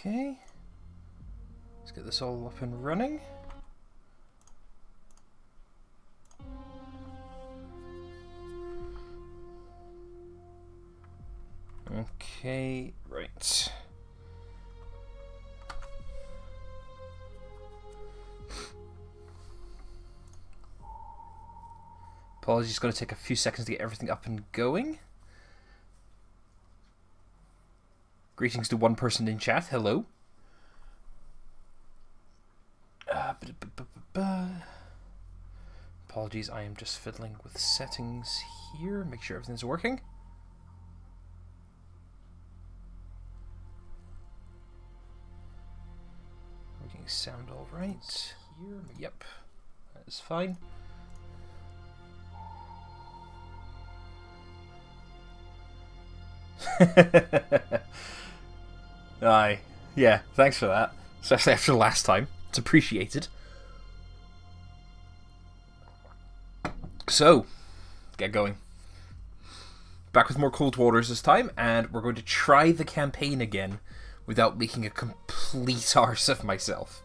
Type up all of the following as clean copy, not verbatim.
Okay. Let's get this all up and running. Okay, right. Apologies, it's going to take a few seconds to get everything up and going. Greetings to one person in chat. Hello. Apologies, I am just fiddling with settings here. Make sure everything's working. Working sound all right. Here. Yep, that is fine. Aye. Yeah, thanks for that. Especially after last time. It's appreciated. So, get going. Back with more Cold Waters this time, and we're going to try the campaign again without making a complete arse of myself.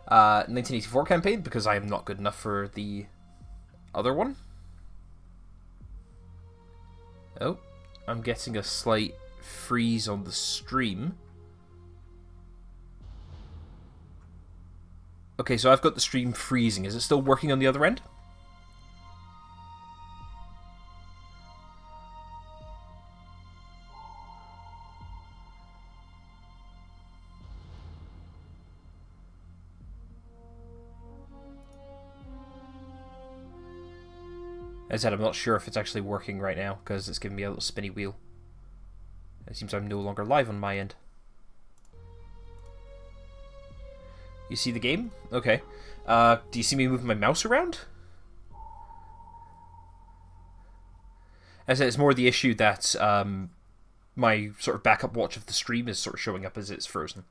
1984 campaign, because I am not good enough for the other one. Oh, I'm getting a slight freeze on the stream. Okay, so I've got the stream freezing. Is it still working on the other end? As I said, I'm not sure if it's actually working right now, because it's giving me a little spinny wheel. It seems I'm no longer live on my end. You see the game? Okay. Do you see me moving my mouse around? As I said, it's more the issue that my sort of backup watch of the stream is sort of showing up as it's frozen.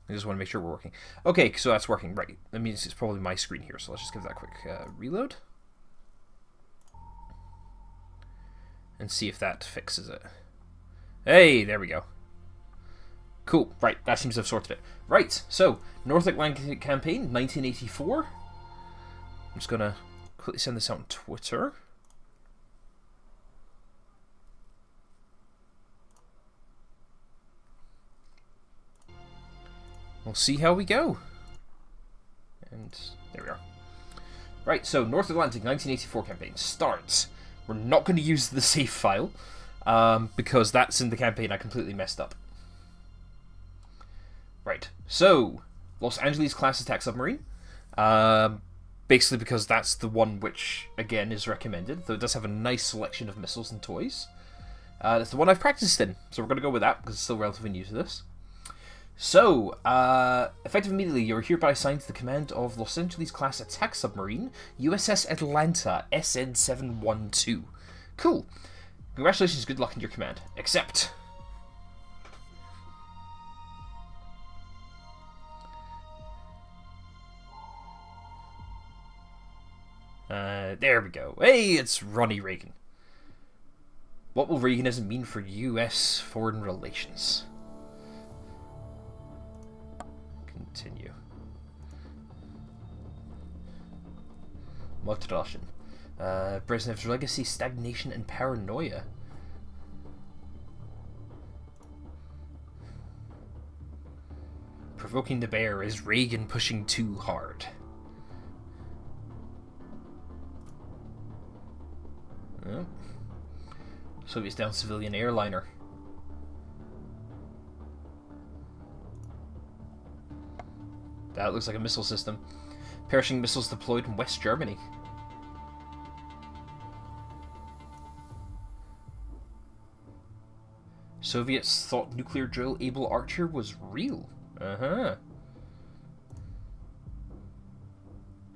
I just want to make sure we're working. Okay, so that's working. Right. That means it's probably my screen here, so let's just give that a quick reload. And see if that fixes it. Hey, there we go. Cool. Right, that seems to have sorted it. Right, so, North Atlantic Campaign, 1984. I'm just going to quickly send this out on Twitter. We'll see how we go. And there we are. Right, so North Atlantic 1984 campaign starts. We're not going to use the save file, because that's in the campaign I completely messed up. Right, so Los Angeles class attack submarine. Basically because that's the one which, again, is recommended, though it does have a nice selection of missiles and toys. That's the one I've practiced in, so we're going to go with that, because it's still relatively new to this. So, effective immediately, you're hereby assigned to the command of Los Angeles-class attack submarine, USS Atlanta, SN712. Cool. Congratulations, good luck in your command. Accept. There we go. Hey, it's Ronnie Reagan. What will Reaganism mean for US foreign relations? Continue. What Russian? Brezhnev's legacy, stagnation, and paranoia. Provoking the bear, is Reagan pushing too hard? Oh. Soviets down civilian airliner. That looks like a missile system. Perishing missiles deployed in West Germany. Soviets thought nuclear drill Able Archer was real.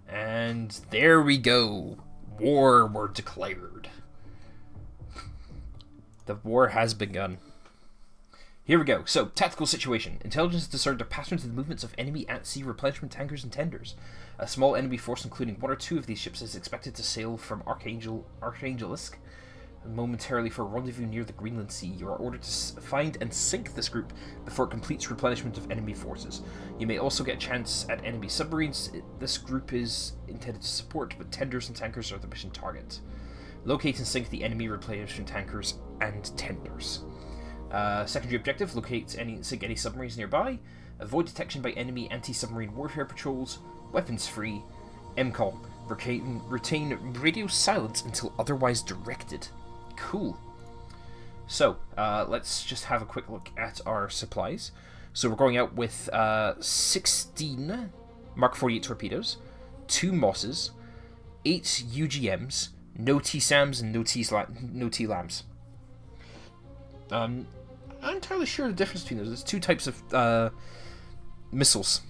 And there we go. War were declared. The war has begun. Here we go. So, tactical situation. Intelligence discerned a pattern to the movements of enemy at-sea replenishment tankers and tenders. A small enemy force, including one or two of these ships, is expected to sail from Archangelisk momentarily for a rendezvous near the Greenland Sea. You are ordered to find and sink this group before it completes replenishment of enemy forces. You may also get a chance at enemy submarines. This group is intended to support, but tenders and tankers are the mission target. Locate and sink the enemy replenishment tankers and tenders. Secondary objective, locate and sink any submarines nearby. Avoid detection by enemy anti-submarine warfare patrols. Weapons free. MCOM. Retain radio silence until otherwise directed. Cool. So, let's just have a quick look at our supplies. So we're going out with 16 Mark 48 torpedoes, 2 Mosses, 8 UGMs, no T-SAMs, and no T-LAMs. I'm not entirely sure the difference between those. There's 2 types of missiles.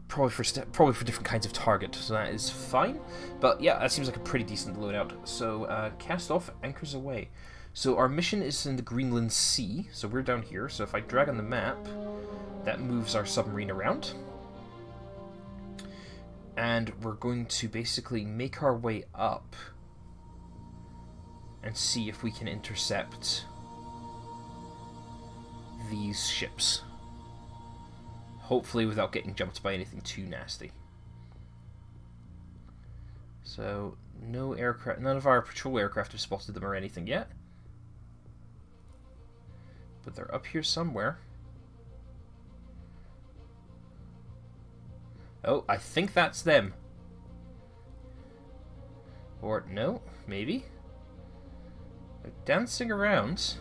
Probably for different kinds of target, so that is fine. But yeah, that seems like a pretty decent loadout. So cast off, anchors away. So our mission is in the Greenland Sea, so we're down here. So if I drag on the map, that moves our submarine around. And we're going to basically make our way up and see if we can intercept these ships. Hopefully without getting jumped by anything too nasty. So, no aircraft, none of our patrol aircraft have spotted them or anything yet. But they're up here somewhere. Oh, I think that's them. Or, no, maybe. They're dancing around.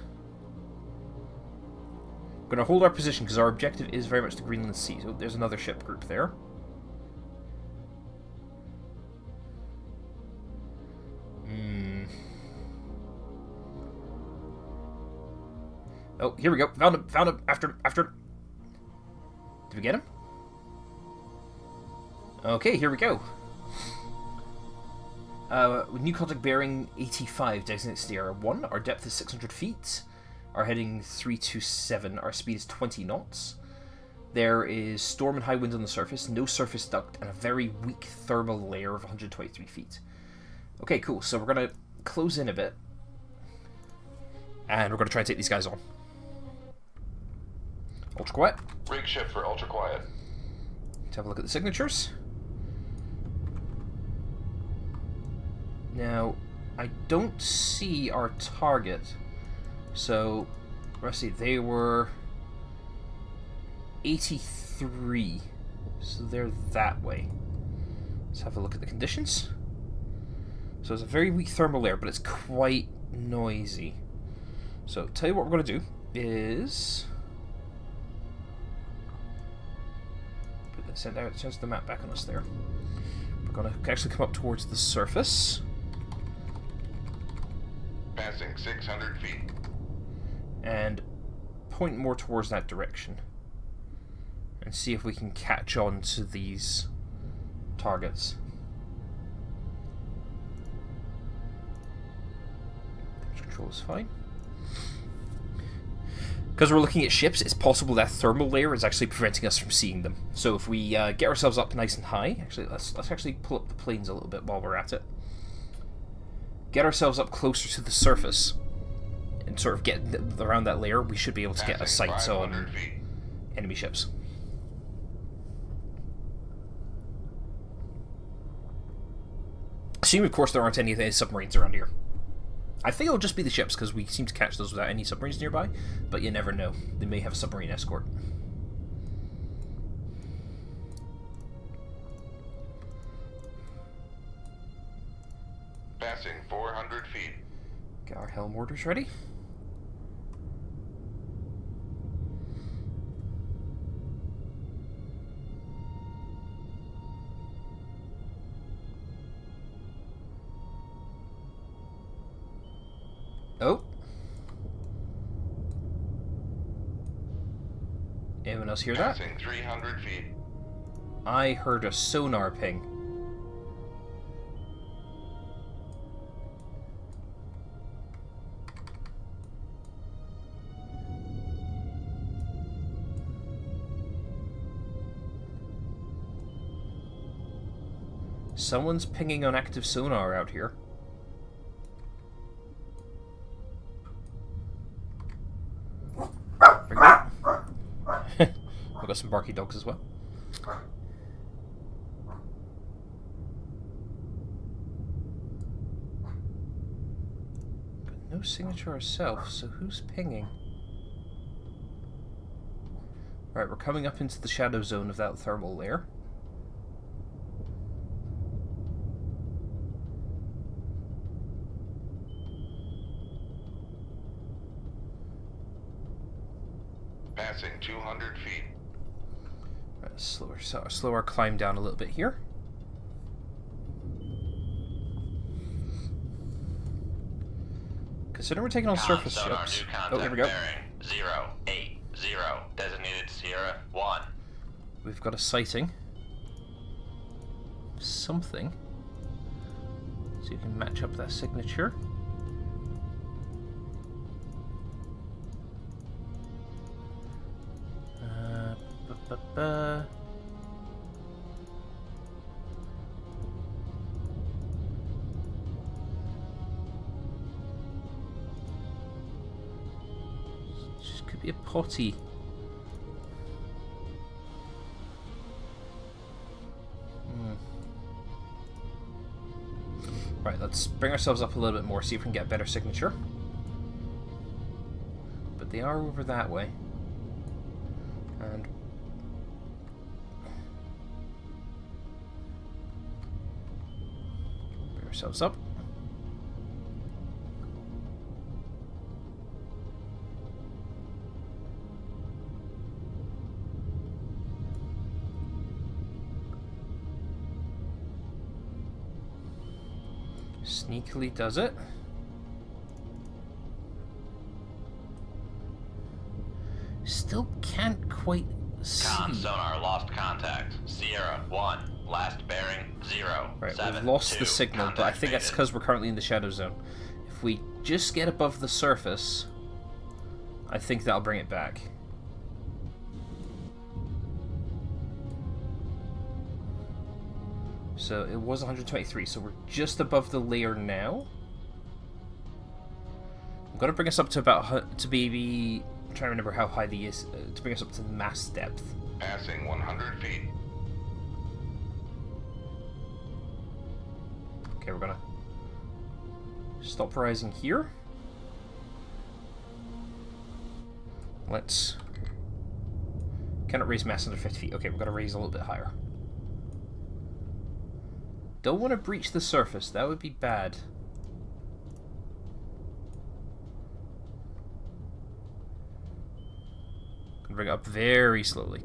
We're going to hold our position because our objective is very much the Greenland Sea. So there's another ship group there. Oh, here we go. Found him. Found him. After him. After him. Did we get him? Okay, here we go. With new contact bearing 85, designates Sierra 1. Our depth is 600 feet. Our heading 327, our speed is 20 knots. There is storm and high wind on the surface, no surface duct, and a very weak thermal layer of 123 feet. Okay, cool, so we're going to close in a bit. And we're going to try and take these guys on. Ultra quiet. Rig ship for ultra quiet. Let's have a look at the signatures. Now, I don't see our target. So, let's see, they were 83, so they're that way. Let's have a look at the conditions. So it's a very weak thermal layer, but it's quite noisy. So, tell you what we're going to do is put this in there. It turns the map back on us there. We're going to actually come up towards the surface. Passing 600 feet. And point more towards that direction and see if we can catch on to these targets. Damage control is fine. Because we're looking at ships, it's possible that thermal layer is actually preventing us from seeing them. So if we get ourselves up nice and high, actually let's actually pull up the planes a little bit while we're at it. Get ourselves up closer to the surface. And sort of get around that layer, we should be able to get a sight on enemy ships. Assuming, of course, there aren't any submarines around here. I think it'll just be the ships, because we seem to catch those without any submarines nearby, but you never know. They may have a submarine escort. Passing 400 feet. Get our helm orders ready. Oh. Anyone else hear that? Passing 300 feet. I heard a sonar ping. Someone's pinging on active sonar out here. got some barky dogs as well. But no signature ourselves, so who's pinging? Right, we're coming up into the shadow zone of that thermal layer. Passing 200 feet. Right, slow our climb down a little bit here. Consider we're taking on surface ships. Oh, here we go. Bearing 080, designated Sierra 1. We've got a sighting. Something. So you can match up that signature. Just could be a potty. Right, let's bring ourselves up a little bit more, see if we can get a better signature. But they are over that way. And bring ourselves up. Sneakily does it. Still can't quite see. Con sonar lost contact. Sierra 1. Last bearing 0. Right, 7, we've lost 2, the signal, but I think that's because we're currently in the shadow zone. If we just get above the surface, I think that'll bring it back. So it was 123, so we're just above the layer now. I'm gonna bring us up to about to maybe. I'm trying to remember how high the is to bring us up to the mast depth. Passing 100 feet. Okay, we're gonna stop rising here. Let's. Cannot raise mass under 50 feet. Okay, we're gonna raise a little bit higher. Don't want to breach the surface, that would be bad. Gonna bring it up very slowly.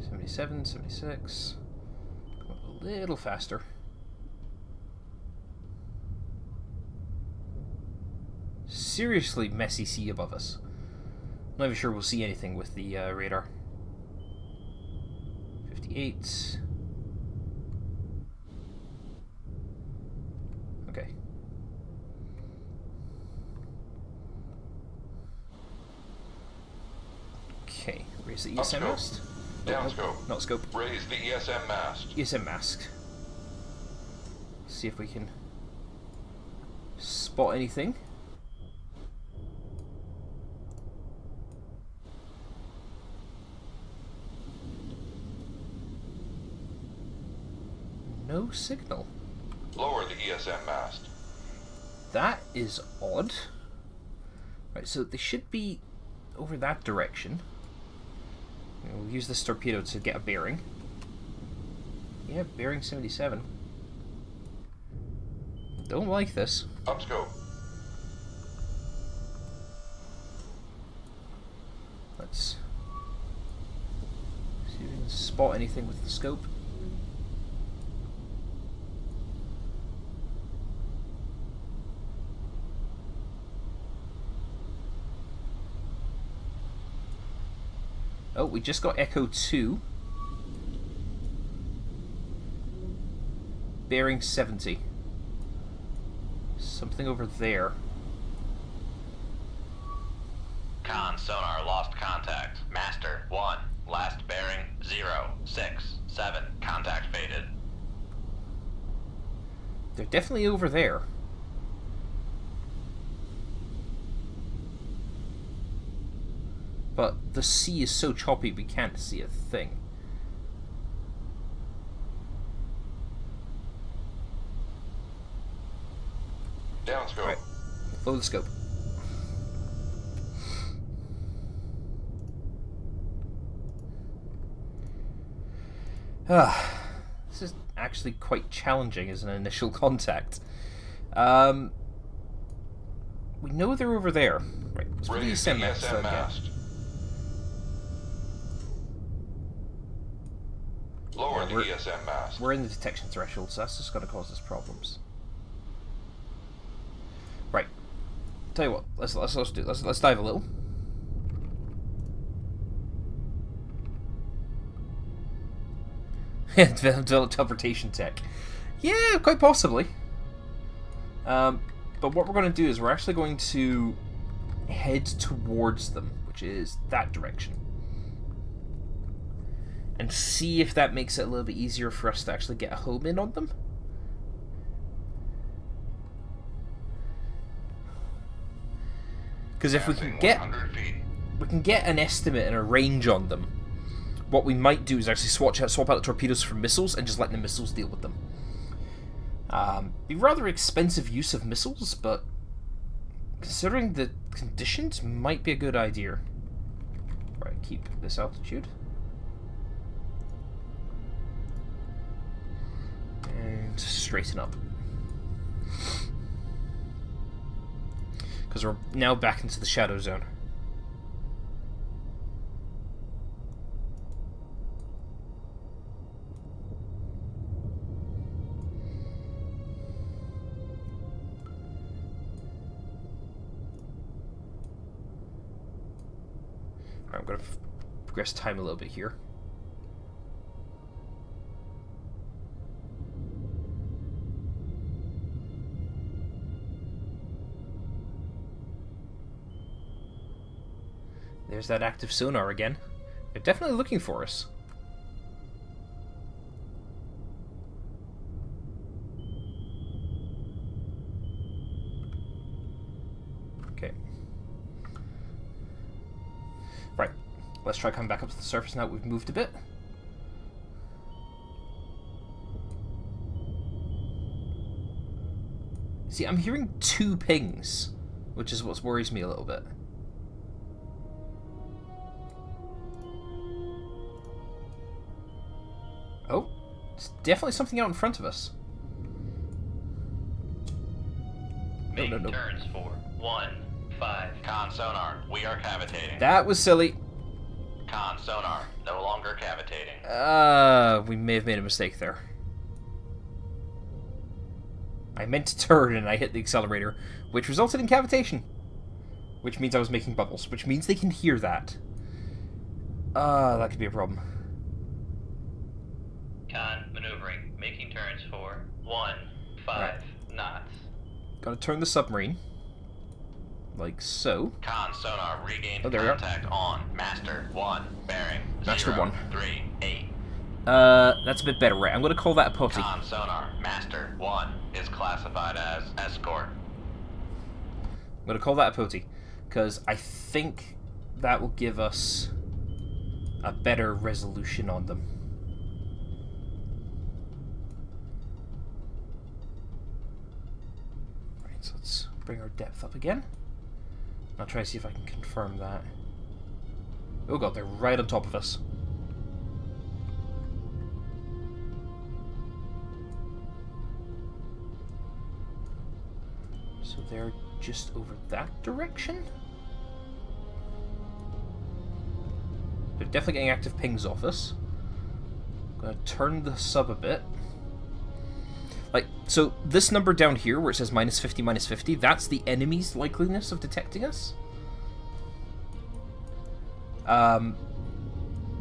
$77, $76. Come up a little faster. Seriously messy sea above us. Not even sure we'll see anything with the radar. 58. Okay. Okay, raise the ESM mast. Downscope. Not scope. Raise the ESM mast. ESM mast. See if we can spot anything. No signal. Lower the ESM mast. That is odd. Right, so they should be over that direction. We'll use this torpedo to get a bearing. Yeah, bearing 77. Don't like this. Upscope. Let's see if we can spot anything with the scope. Oh, we just got Echo 2. Bearing 70. Something over there. Con sonar lost contact. Master 1. Last bearing 0, 6, 7. Contact faded. They're definitely over there. the sea is so choppy we can't see a thing. Down scope. Right. Lower the scope. This is actually quite challenging as an initial contact. We know they're over there. Right, let's put the Raise the ESM mast ESM again. mast. Lower the ESM mast. We're in the detection threshold, so that's just going to cause us problems. Right. Tell you what, let's dive a little. Develop teleportation tech. Yeah, quite possibly. But what we're going to do is we're actually going to head towards them, which is that direction. And see if that makes it a little bit easier for us to actually get a home in on them. Because if we can get an estimate and a range on them, what we might do is actually swap out the torpedoes for missiles and just let the missiles deal with them. Be rather expensive use of missiles, but considering the conditions, might be a good idea. Right, keep this altitude. And straighten up. Because we're now back into the shadow zone. I'm going to progress time a little bit here. There's that active sonar again. They're definitely looking for us. Okay. Right. Let's try coming back up to the surface now that we've moved a bit. See, I'm hearing 2 pings, which is what worries me a little bit. Oh, it's definitely something out in front of us. Make turns for 1-5. Con sonar, we are cavitating. That was silly. Con sonar, no longer cavitating. We may have made a mistake there. I meant to turn and I hit the accelerator, which resulted in cavitation. Which means I was making bubbles, which means they can hear that. That could be a problem. Con maneuvering, making turns for 1-5 knots. Gotta turn the submarine. Like so. Con sonar, regain Oh, there we contact on Master 1, bearing Master 1. 038. That's a bit better, right? I'm gonna call that a potty. Con sonar, Master 1 is classified as escort. I'm gonna call that a potty, because I think that will give us a better resolution on them. Right, so let's bring our depth up again. I'll try to see if I can confirm that. Oh god, they're right on top of us. So they're just over that direction? They're definitely getting active pings off us. I'm gonna turn the sub a bit. Like, so this number down here where it says -50, -50, that's the enemy's likeliness of detecting us.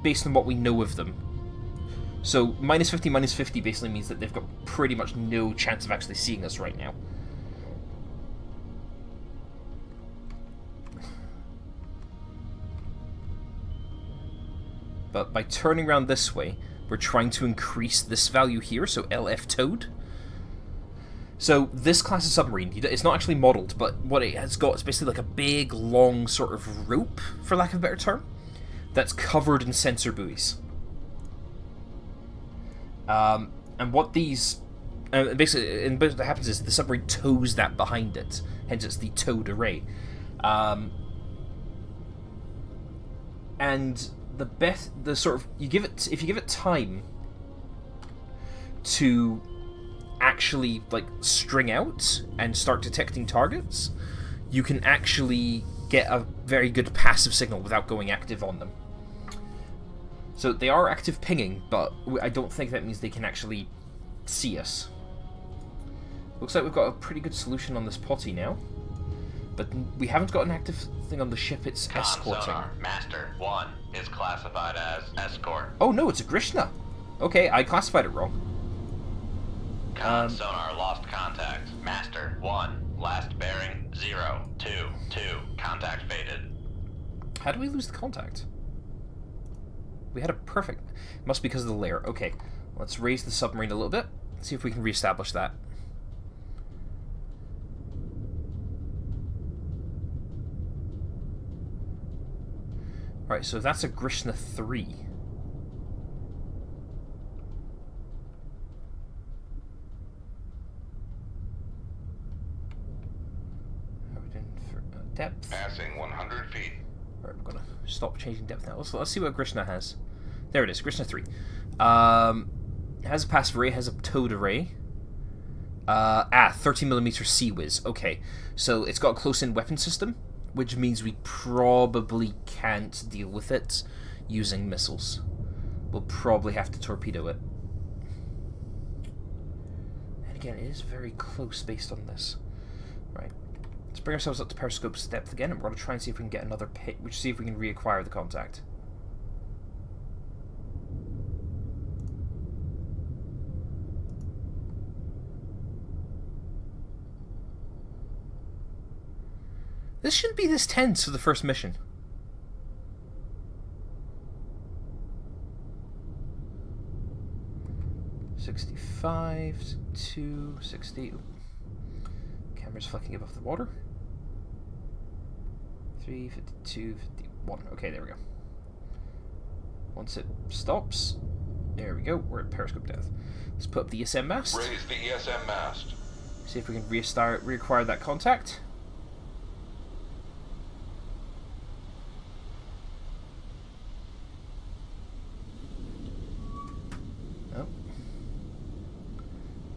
Based on what we know of them. So -50, -50 basically means that they've got pretty much no chance of actually seeing us right now. But by turning around this way, we're trying to increase this value here, so LF towed. So this class of submarine, it's not actually modelled, but what it has got is basically like a big, long sort of rope, for lack of a better term. that's covered in sensor buoys. And what these... basically, and what happens is the submarine tows that behind it. Hence it's the towed array. And the sort of... if you give it time to actually, like, string out and start detecting targets, you can actually get a very good passive signal without going active on them. So they are active pinging, but I don't think that means they can actually see us. Looks like we've got a pretty good solution on this potty now. But we haven't got an active thing on the ship it's escorting. Sonar Master 1 is classified as escort. Oh no, it's a Grishna! Okay, I classified it wrong. Sonar lost contact. Master 1, last bearing 022. Contact faded. How do we lose the contact? We had a perfect... Must be because of the layer. Okay, let's raise the submarine a little bit. See if we can reestablish that. Alright, so that's a Grishna 3. How are we doing for depth? Passing 100 feet. Alright, we're gonna stop changing depth now. Let's see what Grishna has. There it is, Grishna 3. Has a passive array, has a towed array. 30mm Sea Whiz. Okay, so it's got a close-in weapon system, which means we probably can't deal with it using missiles. We'll probably have to torpedo it. And again, it is very close based on this. Right. Let's bring ourselves up to periscope's depth again, and we're going to try and see if we can get another pit, which see if we can reacquire the contact. This shouldn't be this tense for the first mission. $65 to $60. Camera's flicking above the water. 352, 51. Okay, there we go. Once it stops, there we go. We're at periscope depth. Let's put up the ESM mast. Raise the ESM mast. See if we can reacquire that contact.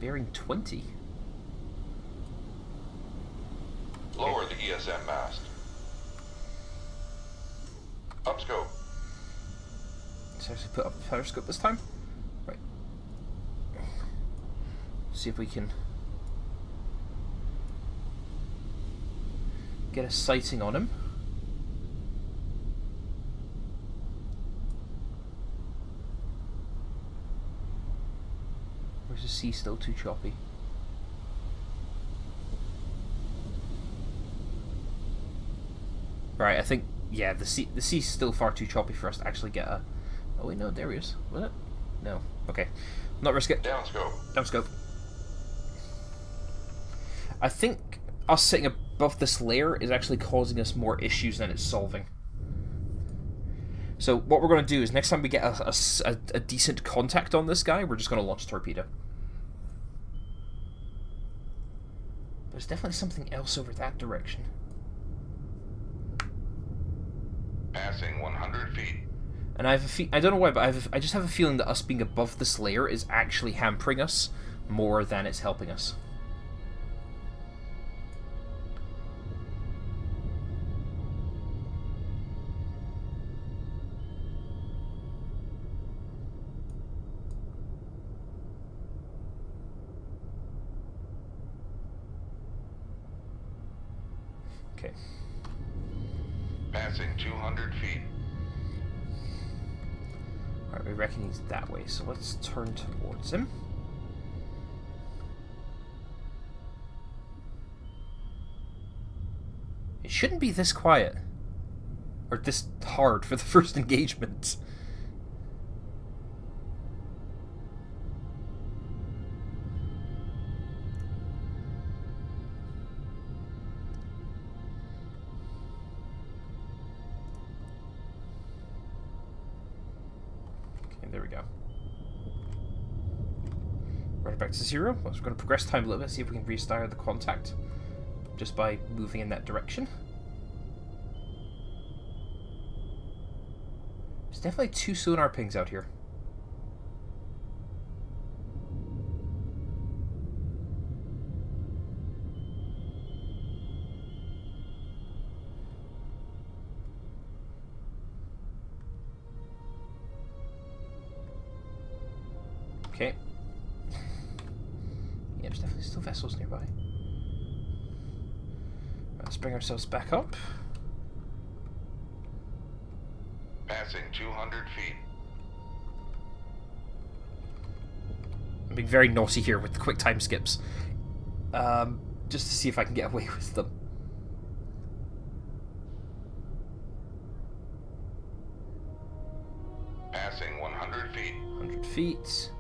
Bearing 20. Lower the ESM mast. Upscope. Let's actually put up the periscope this time. Right. See if we can get a sighting on him. Where's the sea still too choppy? Right, I think, yeah, the sea's still far too choppy for us to actually get a... Oh wait, no, there he is. Was it? No. Okay. Not risk it. Downscope. Downscope. I think us sitting above this layer is actually causing us more issues than it's solving. So what we're going to do is next time we get a decent contact on this guy, we're just going to launch a torpedo. There's definitely something else over that direction. Passing 100 feet. And I have I don't know why, but I just have a feeling that us being above this layer is actually hampering us more than it's helping us. Okay. Passing 200 feet. Alright, we reckon he's that way, so let's turn towards him. It shouldn't be this quiet. Or this hard for the first engagement. there we go. Run it back to 0. Well, we're going to progress time a little bit, see if we can restart the contact just by moving in that direction. There's definitely 2 sonar pings out here. Okay. Yeah, there's definitely still vessels nearby. Let's bring ourselves back up. Passing 200 feet. I'm being very naughty here with the quick time skips. Just to see if I can get away with them. Passing 100 feet. 100 feet.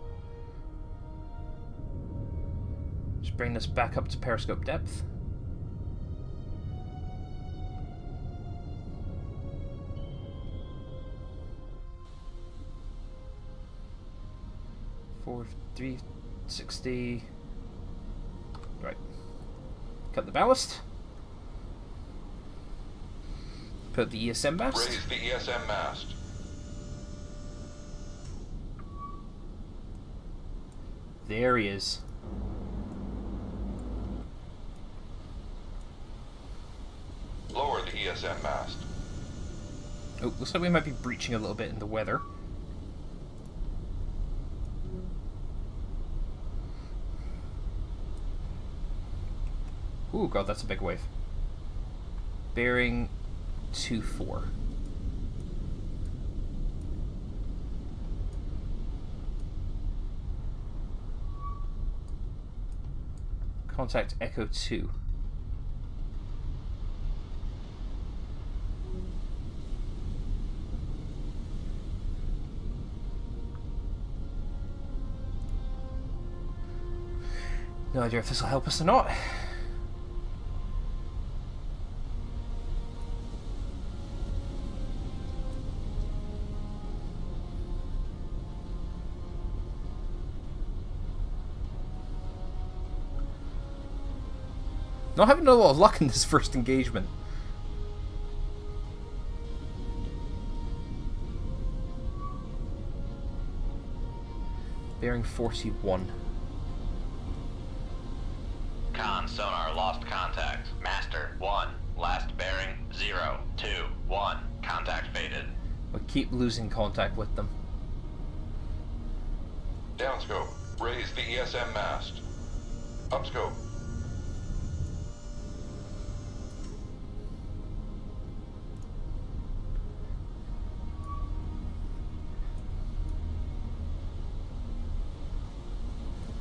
Just bring this back up to periscope depth. Four, 360. Right. Cut the ballast. Put the ESM mast. Raise the ESM mast. There he is. Lower the ESM mast. Oh, looks like we might be breaching a little bit in the weather. Ooh, god, that's a big wave. Bearing 2-4. Contact Echo 2. No idea if this will help us or not. Not having a lot of luck in this first engagement. Bearing 41. Con sonar lost contact. Master 1. Last bearing 0, 2, 1. Contact faded. We keep losing contact with them. Downscope. Raise the ESM mast. Upscope.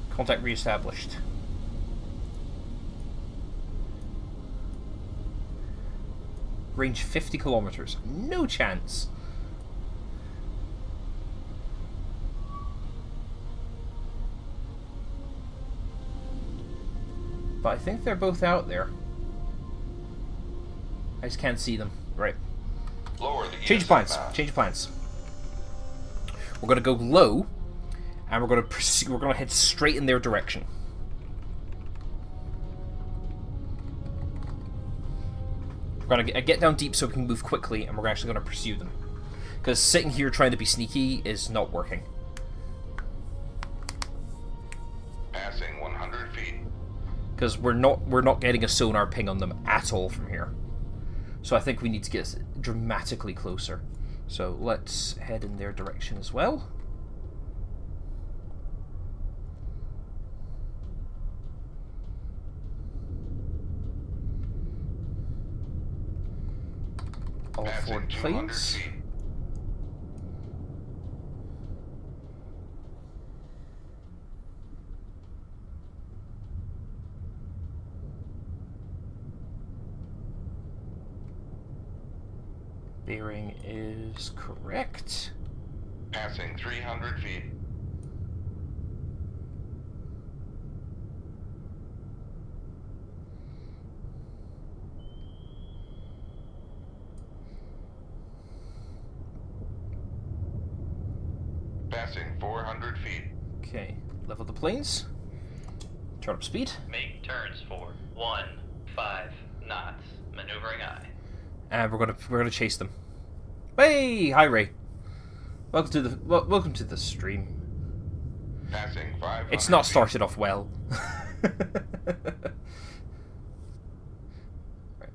Contact reestablished. Range 50 kilometers. No chance. But I think they're both out there. I just can't see them. Right. Lower the Change ESM plans. mast. Change plans. We're going to go low, and we're going to proceed. We're going to head straight in their direction. We're going to get down deep so we can move quickly, and we're actually going to pursue them. Because sitting here trying to be sneaky is not working. Passing 100 feet. Because we're not getting a sonar ping on them at all from here. So I think we need to get dramatically closer. So let's head in their direction as well. All Passing forward 200 planes. feet. Bearing is correct. Passing 300 feet. Passing 400 feet. Okay, level the planes. Turn up speed. Make turns for 15 knots. Maneuvering aye. And we're gonna chase them. Hey, hi Ray. Welcome to the stream. Passing 500 It's not feet. started off well. Right,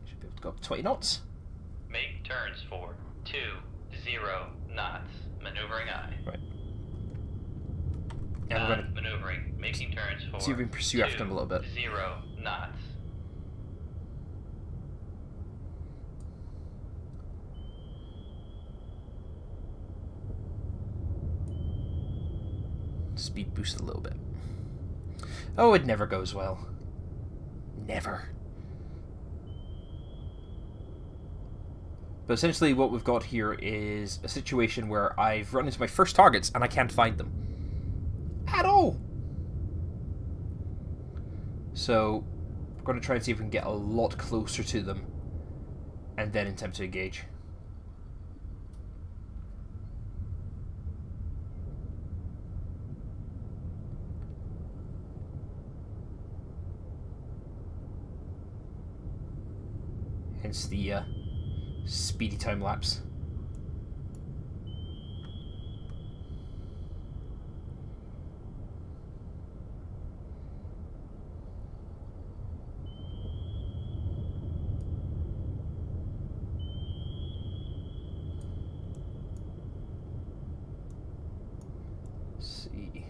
should be able to go up 20 knots. Make turns for 20 knots. Maneuvering aye. Right. And we're gonna Maneuvering. Making turns for see if we can pursue after them a little bit. 20 knots. Speed boost a little bit. Oh, it never goes well. Never. But essentially what we've got here is a situation where I've run into my first targets and I can't find them. At all! So, we're going to try and see if we can get a lot closer to them and then attempt to engage. Hence the speedy time lapse. Let's see.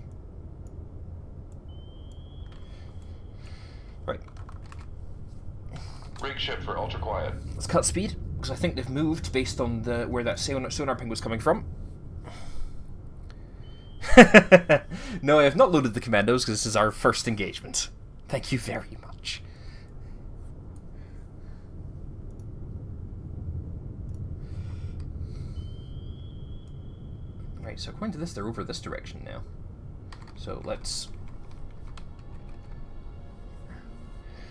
Right. Rig ship for ultra quiet. Let's cut speed, because I think they've moved based on where that sonar ping was coming from. No, I have not loaded the commandos, because this is our first engagement. Thank you very much. Right, so according to this, they're over this direction now. So let's...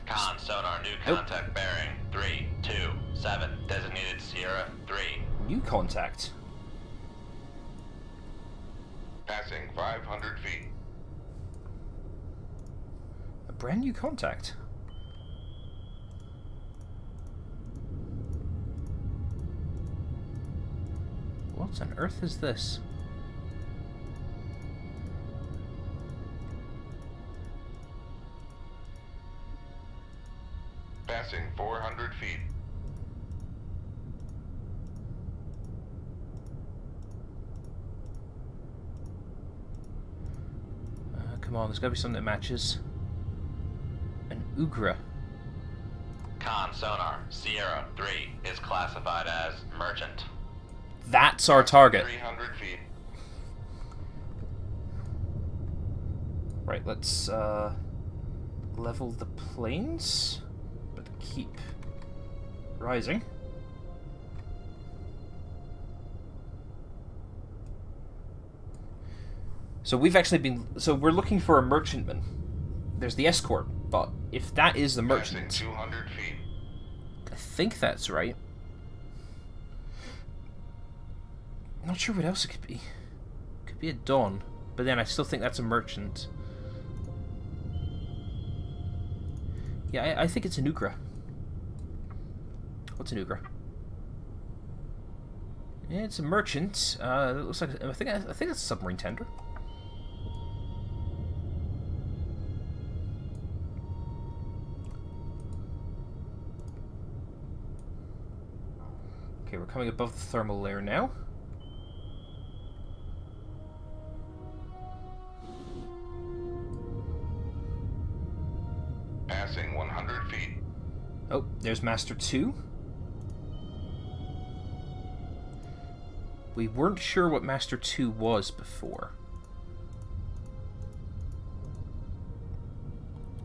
Con sonar, new contact bearing 327, designated Sierra 3. New contact. Passing 500 feet. A brand new contact. What on earth is this? Passing 400 feet. Come on, there's got to be something that matches. An Ugra. Con sonar, Sierra 3 is classified as merchant. That's our target. 300 feet. Right, let's level the planes, but keep rising. So we've actually been... So we're looking for a merchantman. There's the escort, but if that is the merchant... Passing 200 feet. I think that's right. Not sure what else it could be. Could be a Dawn, but then I still think that's a merchant. Yeah, I think it's an Ugra. What's an Ugra? Yeah, it's a merchant. It looks like I think that's a submarine tender. Okay, we're coming above the thermal layer now. Passing 100 feet. Oh, there's Master 2. We weren't sure what Master 2 was before.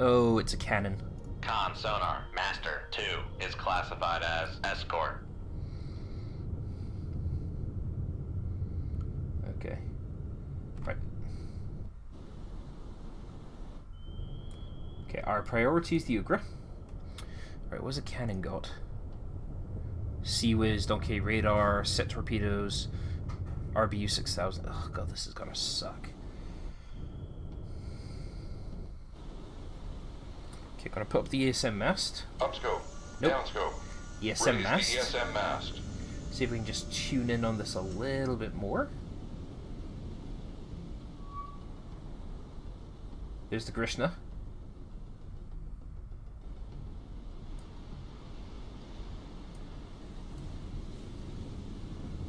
Oh, it's a cannon. Con sonar, Master 2 is classified as escort. Okay. Right. Okay, our priority is the Ugra. Right, what's a cannon got? Sea Whiz, Donkey Radar, set torpedoes, RBU 6000. Oh god, this is gonna suck. Okay, gonna put up the ESM mast. Upscope. Nope. Downscope. ESM Raise mast. the ESM mast. See if we can just tune in on this a little bit more. There's the Grishna.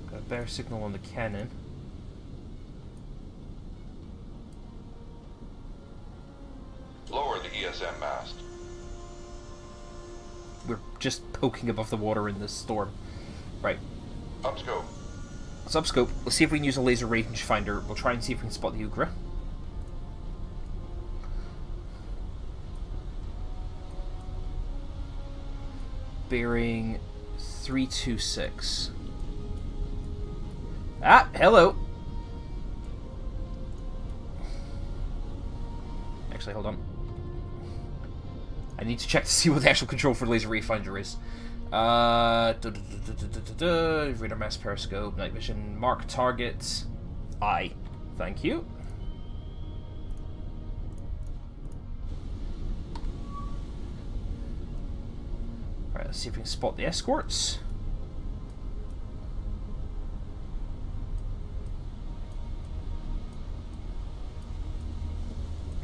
Got a better signal on the cannon. Lower the ESM mast. We're just poking above the water in this storm. Right. Upscope. Let's upscope. Let's see if we can use a laser rangefinder. We'll try and see if we can spot the Ugra. Bearing 326. Ah, hello. Actually, hold on. I need to check to see what the actual control for the laser rangefinder is. Radar mass, periscope, night vision, mark target. I. Thank you. Alright, let's see if we can spot the escorts.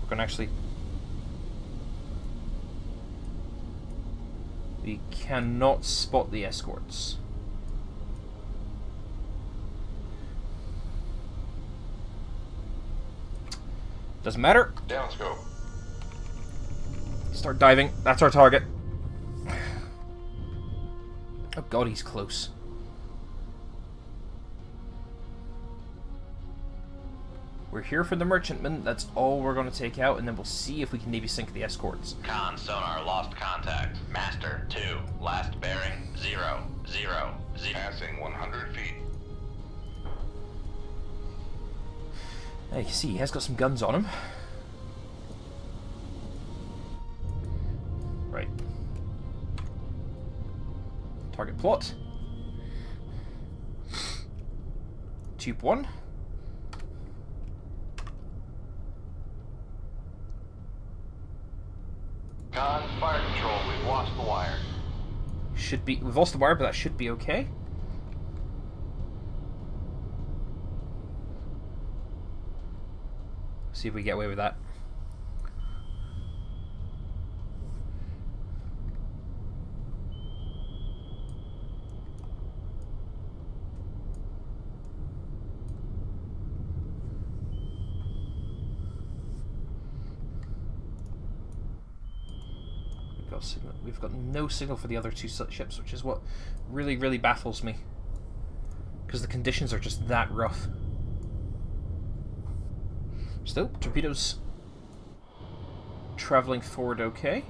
We're gonna actually... We cannot spot the escorts. Doesn't matter. Downscope. Start diving. That's our target. Oh god, he's close. We're here for the merchantman. That's all we're going to take out, and then we'll see if we can maybe sink the escorts. Con sonar lost contact. Master 2. Last bearing 0, 0, 0. Passing 100 feet. Hey, you see, he has got some guns on him. Right. Target plot. Tube 1. Con, fire control, we've lost the wire. Should be... We've lost the wire, but that should be okay. See if we get away with that. We've got no signal for the other two ships, which is what really, really baffles me. Because the conditions are just that rough. Still, torpedoes traveling forward okay.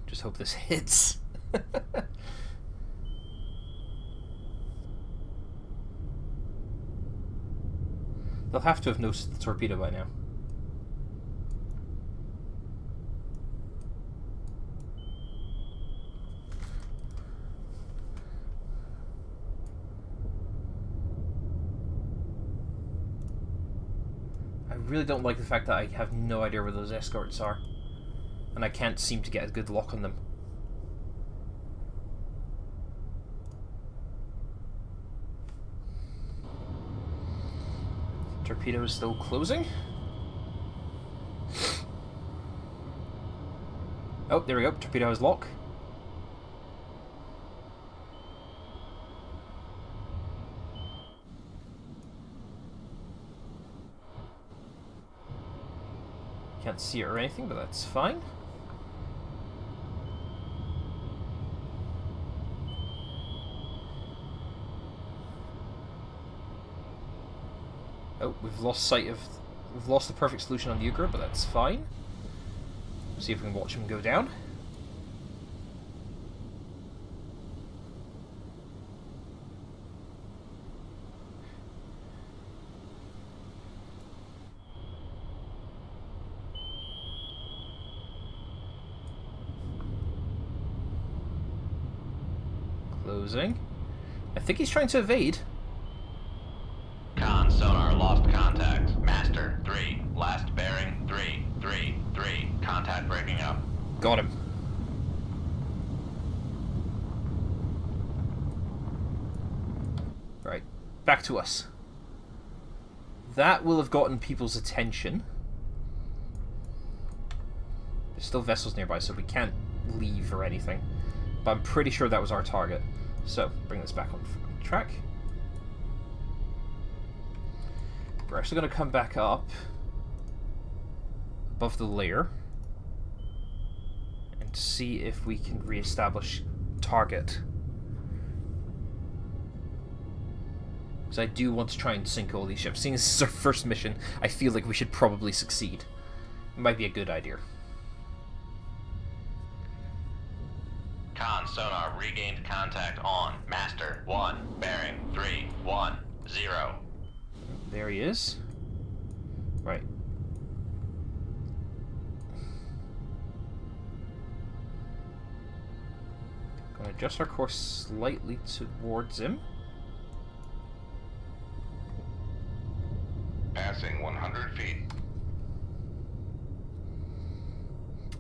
Just hope this hits. They'll have to have noticed the torpedo by now. I really don't like the fact that I have no idea where those escorts are. And I can't seem to get a good lock on them. Torpedo is still closing. Oh, there we go. Torpedo has lock. Can't see it or anything, but that's fine. Oh, we've lost sight of... We've lost the perfect solution on the Ugra, but that's fine. See if we can watch him go down. closing. I think he's trying to evade. Con sonar lost contact. Master 3. Last bearing 3. Contact breaking up. Got him. Right, back to us. That will have gotten people's attention. There's still vessels nearby, so we can't leave or anything. But I'm pretty sure that was our target. So, bring this back on track. We're actually going to come back up above the layer and see if we can re-establish target. Because I do want to try and sink all these ships. Seeing as this is our first mission, I feel like we should probably succeed. It might be a good idea. Con sonar regained contact on Master 1. Bearing 310. There he is. Right. Gonna adjust our course slightly towards him. Passing 100 feet.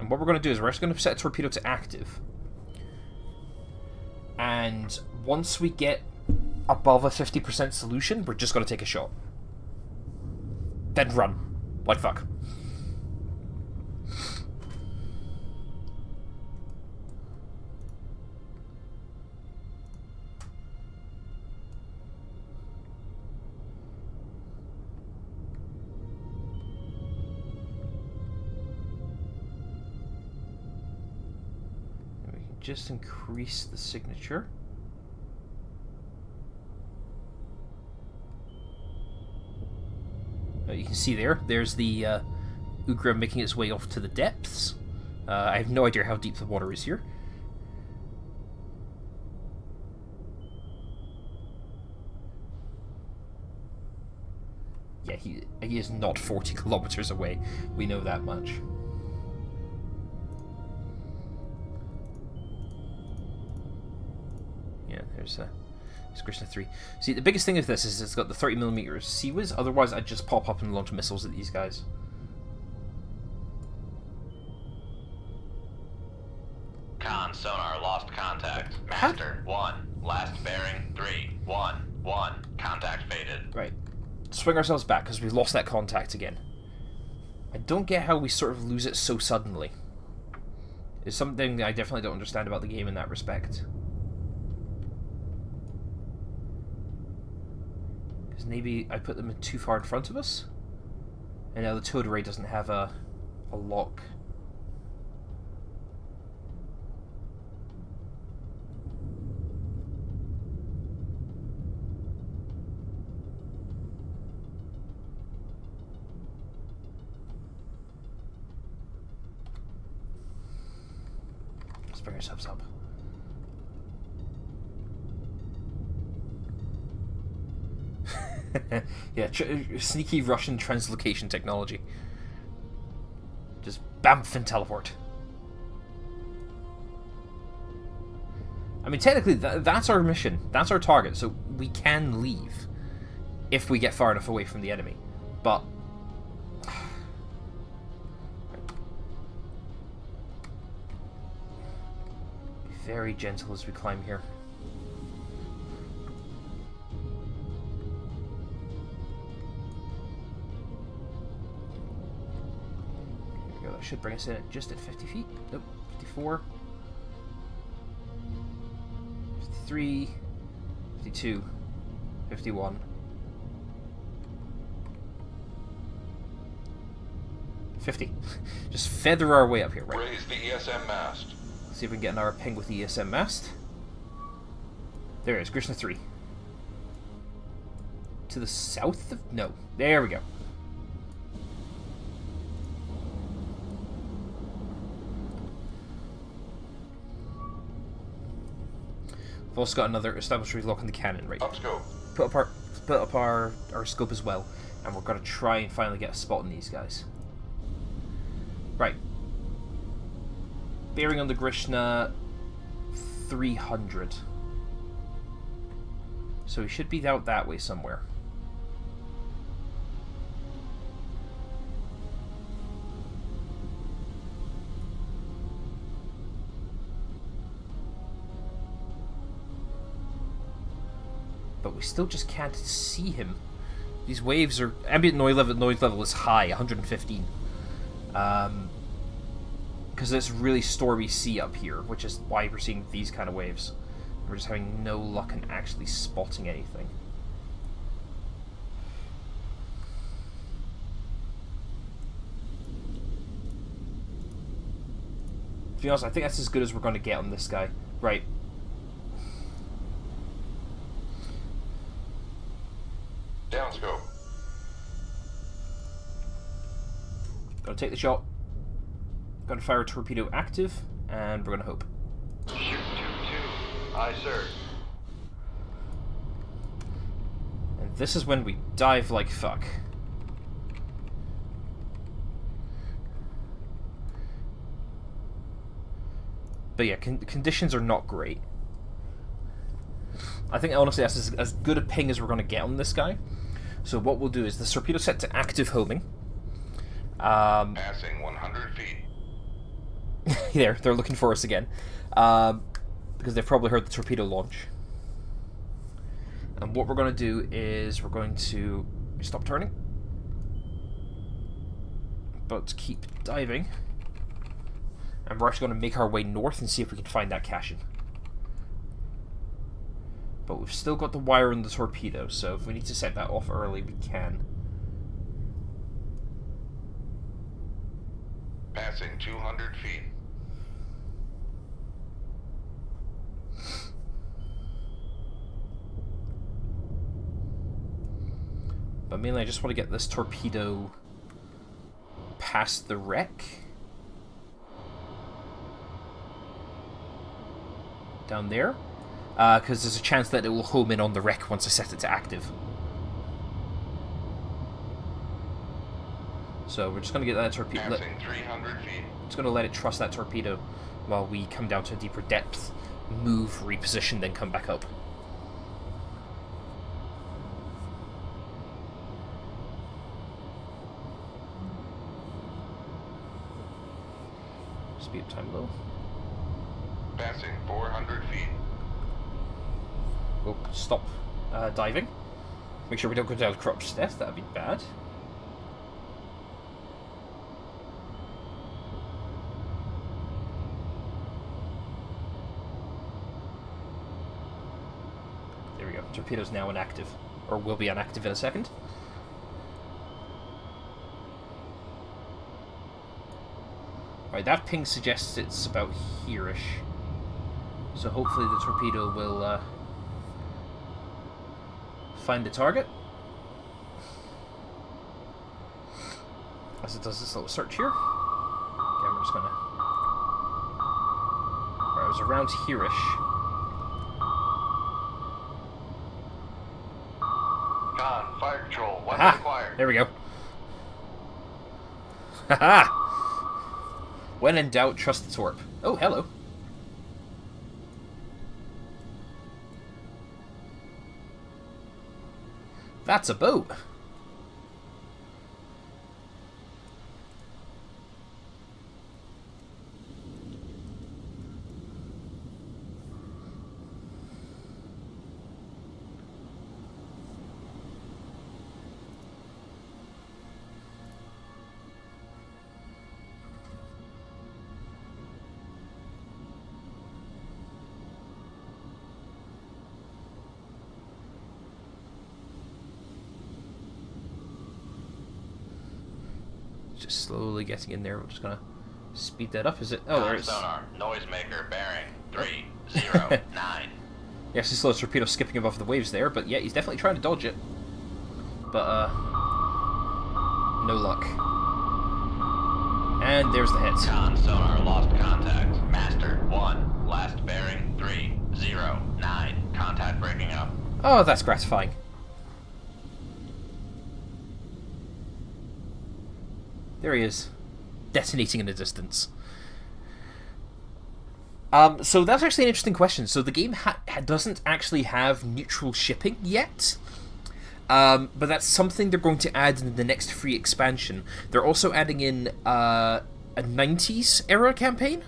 And what we're going to do is we're actually going to set a torpedo to active. And once we get above a 50% solution, we're just going to take a shot. Then run. Like fuck. We can just increase the signature. You can see there's the Ugra making its way off to the depths. I have no idea how deep the water is here. Yeah, he is not 40 kilometers away. We know that much. Yeah, there's Krishna 3. See, the biggest thing of this is it's got the 30mm CIWS, otherwise I'd just pop up and launch missiles at these guys. Con sonar lost contact. Master 1. Last bearing 311. Contact faded. Right. Swing ourselves back because we've lost that contact again. I don't get how we sort of lose it so suddenly. It's something that I definitely don't understand about the game in that respect. Maybe I put them too far in front of us, and now the towed array doesn't have a lock. Let's bring ourselves up. Yeah, sneaky Russian translocation technology. Just bamf and teleport. I mean, technically, that's our mission. That's our target, so we can leave if we get far enough away from the enemy. But... be very gentle as we climb here. That should bring us in at just at 50 feet. Nope, 54. 53. 52. 51. 50. Just feather our way up here, right? Raise the ESM mast. See if we can get another ping with the ESM mast. There it is, Krishna 3. To the south of... no. There we go. We've also got another established relock on the cannon, right? Upscope. Put up our scope as well, and we're going to try and finally get a spot on these guys. Right. Bearing on the Krishna 300. So he should be out that way somewhere. But we still just can't see him. These waves are... Ambient noise level is high, 115. Because it's really stormy sea up here, which is why we're seeing these kind of waves. We're just having no luck in actually spotting anything. To be honest, I think that's as good as we're going to get on this guy. Right. Downscope. Gotta take the shot. Gotta fire a torpedo active, and we're gonna hope. Shoot 2-2. Aye, sir. And this is when we dive like fuck. But yeah, conditions are not great. I think honestly that's as good a ping as we're gonna get on this guy. So what we'll do is the torpedo set to active homing. Passing 100 feet. They're looking for us again. Because they've probably heard the torpedo launch. And what we're going to do is we're going to stop turning. But keep diving. And we're actually going to make our way north and see if we can find that caching. But we've still got the wire in the torpedo, so if we need to set that off early, we can. Passing 200 feet. But mainly I just want to get this torpedo past the wreck. Down there. Because there's a chance that it will home in on the wreck once I set it to active. So we're just going to get that torpedo... Passing 300 feet. Just going to let it trust that torpedo while we come down to a deeper depth, move, reposition, then come back up. Speed up time low. Passing 400 feet. Oh, stop diving. Make sure we don't go down crotch death, that'd be bad. There we go. Torpedo's now inactive. Or will be inactive in a second. Right, that ping suggests it's about here-ish. So hopefully the torpedo will find the target. As it does this little search here. Again, we're just gonna... Right, it was around here-ish. Con, fire control, weapon Aha! acquired. There we go. Haha! When in doubt, trust the torp. Oh, hello. That's a boat. Just slowly getting in there. We're just gonna speed that up. Is it? Oh, there it is. Sonar, noisemaker, bearing 309. Yes, this little torpedo skipping above the waves there, but yeah, he's definitely trying to dodge it. But no luck. And there's the hit. Con sonar, lost contact. Master 1, last bearing 309. Contact breaking up. Oh, that's gratifying. There he is, detonating in the distance. So that's actually an interesting question. So the game doesn't actually have neutral shipping yet. But that's something they're going to add in the next free expansion. They're also adding in a 90s era campaign.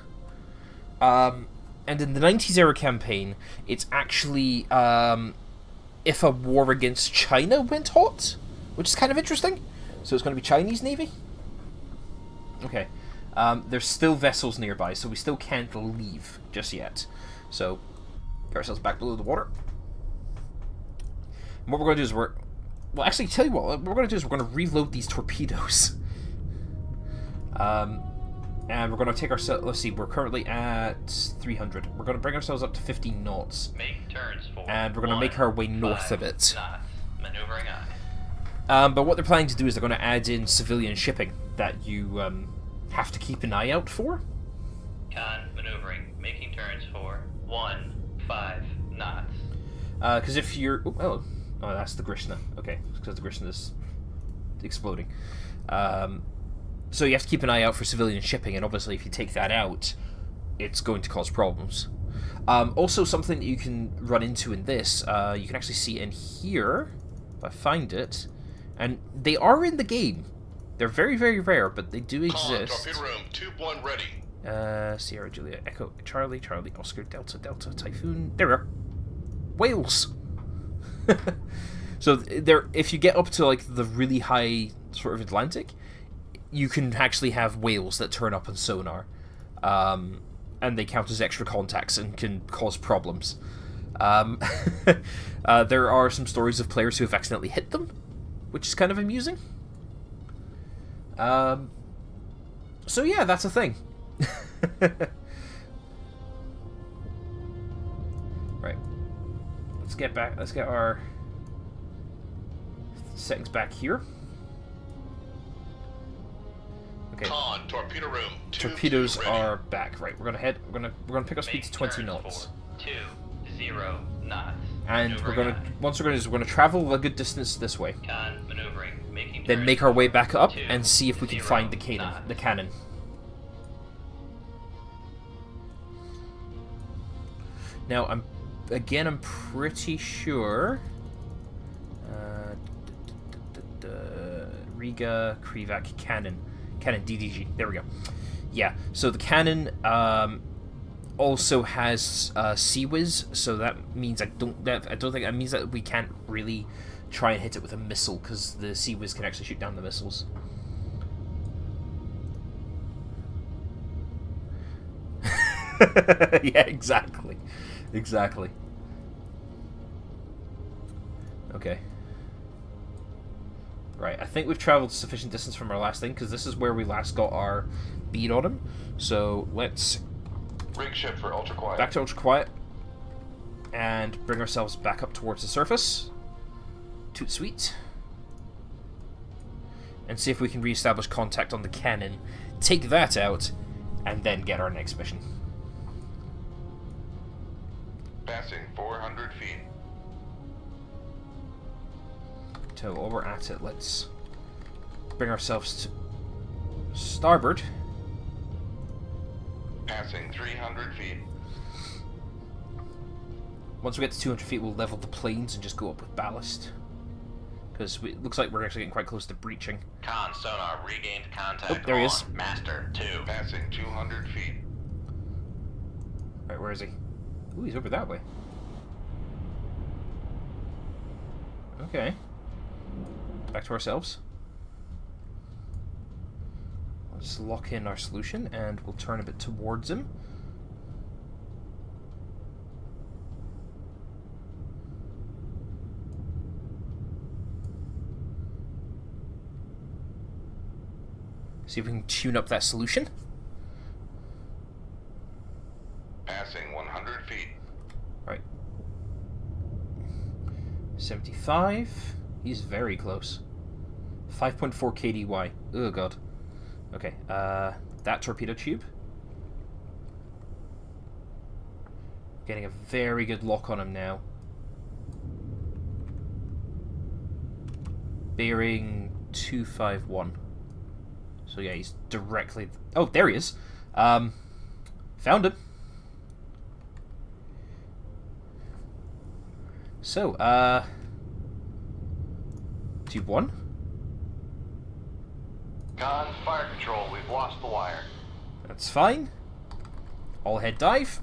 And in the 90s era campaign, it's actually if a war against China went hot, which is kind of interesting. So it's going to be Chinese Navy. Okay. There's still vessels nearby, so we still can't leave just yet. So, get ourselves back below the water. And what we're going to do is well, actually, tell you what we're going to do is we're going to reload these torpedoes. And we're going to take ourselves... Let's see, we're currently at 300. We're going to bring ourselves up to 15 knots. Make turns for and we're going to make our way north a bit. knots. Maneuvering aye. But what they're planning to do is they're going to add in civilian shipping that you have to keep an eye out for. Con maneuvering, making turns for 15 knots. Because if you're... Oh, that's the Grishna. Okay, because the Grishna is exploding. So you have to keep an eye out for civilian shipping, and obviously if you take that out, it's going to cause problems. Also, something that you can run into in this, you can actually see in here, if I find it, and they are in the game. They're very, very rare, but they do exist. Torpedo room, tube 1 ready. Sierra, Julia, Echo, Charlie, Charlie, Oscar, Delta, Delta, Typhoon. There we are. Whales. So if you get up to like the really high sort of Atlantic, you can actually have whales that turn up on sonar, and they count as extra contacts and can cause problems. There are some stories of players who have accidentally hit them, which is kind of amusing. So yeah, that's a thing. Right. Let's get back. Let's get our settings back here. Okay. Con, torpedo room, tube Torpedoes 2 ready. are back. Right. We're gonna head. We're gonna pick up speed to 20 knots. 20 knots. And we're Maneuvering gonna we're gonna travel a good distance this way. aye. Con maneuvering, making Then turns make our way for back up 20 and see if we can find the cannon. knots. The cannon. Now I'm pretty sure. Riga Krivak cannon DDG. There we go. Yeah. So the cannon also has CWIS, so that means I don't think that means that we can't really try and hit it with a missile because the CWIS can actually shoot down the missiles. Yeah, exactly. Okay. Right, I think we've traveled sufficient distance from our last thing, because this is where we last got our bead on him. So let's Rig ship for ultra quiet. back to ultra quiet and bring ourselves back up towards the surface. Toot sweet. And see if we can reestablish contact on the cannon, take that out, and then get our next mission. Passing 400 feet. So while we're at it, let's bring ourselves to starboard. Passing 300 feet. Once we get to 200 feet, we'll level the planes and just go up with ballast. Because it looks like we're actually getting quite close to breaching. Con sonar regained contact. Oh, there he on is. Master 2. Passing 200 feet. Right, where is he? Ooh, he's over that way. Okay. Back to ourselves. Let's lock in our solution and we'll turn a bit towards him. See if we can tune up that solution. Passing 100 feet. Right. 75. He's very close. 5.4 kdy. Oh god. Okay, that torpedo tube. Getting a very good lock on him now. Bearing 251. So yeah, he's directly... Oh, there he is. Found him. So, Tube 1? Con, fire control, we've lost the wire. That's fine. All head dive.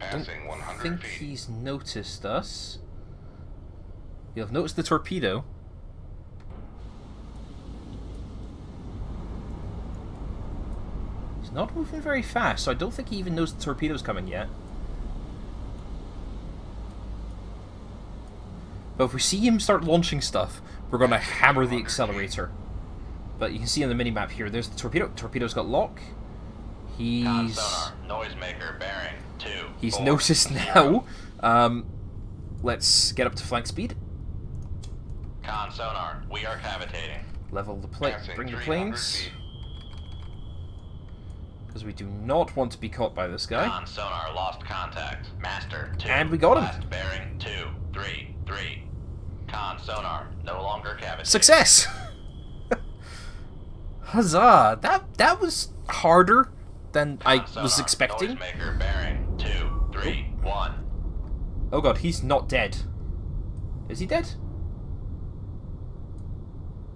Passing I 100 think feet. he's noticed us. You'll have noticed the torpedo. He's not moving very fast, so I don't think he even knows the torpedo's coming yet. But if we see him start launching stuff, we're going to hammer the accelerator. But you can see on the minimap here, there's the torpedo. Torpedo's got lock. Con He's... sonar, noisemaker bearing 2. He's 4, noticed 0. now. Let's get up to flank speed. Con sonar, we are cavitating. Level the plane. Passing Bring the 300 planes. feet. Because we do not want to be caught by this guy. Con sonar, lost contact. Master 2. And we got him. Last bearing 2, 3, 3. Con sonar, no longer cavitating. Success! Huzzah! That was harder than I Con was sonar, expecting. Noisemaker bearing 2, 3, 1. Oh god, he's not dead. Is he dead?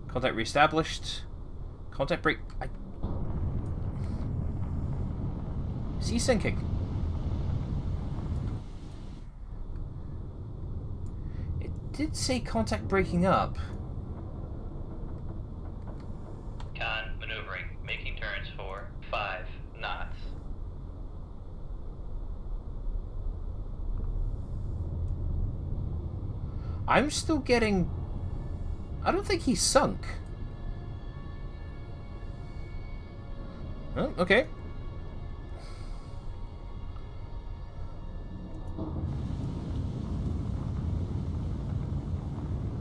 Contact reestablished. Contact break. Is he sinking? It did say contact breaking up. Con maneuvering, making turns for 5 knots. I'm still getting... I don't think he's sunk. Oh, okay.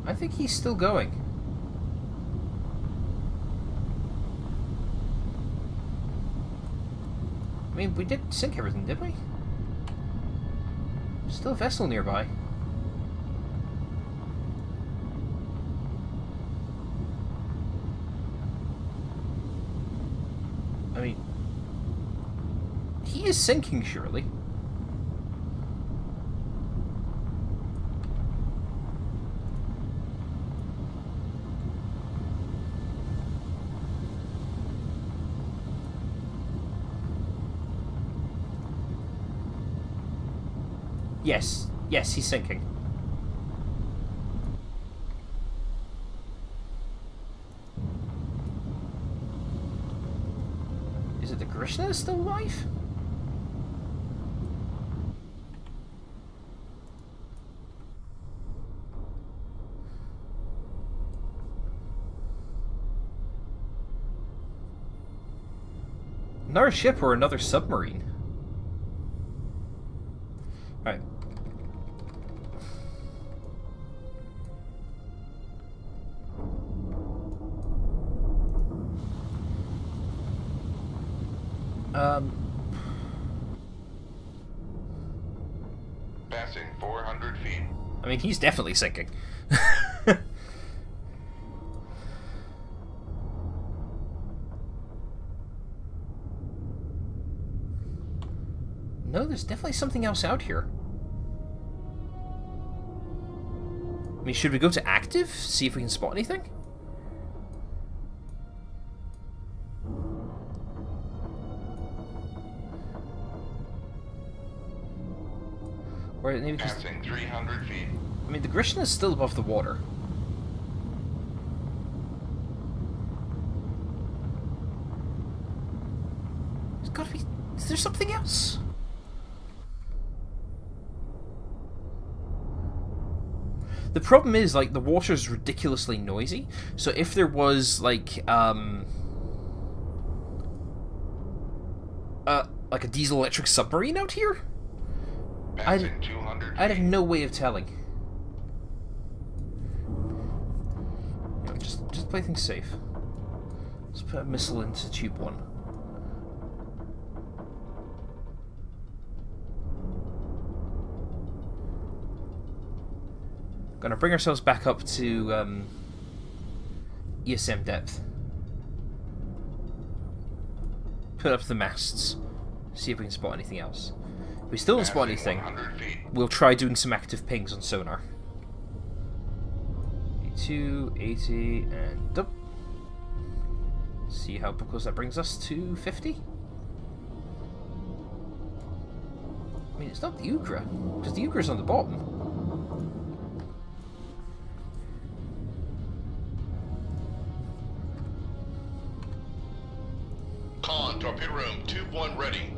I think he's still going. I mean, we did sink everything, did we? Still a vessel nearby. I mean, he is sinking, surely. Yes. Yes, he's sinking. Is it the Krishna that's still alive? Another ship or another submarine? Right. Passing 400 feet. I mean, he's definitely sinking. No, there's definitely something else out here. I mean, should we go to active? See if we can spot anything? Or maybe because... Passing 300 feet. I mean, the Grishna is still above the water. There's gotta be... Is there something else? The problem is, like, the water's ridiculously noisy, so if there was, like a diesel-electric submarine out here, Passing 200 feet. I'd have no way of telling. You know, just play things safe. Let's put a missile into tube 1. Gonna bring ourselves back up to ESM depth. Put up the masts. See if we can spot anything else. If we still don't spot anything, 100 feet. we'll try doing some active pings on sonar. 82, 80, and up. See how close that brings us to 50. I mean, it's not the Ukra, because the Ukra's on the bottom. Con, torpedo room, tube 1 ready.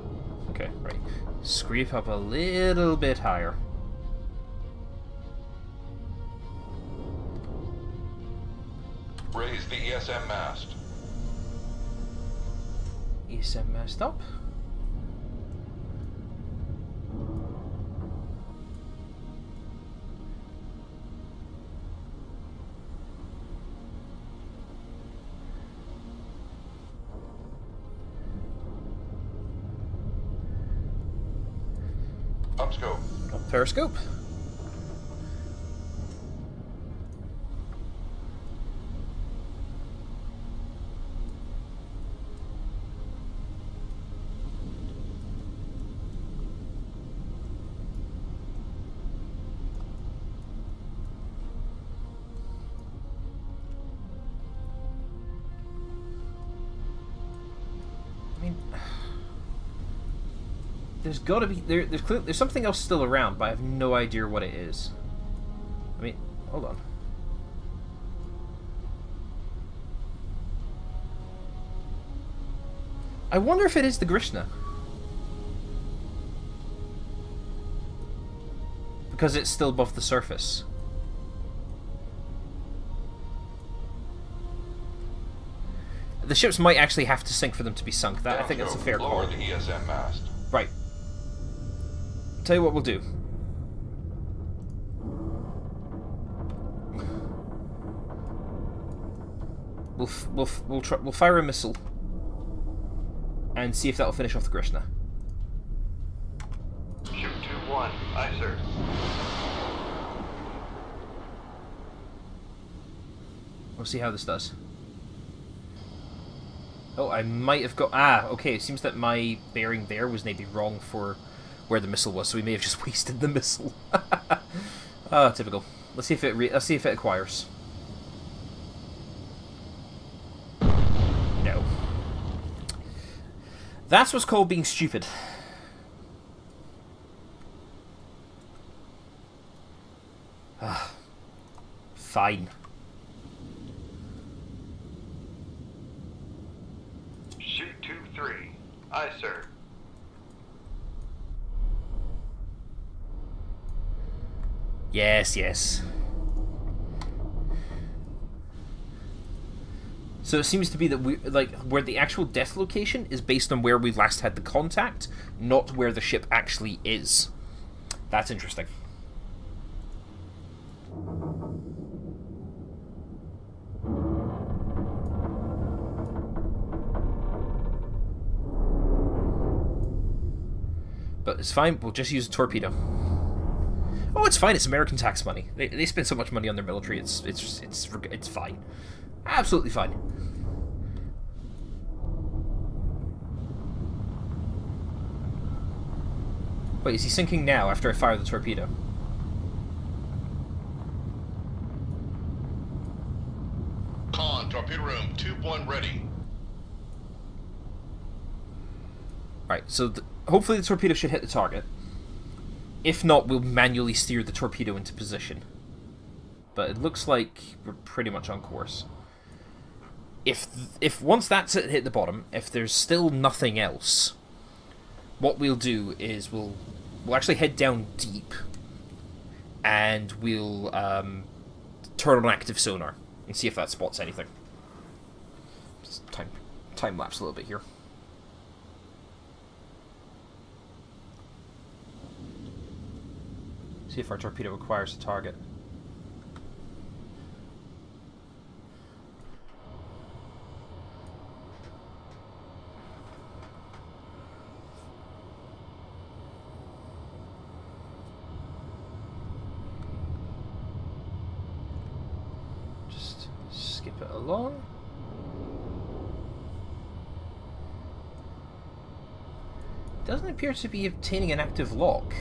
Okay, right. Scrape up a little bit higher. Raise the ESM mast. ESM mast up. Upscope. Up periscope. There's got to be there's something else still around, but I have no idea what it is. I mean, hold on. I wonder if it is the Grishna. Because it's still above the surface. The ships might actually have to sink for them to be sunk. That I think that's a fair call. Lower the ESM mast. Right. Tell you what we'll do. We'll fire a missile and see if that'll finish off the Grishna. Shoot 2-1. Aye, sir. We'll see how this does. Oh, I might have got... Ah, okay, it seems that my bearing there was maybe wrong for where the missile was, so we may have just wasted the missile. Ah, typical. Let's see if it acquires. No. That's what's called being stupid. Ah. Fine. Shoot 2-3. Aye, sir. Yes, yes. So it seems to be that we where the actual death location is based on where we last had the contact, not where the ship actually is. That's interesting. But it's fine, we'll just use a torpedo. Oh, it's fine, it's American tax money. They spend so much money on their military, it's fine. Absolutely fine. Wait, is he sinking now after I fire the torpedo? Con, torpedo room, tube 1 ready. Right, so hopefully the torpedo should hit the target. If not, we'll manually steer the torpedo into position. But it looks like we're pretty much on course. If once that's hit the bottom, if there's still nothing else, what we'll do is we'll actually head down deep, and we'll turn on active sonar and see if that spots anything. Just time lapse a little bit here. See if our torpedo acquires the target. Just skip it a along. Doesn't appear to be obtaining an active lock.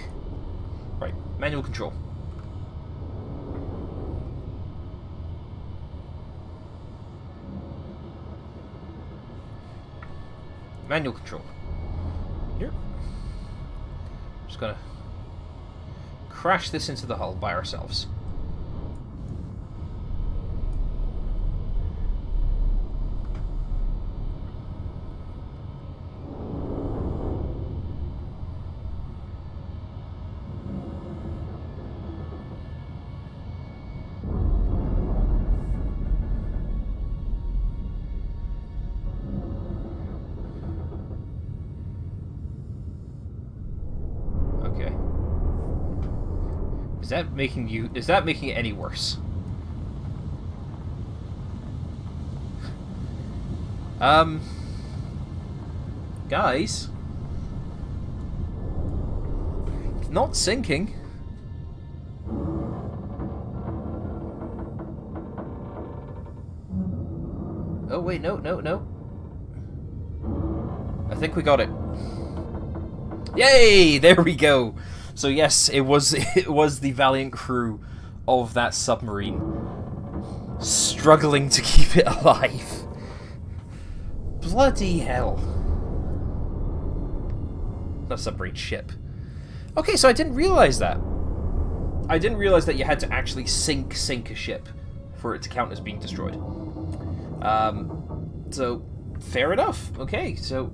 Right, manual control. Manual control. Here. Just gonna crash this into the hull by ourselves. Is that making it any worse? Guys, it's not sinking. Oh wait, no. I think we got it. Yay! There we go. So yes, it was the valiant crew of that submarine struggling to keep it alive. Bloody hell. Not submarine, ship. Okay, so I didn't realize that. I didn't realize that you had to actually sink a ship for it to count as being destroyed. So fair enough. Okay, so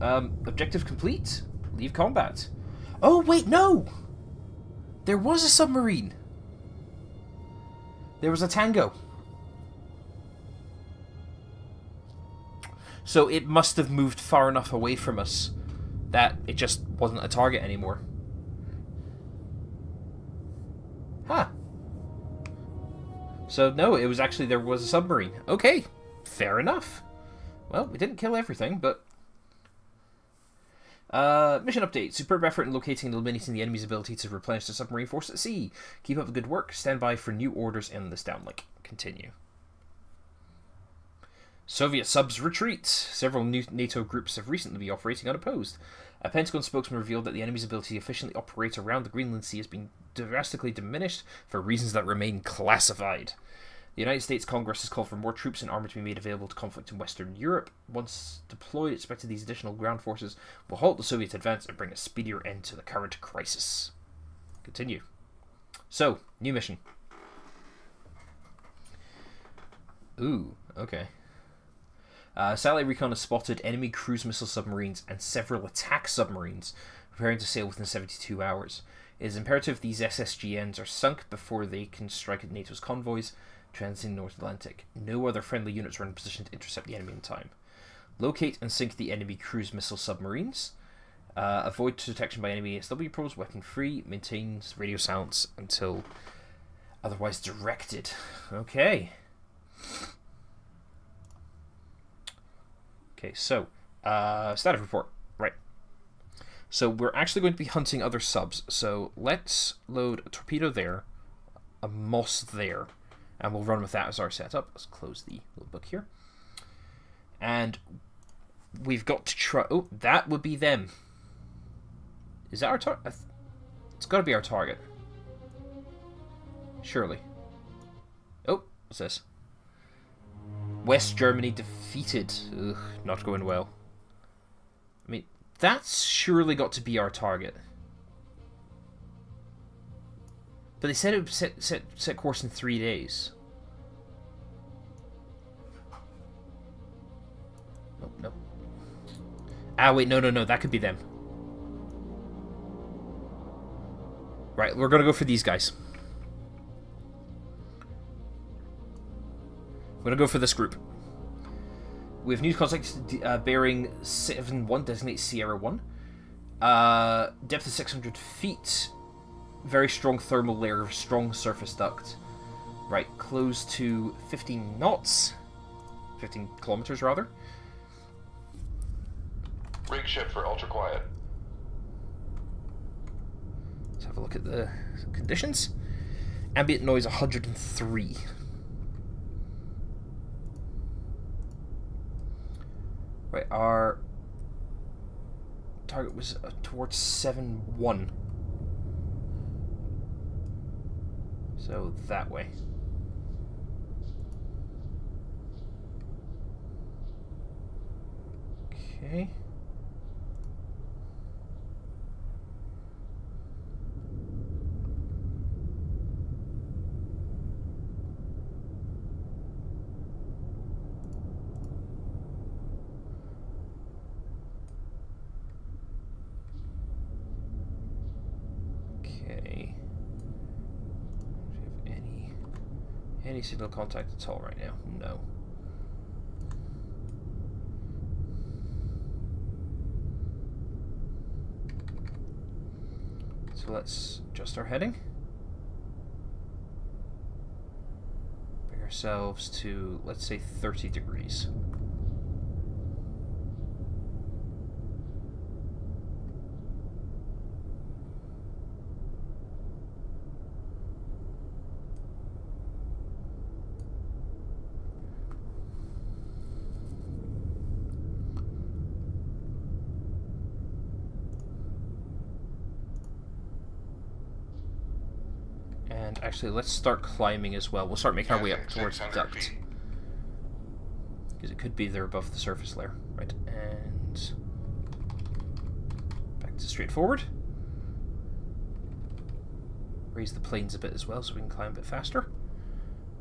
objective complete. Leave combat. Oh wait, no! There was a submarine. There was a Tango. So it must have moved far enough away from us that it just wasn't a target anymore. Huh. So no, it was actually, there was a submarine. Okay, fair enough. Well, we didn't kill everything, but... mission update. Superb effort in locating and eliminating the enemy's ability to replenish the submarine force at sea. Keep up the good work. Stand by for new orders in this downlink. Continue. Soviet subs retreat. Several new NATO groups have recently been operating unopposed. A Pentagon spokesman revealed that the enemy's ability to efficiently operate around the Greenland Sea has been drastically diminished for reasons that remain classified. The United States Congress has called for more troops and armor to be made available to conflict in Western Europe. Once deployed, expected these additional ground forces will halt the Soviet advance and bring a speedier end to the current crisis. Continue. So, new mission. Ooh, okay. Satellite recon has spotted enemy cruise missile submarines and several attack submarines preparing to sail within 72 hours. It is imperative these SSGNs are sunk before they can strike at NATO's convoys transiting North Atlantic. No other friendly units are in position to intercept the enemy in time. Locate and sink the enemy cruise missile submarines. Avoid detection by enemy ASW probes, weapon free. Maintains radio silence until otherwise directed. Okay. Okay, so, status report. Right. So we're actually going to be hunting other subs. So let's load a torpedo there, a Moss there, and we'll run with that as our setup. Let's close the little book here. And we've got to try... Oh, that would be them. Is that our target? It's got to be our target. Surely. Oh, what's this? West Germany defeated. Ugh, not going well. I mean, that's surely got to be our target. But they said it would set course in 3 days. Oh, no. Ah, wait, no, that could be them. Right, we're gonna go for these guys. We're gonna go for this group. We have new contact bearing 71, designate Sierra 1. Depth of 600 feet. Very strong thermal layer, strong surface duct. Right, close to 15 knots. 15 kilometers, rather. Rig ship for ultra quiet. Let's have a look at the conditions. Ambient noise 103. Right, our target was towards 7-1. So that way. Okay. Okay. Do you have any signal contact at all right now? No. So let's adjust our heading. Bring ourselves to, let's say, 30 degrees. And actually, let's start climbing as well. We'll start making our way up towards the duct. Because it could be they're above the surface layer. Right, and back to straightforward. Raise the planes a bit as well so we can climb a bit faster.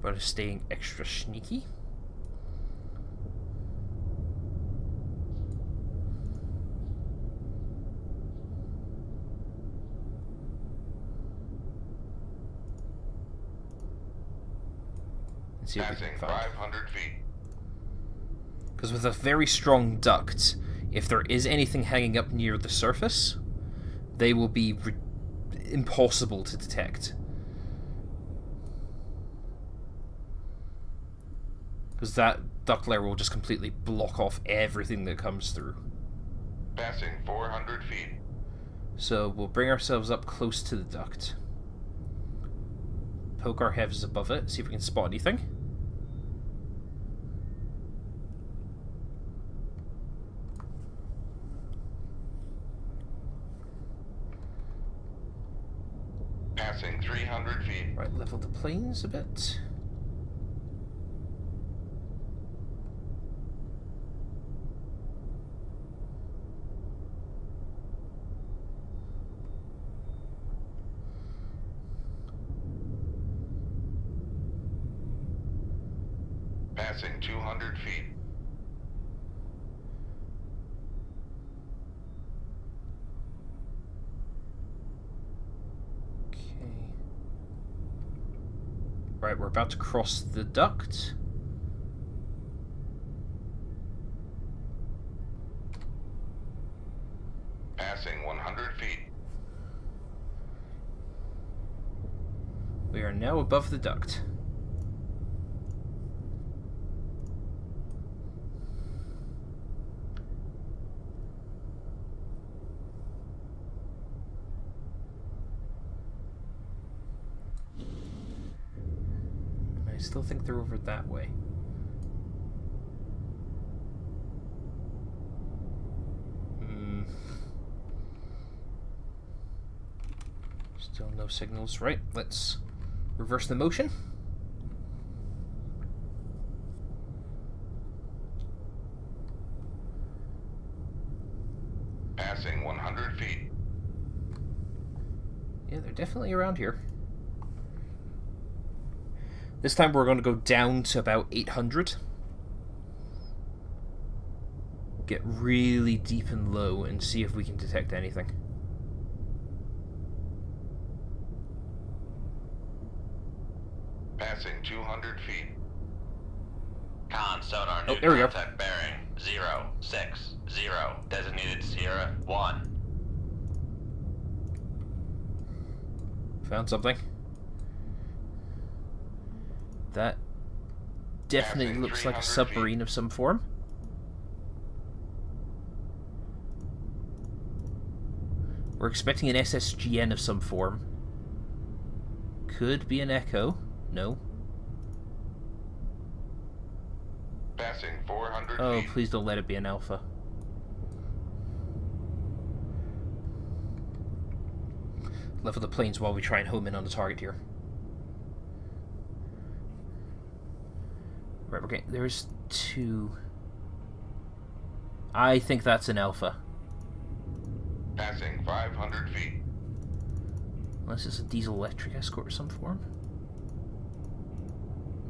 But staying extra sneaky. See what we can find. 500 feet. Because with a very strong duct, if there is anything hanging up near the surface, they will be impossible to detect. Because that duct layer will just completely block off everything that comes through. Passing 400 feet. So we'll bring ourselves up close to the duct. Poke our heads above it, see if we can spot anything. Passing 300 feet. Right, level the planes a bit. Passing 200 feet. Okay. Right, we're about to cross the duct. Passing 100 feet. We are now above the duct. I still think they're over that way. Still no signals. Right, let's reverse the motion. Passing 100 feet. Yeah, they're definitely around here. This time we're going to go down to about 800. Get really deep and low and see if we can detect anything. Passing 200 feet. Con sonar new there we go. contact bearing 060. Designated Sierra 1. Found something. That definitely Passing looks like a 300 submarine feet. of some form. We're expecting an SSGN of some form. Could be an Echo. No. Passing 400 Oh, feet. please don't let it be an alpha. Level the planes while we try and home in on the target here. Right, okay, there's 2. I think that's an alpha. Passing 500 feet. Unless it's a diesel-electric escort of some form.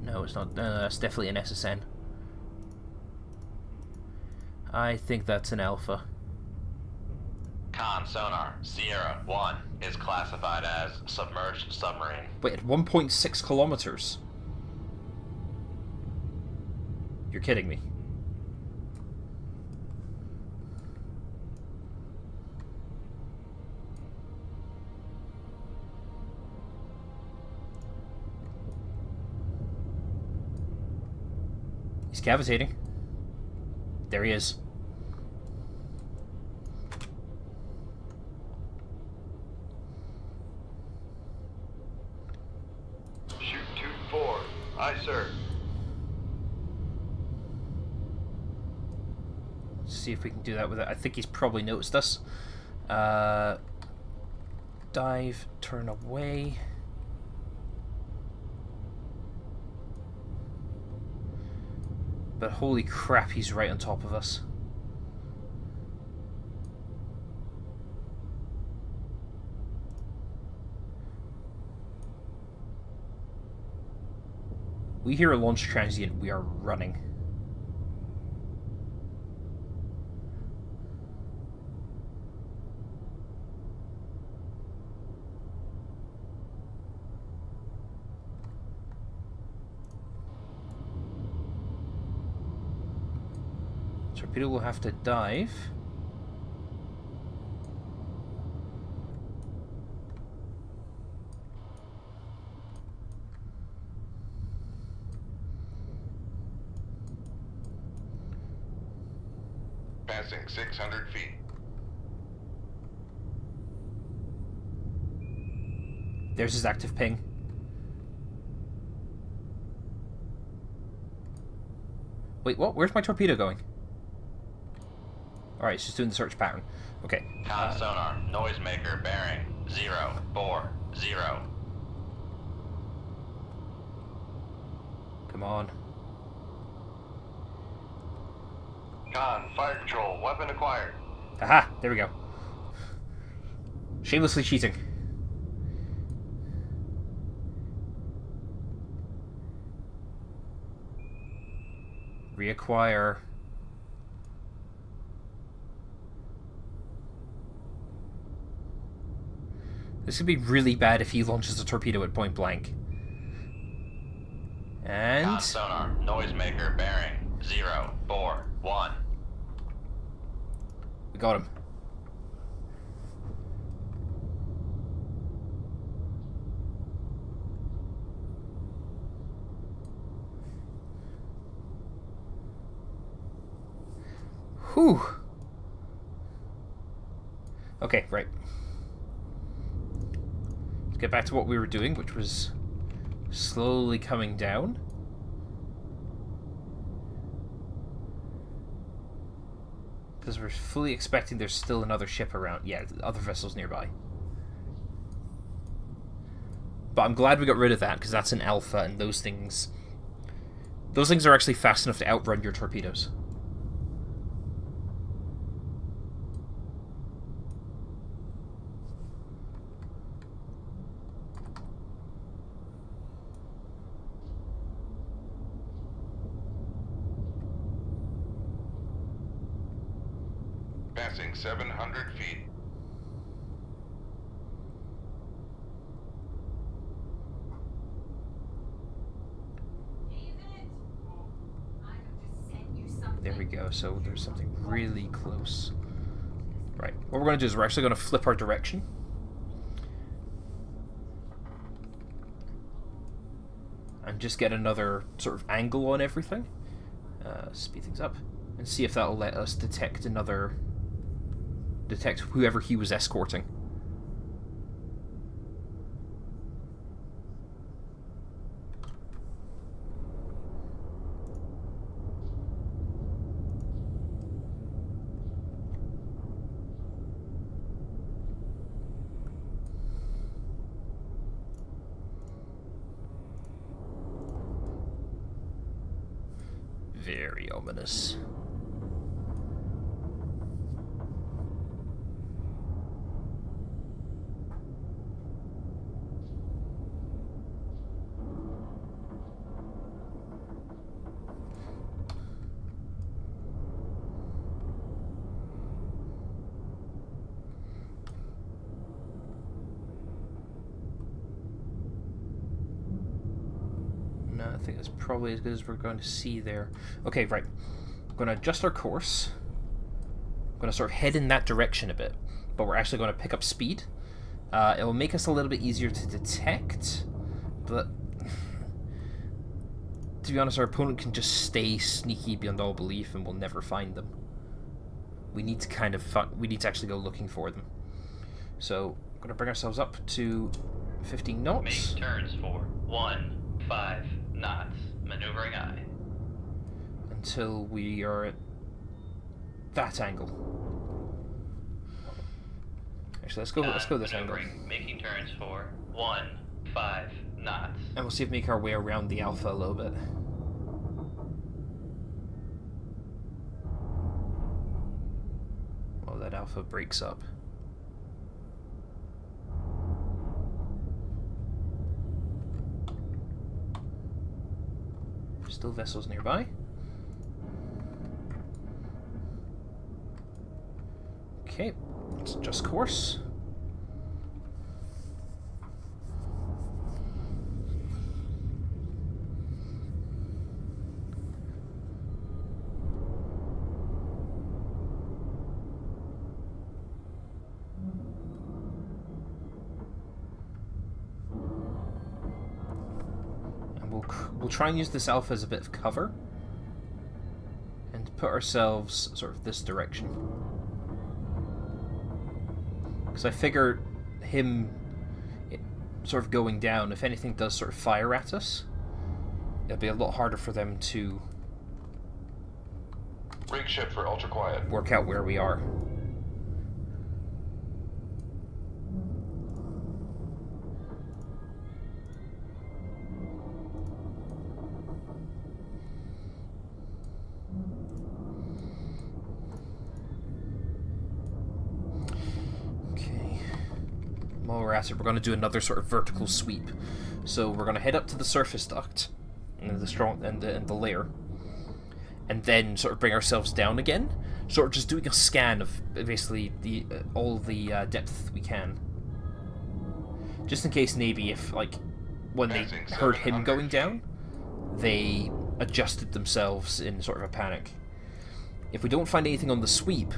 No, it's not. That's definitely an SSN. I think that's an alpha. Con sonar, Sierra 1 is classified as submerged submarine. Wait, at 1.6 kilometers? You're kidding me. He's cavitating. There he is. Shoot 2-4. Aye, sir. Let's see if we can do that with it. I think he's probably noticed us. Dive, turn away. But holy crap, he's right on top of us. We hear a launch transient, we are running. Torpedo will have to dive. Passing 600 feet. There's his active ping. Wait, what? Where's my torpedo going? Alright, it's just doing the search pattern. Okay. Con sonar, noisemaker bearing 040. Come on. Con, fire control. Weapon acquired. Aha! There we go. Shamelessly cheating. Reacquire. This could be really bad if he launches a torpedo at point blank. And... Con sonar, noisemaker bearing 041. we got him. Whew. Okay, right. Let's get back to what we were doing, which was slowly coming down. Because we're fully expecting there's still another ship around. Yeah, other vessels nearby. But I'm glad we got rid of that, because that's an alpha, and those things are actually fast enough to outrun your torpedoes. Passing 700 feet. There we go, so there's something really close. Right, what we're going to do is we're actually going to flip our direction. And just get another sort of angle on everything. Speed things up. And see if that'll let us detect whoever he was escorting. Very ominous. I think that's probably as good as we're going to see there. Okay, right. I'm going to adjust our course. I'm going to sort of head in that direction a bit, but we're actually going to pick up speed. It will make us a little bit easier to detect, but to be honest, our opponent can just stay sneaky beyond all belief and we'll never find them. We need to kind of we need to actually go looking for them. So I'm going to bring ourselves up to 15 knots. Make turns for 15 knots. Maneuvering eye. Until we are at that angle. Actually, let's go this angle. Making turns for 15 knots. And we'll see if we make our way around the alpha a little bit. Oh, that alpha breaks up. Still vessels nearby. Okay, let's adjust course. We'll try and use this alpha as a bit of cover and put ourselves sort of this direction, because I figure him sort of going down, if anything does sort of fire at us, it'll be a lot harder for them to Rig ship for ultra quiet. work out where we are. While we're at it, we're going to do another sort of vertical sweep. So we're going to head up to the surface duct and the layer, and then sort of bring ourselves down again, sort of just doing a scan of basically all the depth we can, just in case maybe if like when they heard him going down, they adjusted themselves in sort of a panic. If we don't find anything on the sweep,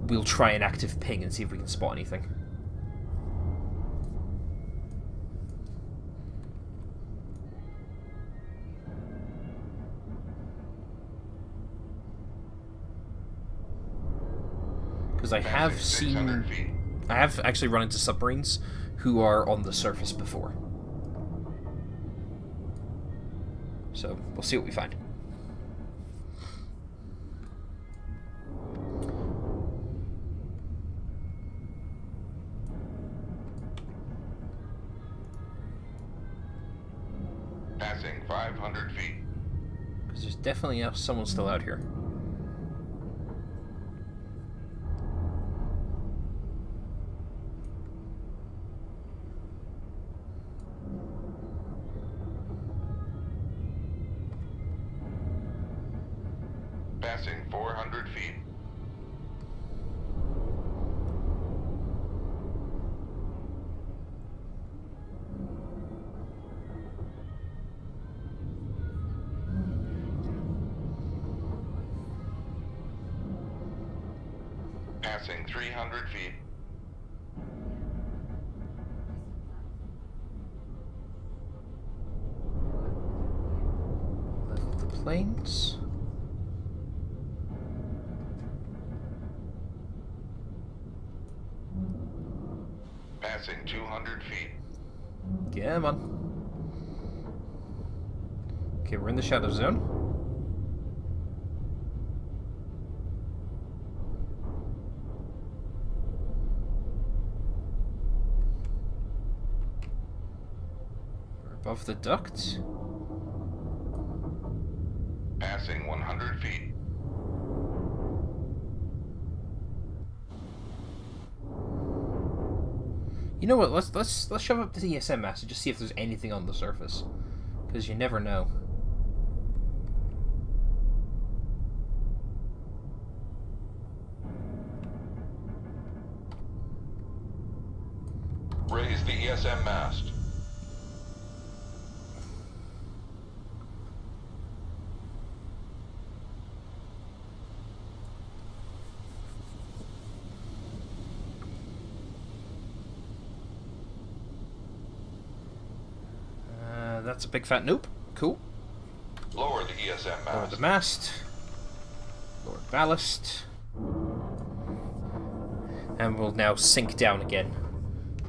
we'll try an active ping and see if we can spot anything. Because I have actually run into submarines who are on the surface before. So we'll see what we find. Passing 500 feet. Because there's definitely someone still out here. Passing 400 feet. Passing 300 feet. Level the planes. Passing 200 feet. Come on. Okay, we're in the shadow zone. We're above the duct. Passing Passing 100 feet. You know what? Let's shove up the ESM mast and just see if there's anything on the surface, because you never know. Raise the ESM mast. That's a big fat nope. Cool. Lower the ESM mast. Lower the mast. Lower ballast. And we'll now sink down again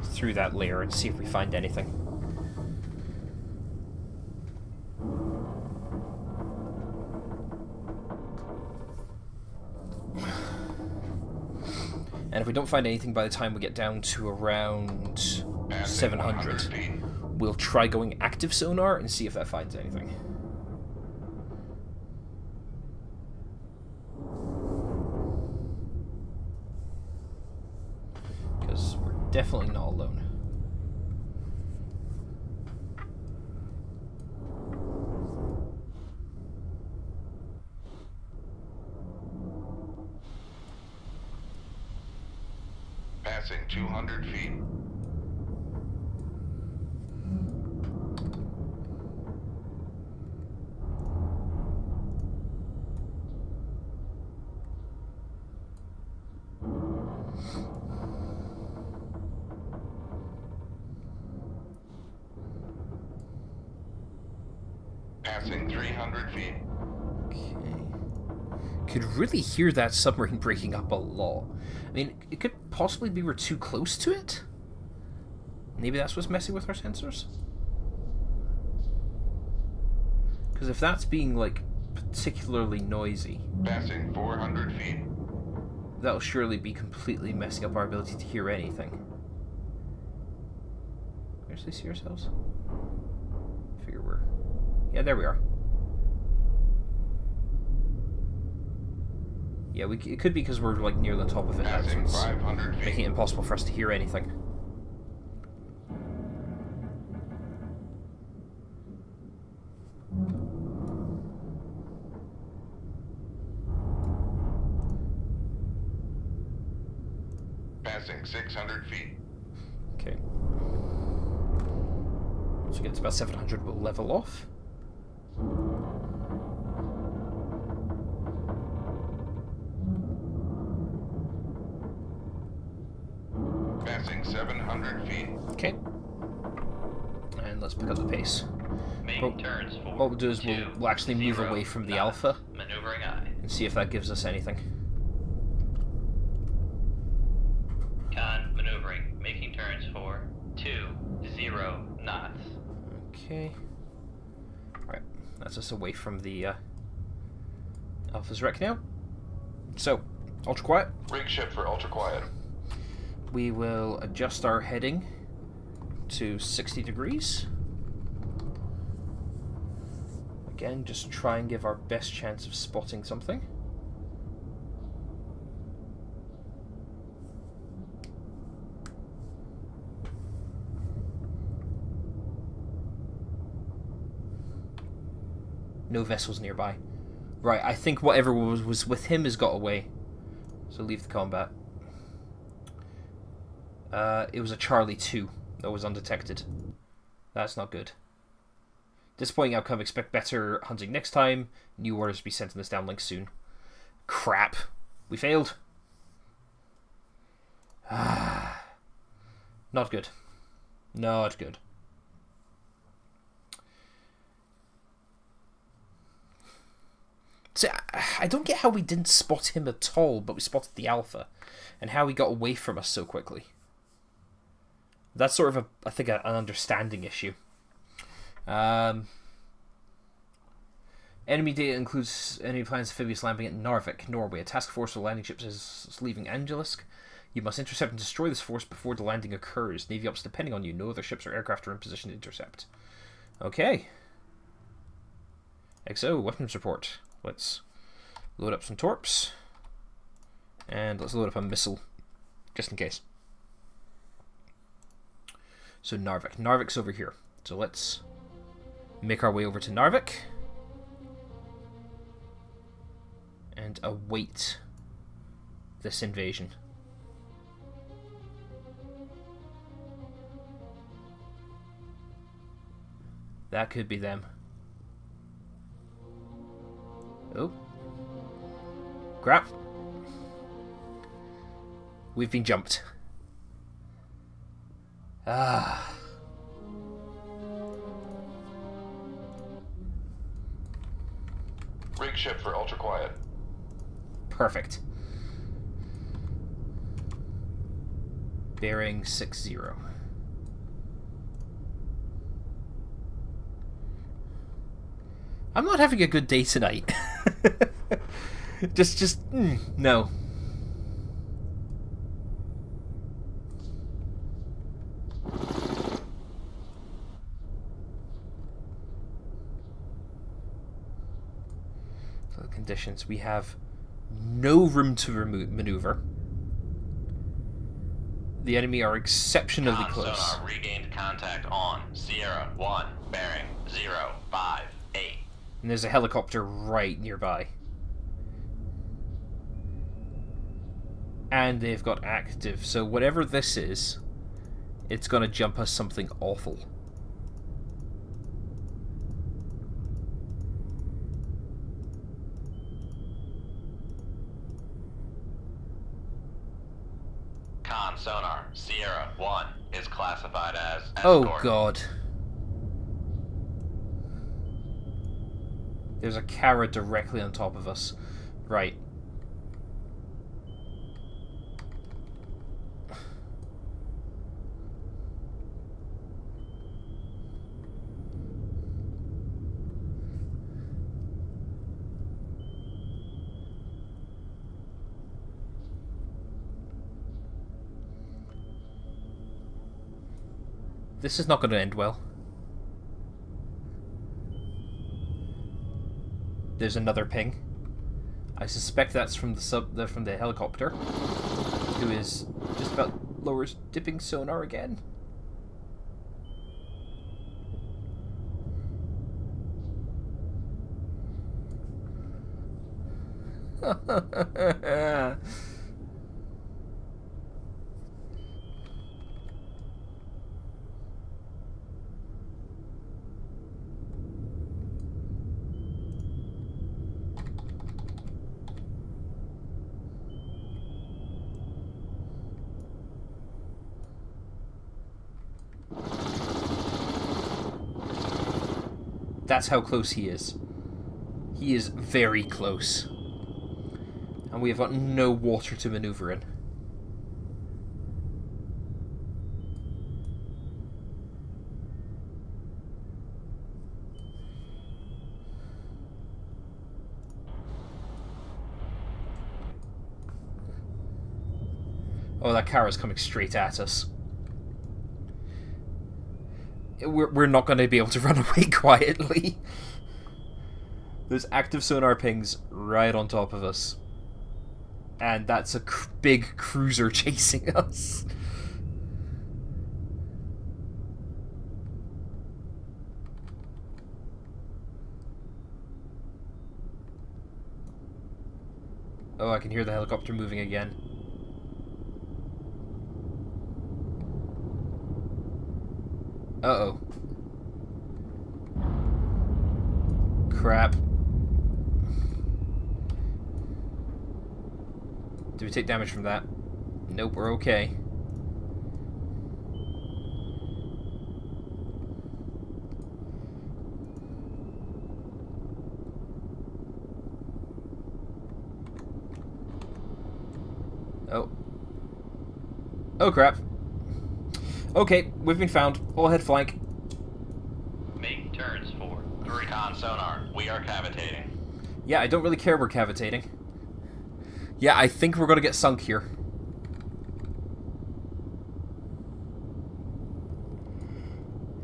through that layer and see if we find anything. And if we don't find anything by the time we get down to around 700, we'll try going active sonar and see if that finds anything. Because we're definitely not alone. Passing 200 feet. Passing 300 feet. Okay. Could really hear that submarine breaking up a lot. I mean, it could possibly be we're too close to it? Maybe that's what's messing with our sensors? Because if that's being, like, particularly noisy... Passing 400 feet. That'll surely be completely messing up our ability to hear anything. Where's we see ourselves? Figure we're... Yeah, there we are. Yeah, it could be because we're like near the top of it now, so it's 500 feet. making it impossible for us to hear anything. Passing 600 feet. Okay. Once we get to about 700, we'll level off. Passing 700 feet. Okay. And let's pick up the pace. Making turns for What we'll do is we'll actually move 0 away from the knots. alpha Maneuvering aye. and see if that gives us anything. Con maneuvering. Making turns for 0 knots. Okay. Right. That's us away from the alpha's wreck now. So, ultra quiet. Rig ship for ultra quiet. We will adjust our heading to 60 degrees. Again, just try and give our best chance of spotting something. No vessels nearby. Right, I think whatever was with him has got away. So leave the combat. It was a Charlie 2 that was undetected. That's not good. Disappointing outcome. Expect better hunting next time. New orders will be sent in this downlink soon. Crap. We failed. Not good. Not good. See, I don't get how we didn't spot him at all, but we spotted the alpha. And how he got away from us so quickly. That's sort of, I think, an understanding issue. Enemy data includes enemy plans amphibious landing at Narvik, Norway. A task force of landing ships is leaving Angelisk. You must intercept and destroy this force before the landing occurs. Navy ops depending on you. No other ships or aircraft are in position to intercept. Okay. XO, weapons report. Let's load up some torps. And let's load up a missile, just in case. So Narvik. Narvik's over here. So let's make our way over to Narvik. And await this invasion. That could be them. Oh. Crap. We've been jumped. Ah. Rig ship for ultra quiet. Perfect. Bearing 60. I'm not having a good day tonight. No. So the conditions, we have no room to maneuver. The enemy are exceptionally close. Sonar regained contact on Sierra 1, bearing 058. And there's a helicopter right nearby. And they've got active, so whatever this is, it's gonna jump us something awful. Con sonar Sierra 1 is classified as escort. Oh god. There's a carrot directly on top of us. Right. This is not going to end well. There's another ping. I suspect that's from the helicopter, who is just about lowers dipping sonar again. That's how close he is. He is very close. And we have got no water to maneuver in. Oh, that car is coming straight at us. We're not going to be able to run away quietly. There's active sonar pings right on top of us. And that's a big cruiser chasing us. Oh, I can hear the helicopter moving again. Uh-oh. Crap. Do we take damage from that? Nope, we're okay. Oh. Oh, crap. Okay, we've been found. All ahead flank. Make turns for 3 con sonar. We are cavitating. Yeah, I don't really care we're cavitating. Yeah, I think we're gonna get sunk here.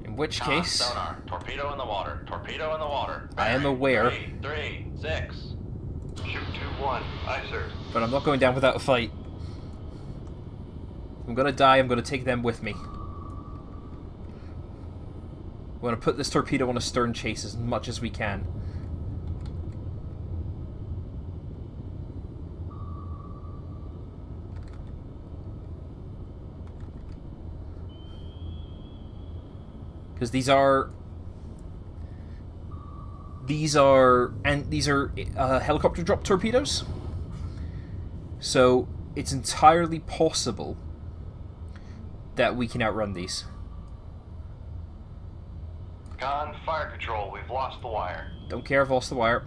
In In which Con, case, sonar. Torpedo in the water. Torpedo in the water. I am Bearing aware. 3, 6. Shoot 2-1. Aye, sir. but I'm not going down without a fight. If I'm gonna die, I'm gonna take them with me. We want to put this torpedo on a stern chase as much as we can. Because these are helicopter drop torpedoes. So it's entirely possible that we can outrun these. Con, fire control. We've lost the wire. Don't care, I've lost the wire.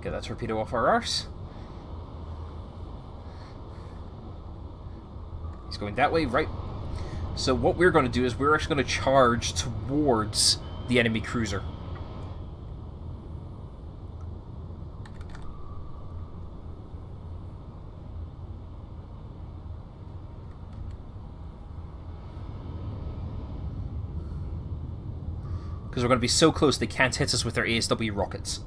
Get that torpedo off our arse. He's going that way, right? So what we're going to do is we're actually going to charge towards the enemy cruiser. Because we're going to be so close they can't hit us with their ASW rockets.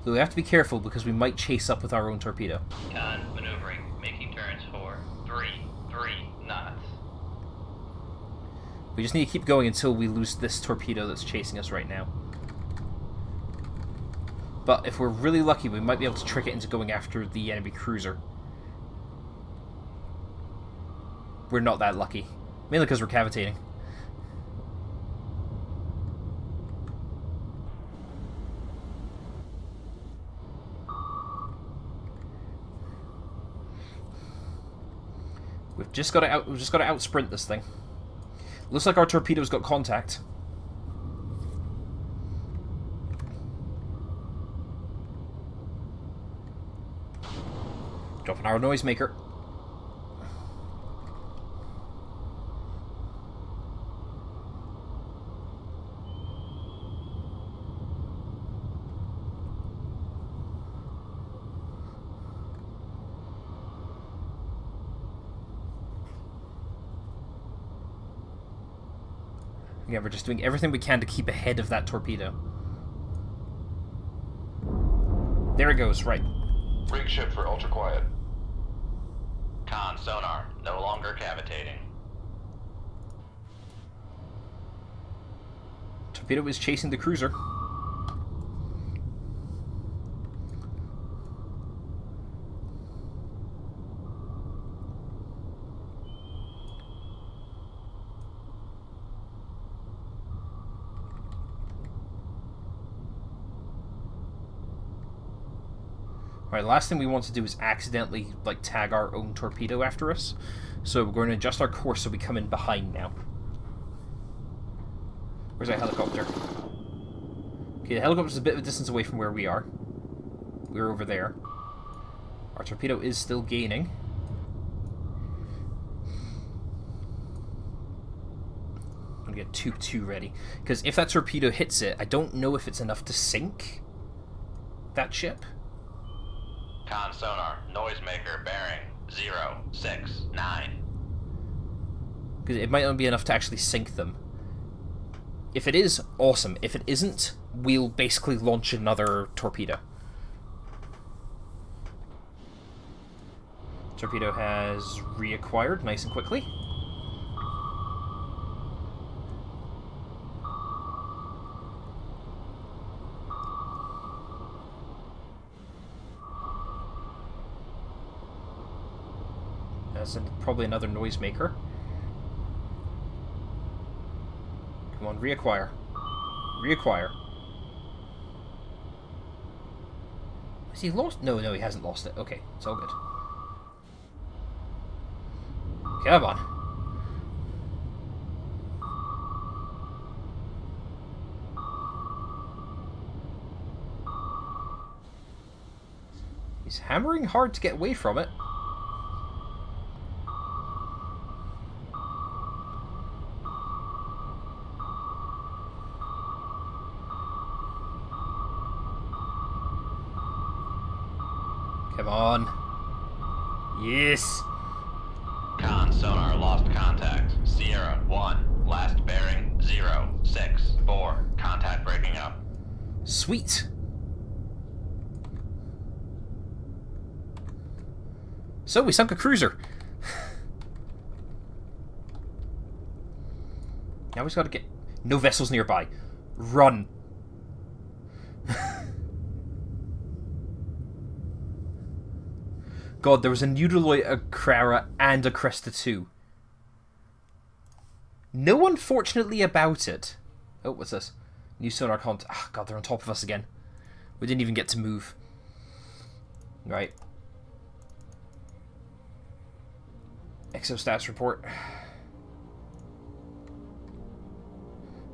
So we have to be careful because we might chase up with our own torpedo. Con, maneuvering, making turns for 3 knots. We just need to keep going until we lose this torpedo that's chasing us right now. But if we're really lucky, we might be able to trick it into going after the enemy cruiser. We're not that lucky. Mainly because we're cavitating. We've just got to outsprint this thing. Looks like our torpedo's got contact. Dropping our noisemaker. Again, we're just doing everything we can to keep ahead of that torpedo. There it goes, right. Rig ship for ultra quiet. Con, sonar. No longer cavitating. Torpedo is chasing the cruiser. Alright, the last thing we want to do is accidentally, like, tag our own torpedo after us. So we're going to adjust our course so we come in behind now. Where's that helicopter? Okay, the helicopter's a bit of a distance away from where we are. We're over there. Our torpedo is still gaining. I'm gonna get 2-2 ready. Because if that torpedo hits it, I don't know if it's enough to sink that ship. Con, sonar. Noisemaker. Bearing 069. Because it might not be enough to actually sink them. If it is, awesome. If it isn't, we'll basically launch another torpedo. Torpedo has reacquired nice and quickly. That's probably another noisemaker. Come on, reacquire. Reacquire. Has he lost? No, he hasn't lost it. Okay, it's all good. Come on. He's hammering hard to get away from it. Come on. Yes. Con sonar lost contact. Sierra 1, last bearing 064. Contact breaking up. Sweet. So we sunk a cruiser. Now we just gotta get... No vessels nearby. Run. God, there was a Neudaloid, a Crara, and a Cresta too. No, unfortunately, about it. Oh, what's this? New sonar contact. Ah, God, they're on top of us again. We didn't even get to move. Right. Exo stats report.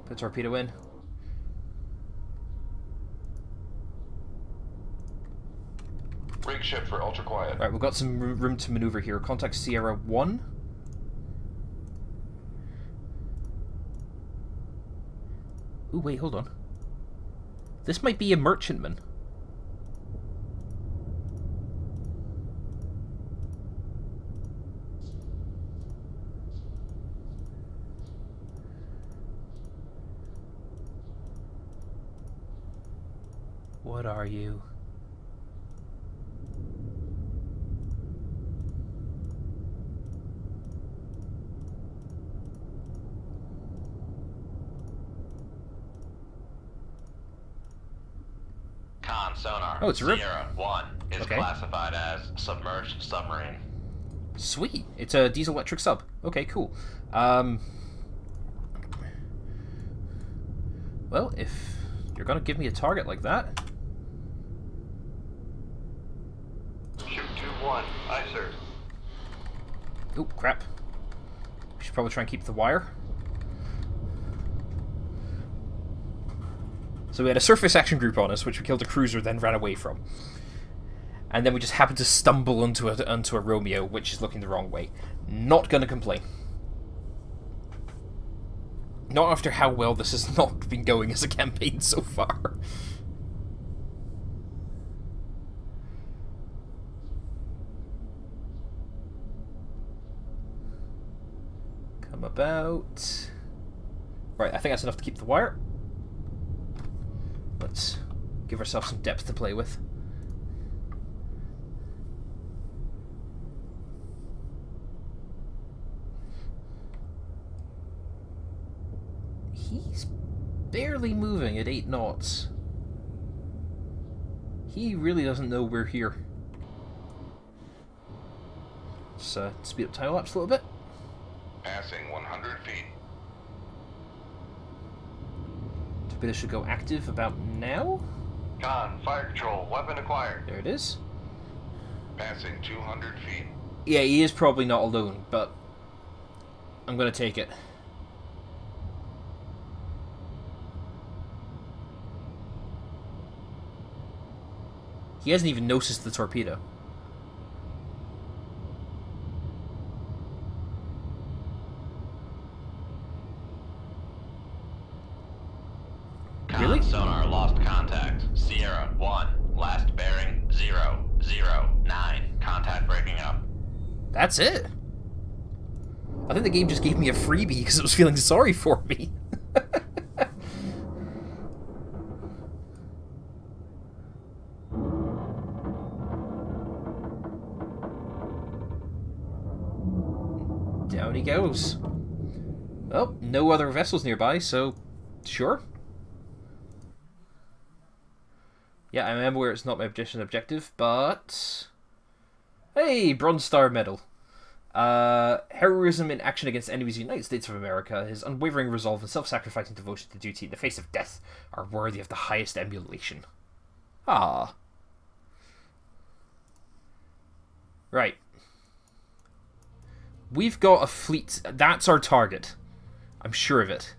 Put torpedo in. Rig ship for ultra quiet. Right, we've got some room to maneuver here. Contact Sierra 1. Ooh, wait, hold on. This might be a merchantman. What are you? Con sonar. Oh, it's a rip. Sierra 1 is Okay. classified as submerged submarine. Sweet. It's a diesel-electric sub. Okay, cool. Well, if you're gonna give me a target like that... Shoot 2-1. Aye, sir. Oh, crap. We should probably try and keep the wire. So we had a surface action group on us, which we killed a cruiser, then ran away from. And then we just happened to stumble onto a Romeo, which is looking the wrong way. Not gonna complain. Not after how well this has not been going as a campaign so far. Come about. Right, I think that's enough to keep the wire. Let's give ourselves some depth to play with. He's barely moving at 8 knots. He really doesn't know we're here. Let's speed up time lapse a little bit. Passing 100 feet. Torpedo should go active about now. Con, fire control, weapon acquired. There it is. Passing 200 feet. Yeah, he is probably not alone, but I'm gonna take it. He hasn't even noticed the torpedo. Con Really? sonar lost contact. Sierra 1, last bearing 009. Contact breaking up. That's it. I think the game just gave me a freebie because it was feeling sorry for me. Down he goes. Well, no other vessels nearby, so sure. Yeah, I am aware it's not my objective, but... Hey, Bronze Star Medal. Heroism in action against enemies of the United States of America, his unwavering resolve and self-sacrificing devotion to duty in the face of death are worthy of the highest emulation. Ah. Right. We've got a fleet. That's our target. I'm sure of it.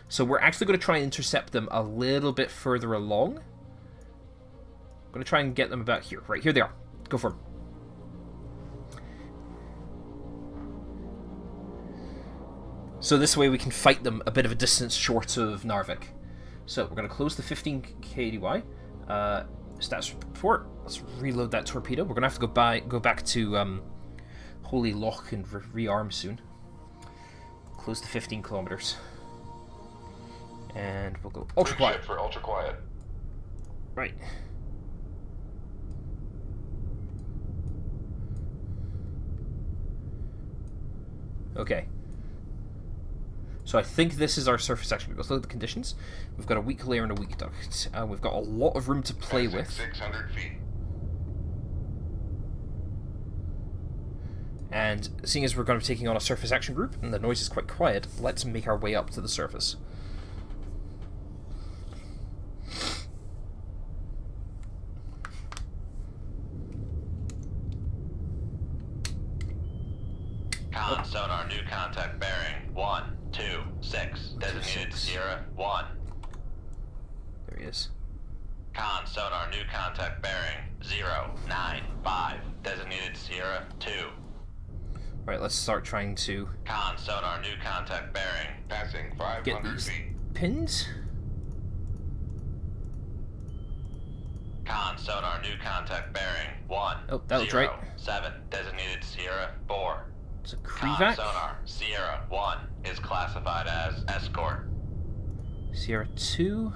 So we're actually going to try and intercept them a little bit further along. I'm going to try and get them about here. Right, here they are. Go for them. So this way we can fight them a bit of a distance short of Narvik. So we're going to close the 15 KDY. Stats report. Let's reload that torpedo. We're gonna have to go back to Holy Loch and rearm soon. Close to 15 kilometers. And we'll go ultra quiet. For ultra quiet. Right. Okay. So I think this is our surface action. Let's look at the conditions. We've got a weak layer and a weak duct. We've got a lot of room to play with. 600 feet. And seeing as we're going to be taking on a surface action group, and the noise is quite quiet, let's make our way up to the surface. Con sonar, new contact bearing 126, designated Sierra 1. There he is. Con sonar, new contact bearing 095, designated Sierra 2. Right, let's start trying to Con sonar, new contact bearing. Passing get 500 these feet. pins. Con sonar, new contact bearing 1. Oh, that looks right. 7, designated Sierra 4. It's a Con Krevac. sonar, Sierra 1 is classified as escort. Sierra 2.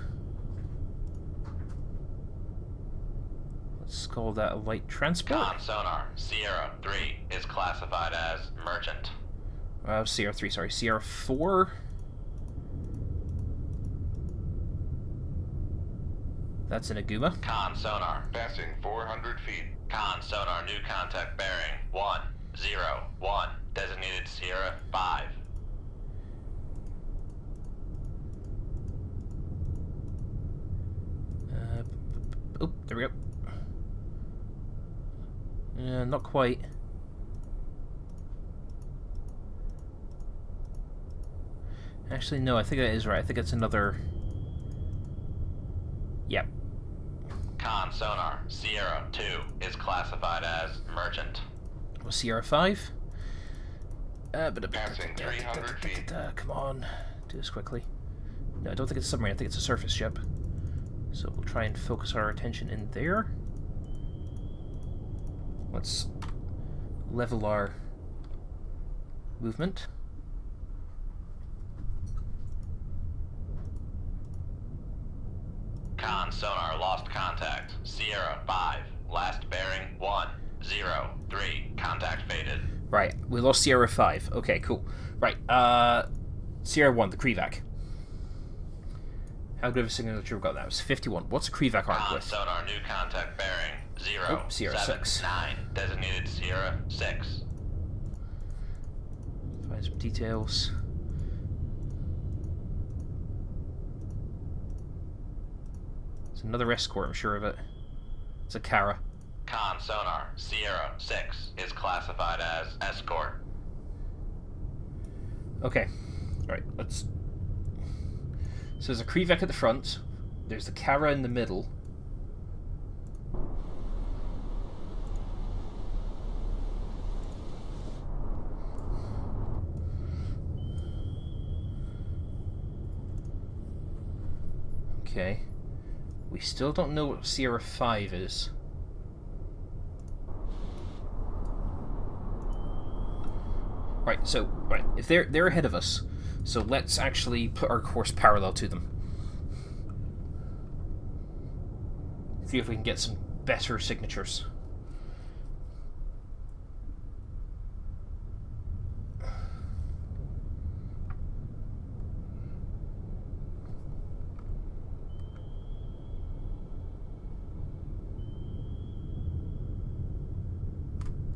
Let's call that a light transport. Con sonar, Sierra 3 is classified as merchant. Sierra 3, sorry. Sierra 4. That's an Aguma. Con sonar. Passing 400 feet. Con sonar, new contact bearing 101, designated Sierra 5. Oh, there we go. Not quite. Actually, no, I think that is right. I think it's another... Yep. Con sonar, Sierra 2 is classified as merchant. Well, Sierra 5. Passing 300 feet. Come on. Do this quickly. No, I don't think it's a submarine. I think it's a surface ship. So we'll try and focus our attention in there. Let's level our movement. Con sonar, lost contact. Sierra 5, last bearing 103. Contact faded. Right, we lost Sierra 5. Okay, cool. Right, Sierra 1, the Krevac. How good of a signature we got? That was 51. What's a Krevac armed Con with? sonar, new contact bearing 079, Sierra 6. designated Sierra 6. Find some details. It's another escort, I'm sure of it. It's a Kara. Con sonar, Sierra 6 is classified as escort. Okay. Alright, let's... So there's a Krevac at the front. There's the Kara in the middle. Okay. We still don't know what Sierra 5 is. Right, so, right, if they're ahead of us, so let's actually put our course parallel to them. See if we can get some better signatures.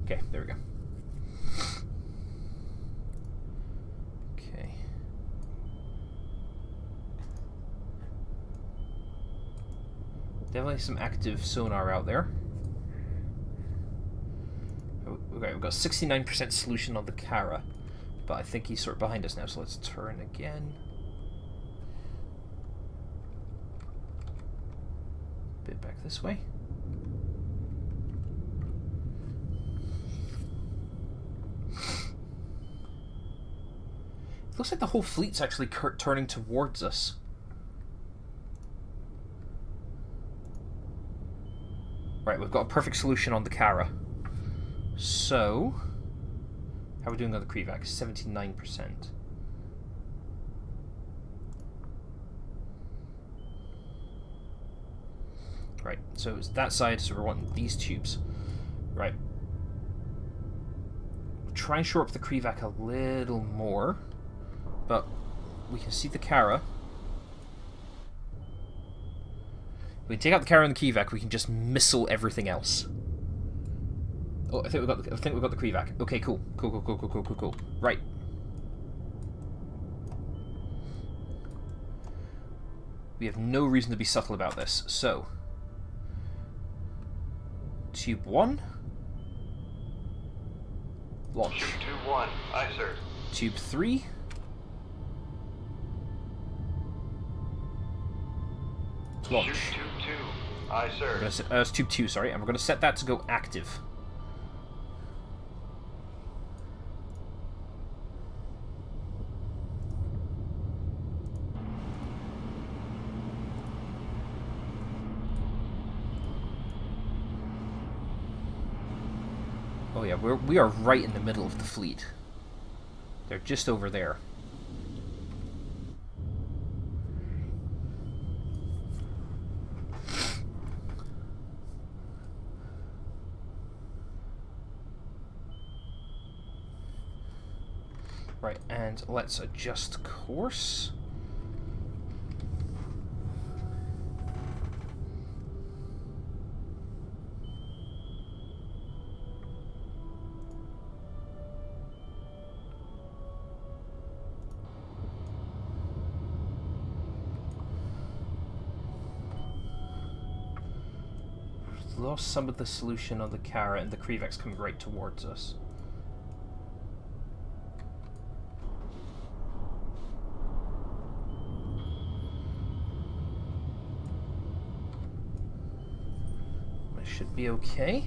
Okay, there we go. Okay. Definitely some active sonar out there. Okay, we've got 69% solution on the Kara, but I think he's sort of behind us now, so let's turn again. A bit back this way. It looks like the whole fleet's actually turning towards us. Right, we've got a perfect solution on the Kara. So, how are we doing on the Krevac? 79%. Right, so it's that side, so we're wanting these tubes. Right. We'll try and shore up the Krevac a little more, but we can see the Kara. If we take out the Kara and the Krevac, we can just missile everything else. Oh, I think we've got the Krevac. Okay, cool. Cool. Right. We have no reason to be subtle about this. So, Tube 1. Launch. Shoot 2-1. Aye, sir. Tube 3. Launch. Shoot 2-2. Aye, sir. It's Tube 2, sorry. And we're going to set that to go active. Oh yeah, we are right in the middle of the fleet. They're just over there. Right, and let's adjust course. Lost some of the solution on the Kara, and the Krevac's coming right towards us. I should be okay.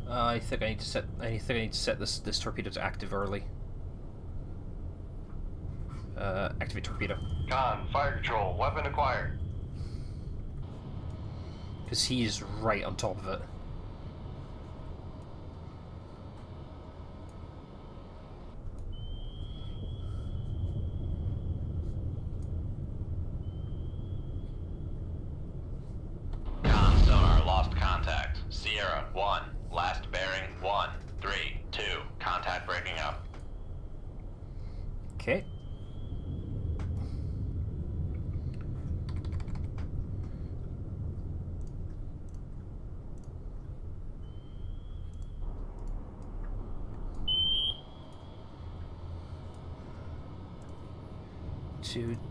I think I need to set this torpedo to active early. Activate torpedo. Con, fire control, weapon acquired. Because he is right on top of it. Con sonar lost contact. Sierra 1, last bearing 1, 3, 2, contact breaking up. Okay.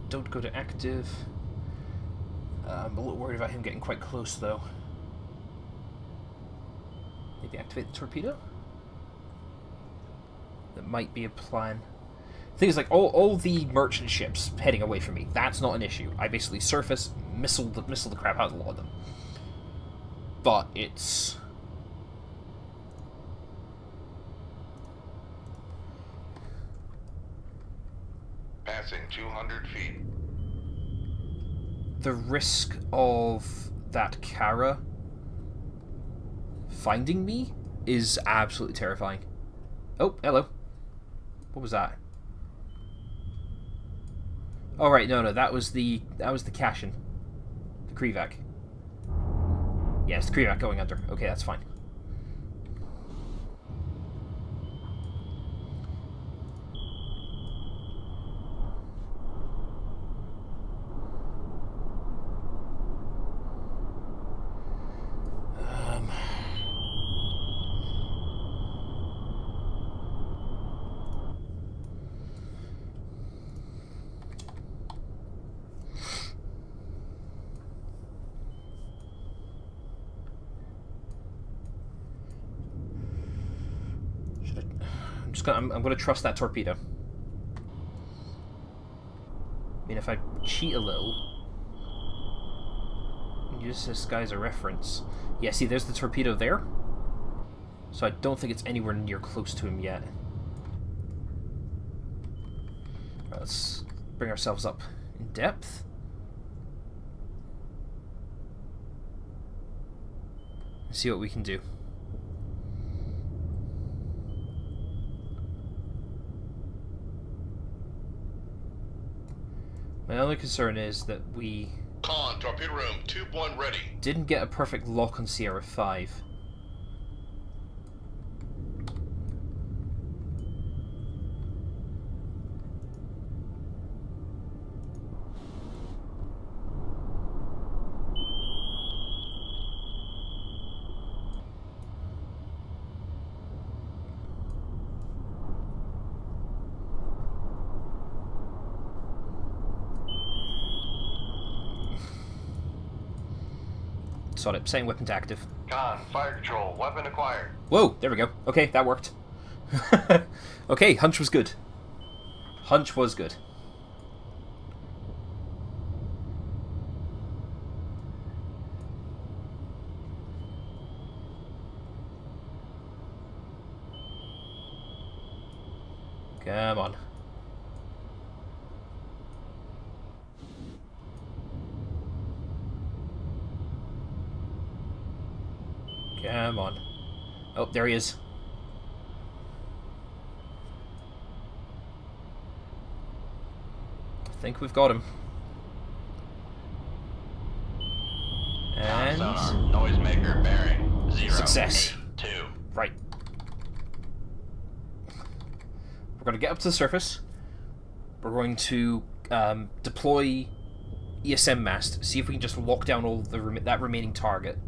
Don't go to active. I'm a little worried about him getting quite close, though. Maybe activate the torpedo? That might be a plan. The thing is, like, all the merchant ships heading away from me, that's not an issue. I basically surface, missile the crap out of a lot of them. But it's... Passing 200 feet. The risk of that Kara finding me is absolutely terrifying. Oh, hello. What was that? Oh right, no, that was the Cashin. The Krevac. Yes, the Krevac going under. Okay, that's fine. I'm going to trust that torpedo. I mean, if I cheat a little, use this guy as a reference. Yeah, see, there's the torpedo there. So I don't think it's anywhere near close to him yet. Let's bring ourselves up in depth. And see what we can do. My only concern is that we Con, torpedo room, tube 1 ready. didn't get a perfect lock on Sierra 5. Sod it, setting weapon to active. Con, fire control, weapon acquired. Whoa, there we go. Okay, that worked. Okay, hunch was good. Hunch was good. Come on. Come on. Oh, there he is. I think we've got him. And Sonar, noisemaker, bearing 0, success. 8, 2. Right. We're going to get up to the surface. We're going to deploy ESM mast, see if we can just lock down all that remaining target.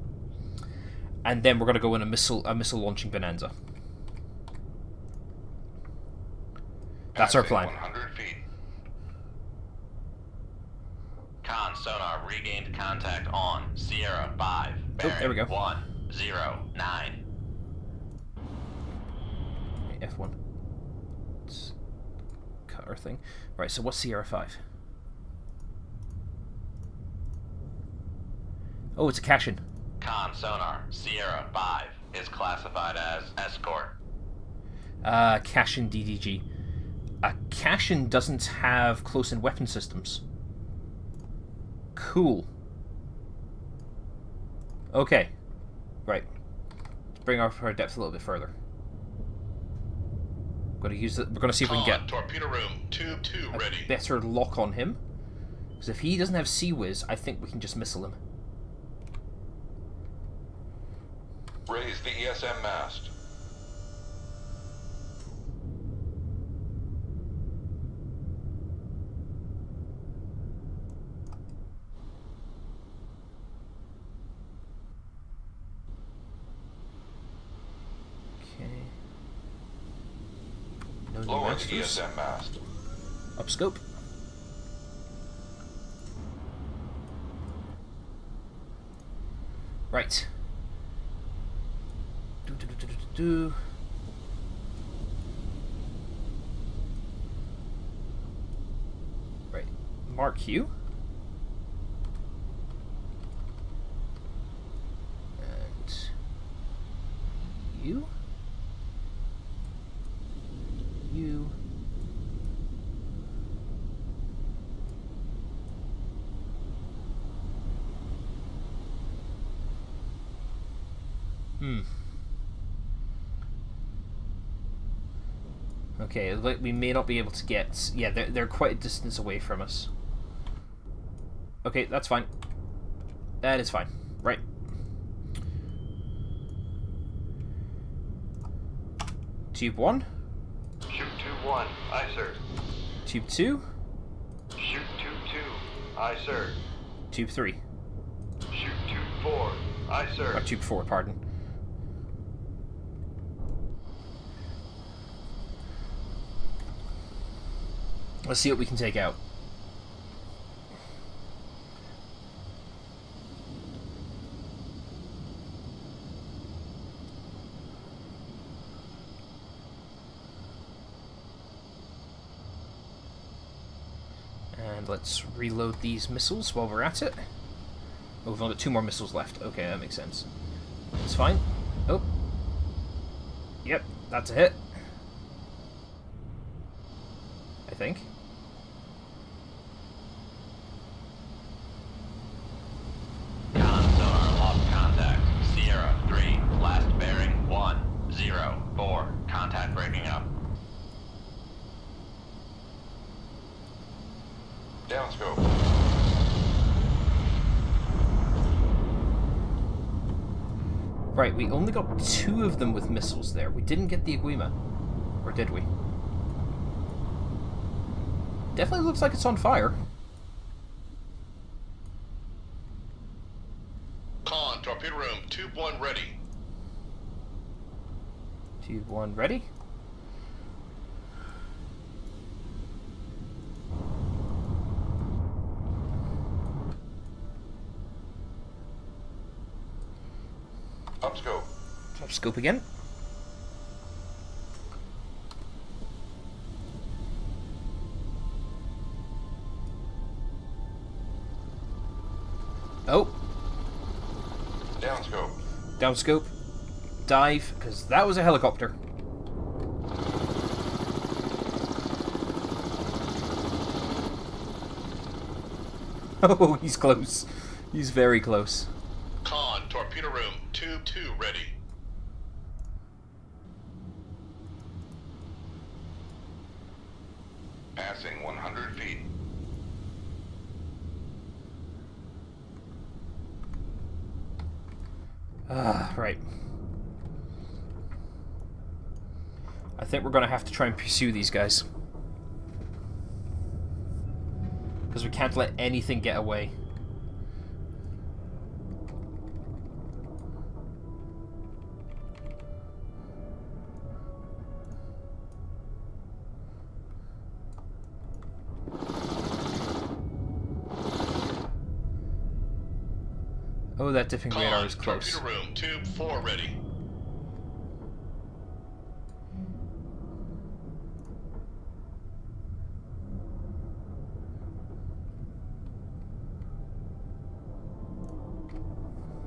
And then we're going to go in a missile launching bonanza. That's our plan. 100 feet. Con sonar regained contact on Sierra 5. Bearing there we go. 109. F1. Let's cut our thing. Right, so what's Sierra 5? Oh, it's a cash-in. Con sonar Sierra 5 is classified as escort. Cash-in DDG. A cash-in doesn't have close-in weapon systems. Cool. Okay. Right. Let's bring our depth a little bit further. We're going to see if we can get Torpedo room, tube 2 a ready. better lock on him. Because if he doesn't have Sea-Wiz, I think we can just missile him. Raise the ESM mast. Okay. No new Lower the masters. ESM mast. Up scope. Right. Do. Right. Mark you. And you. You. Okay, we may not be able to get... Yeah, they're quite a distance away from us. Okay, that's fine. That is fine. Right. Tube 1. Shoot tube 1, aye sir. Tube 2. Shoot tube 2, aye sir. Tube 3. Shoot tube 4, aye sir. Or Tube 4, pardon. Let's see what we can take out. And let's reload these missiles while we're at it. Oh, we've only got 2 more missiles left. Okay, that makes sense. That's fine. Oh. Yep, that's a hit. I think. breaking up. Downscope. Right, we only got 2 of them with missiles there. We didn't get the Iguima. Or did we? Definitely looks like it's on fire. Con, torpedo room, tube 1 ready. Tube 1 ready. Upscope. Top scope again. Oh. Downscope. Down scope. Dive, because that was a helicopter. Oh, he's close. He's very close. Con, torpedo room, tube 2 ready. Passing 100 feet. Right. I think we're going to have to try and pursue these guys. Because we can't let anything get away. Oh, that dipping radar is close. Torpedo room, tube 4 ready.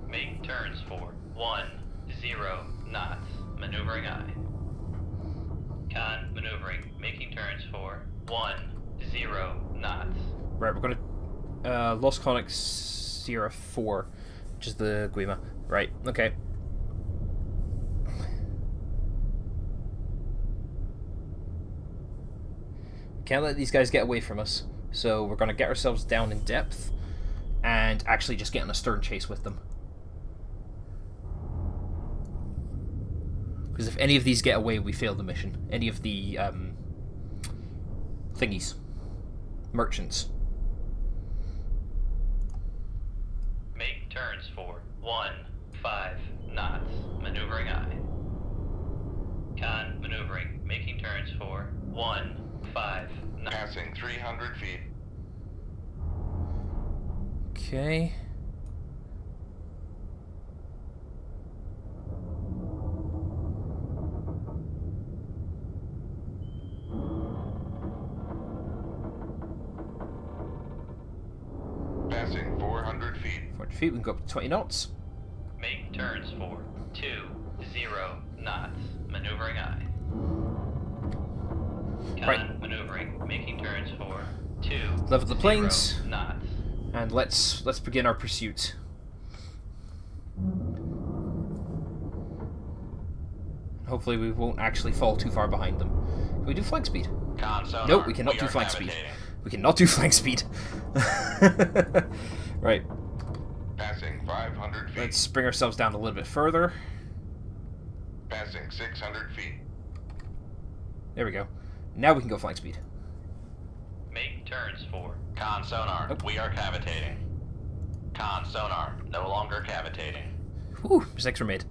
Make turns for 10 knots. Maneuvering aye. Con maneuvering. Making turns for 10 knots. Right, we're going to... Lost Conic Sierra 4, which is the Guima. Right, okay. Can't let these guys get away from us, so we're going to get ourselves down in depth and actually just get on a stern chase with them. Because if any of these get away, we fail the mission. Any of the thingies. Merchants. Make turns for 15 knots. Maneuvering aye. Con maneuvering. Making turns for 15 knots. Passing 300 feet. Okay. Passing 400 feet. 400 feet, we can go up to 20 knots. Make turns for 20 knots. Maneuvering aye. Con Right. maneuvering. Making turns for 20 Level the planes. knots. And let's begin our pursuit. Hopefully we won't actually fall too far behind them. Can we do flank speed? Con sonar. Nope, we cannot do are flank speed. cavitating. We cannot do flank speed. Right. Passing 500 feet. Let's bring ourselves down a little bit further. Passing 600 feet. There we go. Now we can go flank speed. Make turns for Con sonar. Nope. We are cavitating. Con sonar. No longer cavitating. Whew, mistakes were made.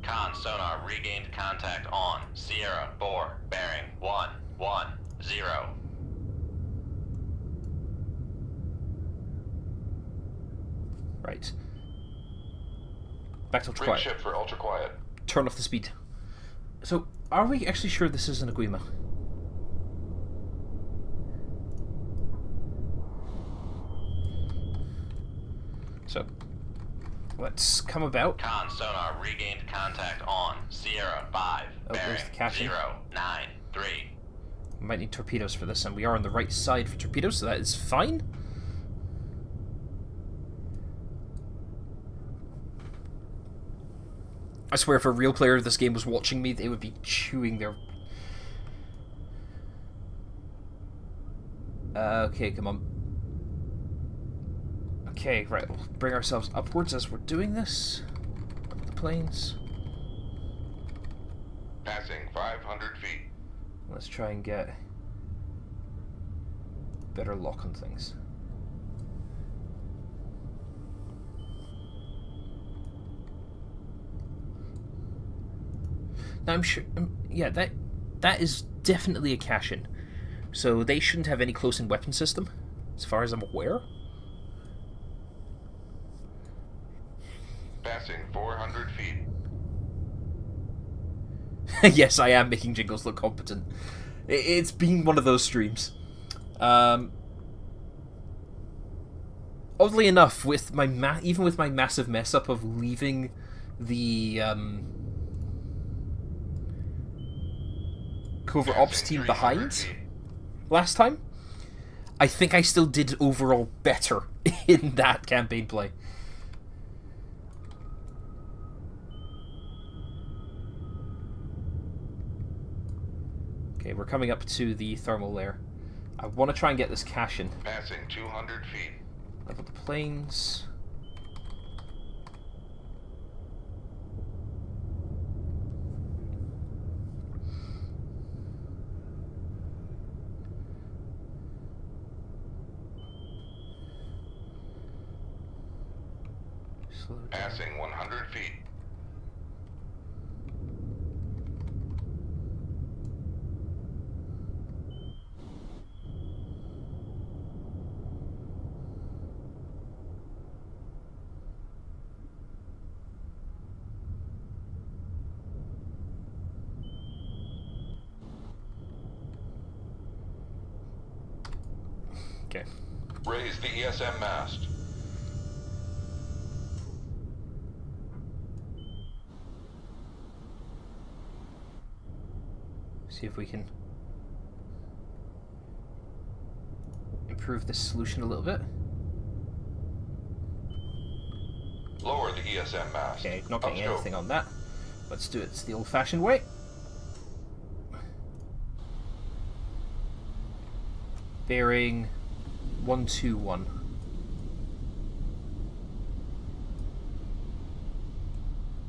Con sonar regained contact on Sierra 4, bearing 110. Right. Back to ultra Bridge quiet. ship for ultra quiet. Turn off the speed. So, are we actually sure this isn't a Guima? So, let's come about. Con sonar regained contact on Sierra 5, Oh, there's bearing the caption. 093. We might need torpedoes for this, and we are on the right side for torpedoes, so that is fine. I swear, if a real player of this game was watching me, they would be chewing their... Okay, come on. Okay, right, we'll bring ourselves upwards as we're doing this. Up the planes. Passing 500 feet. Let's try and get better lock on things. Now I'm sure, yeah, that is definitely a cache-in. So they shouldn't have any close-in weapon system, as far as I'm aware. Passing 400 feet. Yes, I am making Jingles look competent. It's been one of those streams. Oddly enough, with my even with my massive mess up of leaving the covert ops team behind last time, I think I still did overall better in that campaign play. Okay, we're coming up to the thermal layer. I want to try and get this cache in. Passing 200 feet. Level the planes. Slow down. Passing 100 feet. Okay. Raise the ESM mast. See if we can improve this solution a little bit. Lower the ESM mast. Okay, not getting Upscope. anything on that. Let's do it the old-fashioned way. Bearing 121.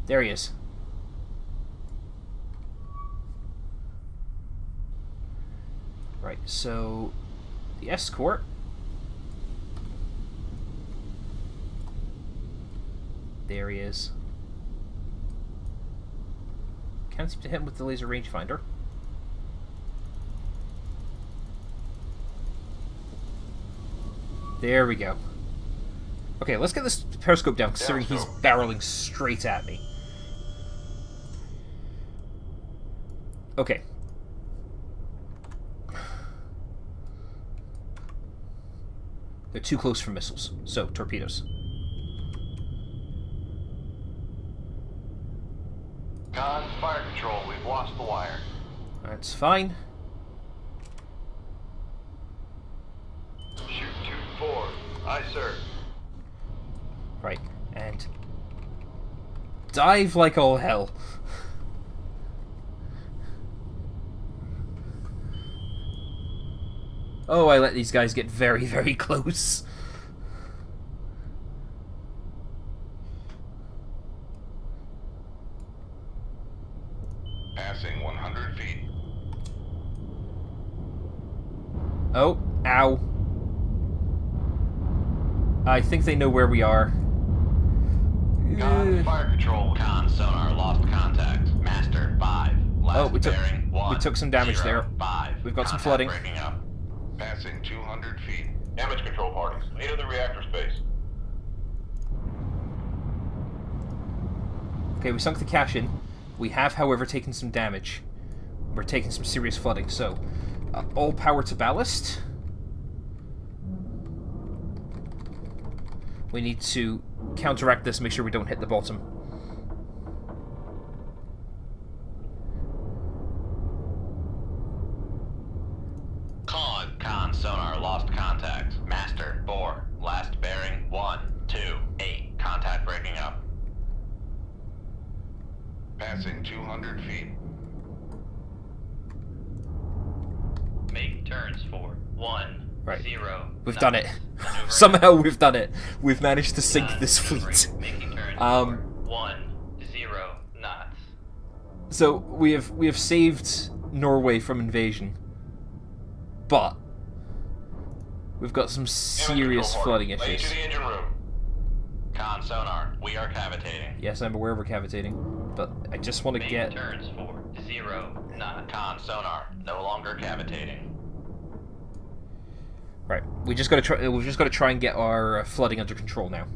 There he is. Right, so the escort. There he is. Can't seem to hit him with the laser rangefinder. There we go. Okay, let's get this periscope down, considering he's barreling straight at me. Okay. They're too close for missiles, so torpedoes. Con, fire control, we've lost the wire. That's fine. Shoot 2-4. Aye, sir. Right, and dive like all hell. Oh, I let these guys get very, very close. Passing 100 feet. Oh, ow. I think they know where we are. Con, fire control. Con sonar lost contact. Master 5. Last Oh, we bearing 1. took some damage 0, there. 5. We've got some Contact flooding. Breaking up. Passing 200 feet. Damage control parties. Into the reactor space. Okay, we sunk the cache in. We have, however, taken some damage. We're taking some serious flooding, so all power to ballast. We need to counteract this, make sure we don't hit the bottom. Con sonar lost contact. Master 4. Last bearing 1, 2, 8. Contact breaking up. Advancing 200 feet. Make turns for 1, Right. 0. We've knots. done it. Maneuvering. Somehow we've done it. We've managed to sink Con, this maneuvering. fleet. Making turns Um, for 1, 0 knots. So we have saved Norway from invasion, but we've got some serious flooding Lay to issues. the engine room. Con sonar, we are cavitating. Yes, I'm aware we're cavitating, but I just want to Make get. turns for 0 knots. Con sonar, no longer cavitating. Right, we just got to try. We've just got to try and get our flooding under control now.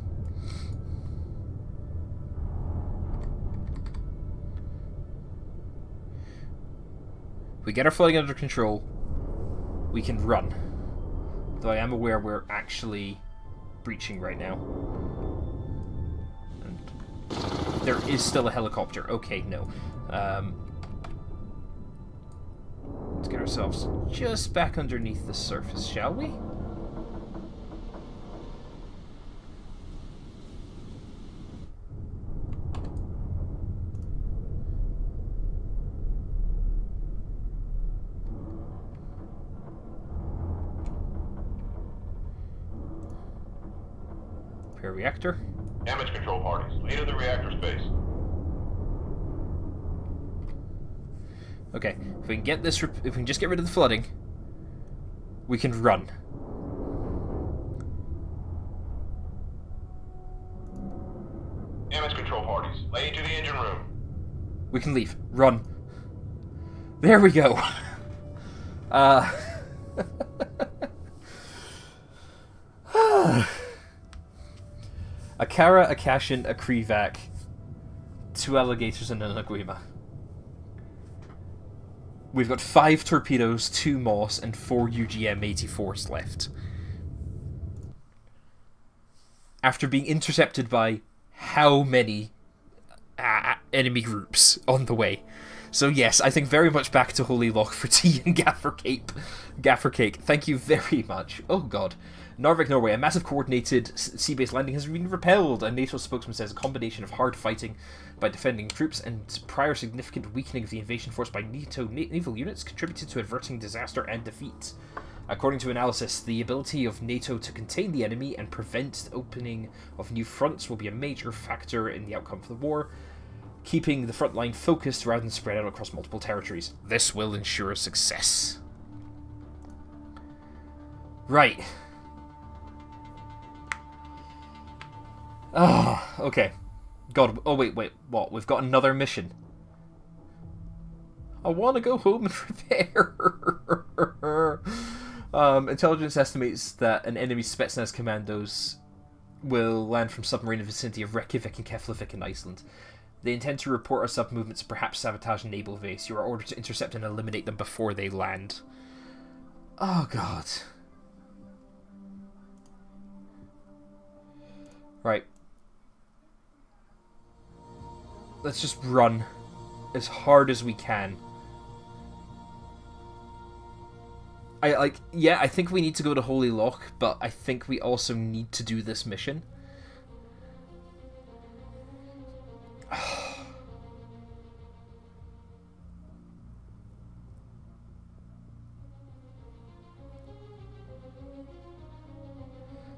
If we get our flooding under control, we can run. Though I am aware we're actually breaching right now. And there is still a helicopter. Okay, no. Let's get ourselves just back underneath the surface, shall we? Repair reactor. Damage control parties. Lead to the reactor space. Okay, if we can get this, if we can just get rid of the flooding, we can run. Damage control parties. Lay to the engine room. We can leave. Run. There we go. A Kara, a Kashin, a Krivak, 2 alligators, and an Aguima. We've got 5 torpedoes, 2 Moss, and 4 UGM-84s left. After being intercepted by how many enemy groups on the way. So yes, I think very much back to Holy Loch for tea and Gaffer Cake. Thank you very much. Oh god. Narvik, Norway. A massive coordinated sea-based landing has been repelled. A NATO spokesman says a combination of hard fighting by defending troops and prior significant weakening of the invasion force by NATO naval units contributed to averting disaster and defeat. According to analysis, the ability of NATO to contain the enemy and prevent the opening of new fronts will be a major factor in the outcome of the war, keeping the front line focused rather than spread out across multiple territories. This will ensure success. Right. Ah, okay. God, oh wait, what? We've got another mission. I want to go home and repair. Intelligence estimates that an enemy Spetsnaz commandos will land from submarine in the vicinity of Reykjavik and Keflavik in Iceland. They intend to report our sub movements and perhaps sabotage a naval base. You are ordered to intercept and eliminate them before they land. Oh god. Right. Let's just run as hard as we can. I think we need to go to Holy Loch, but I think we also need to do this mission.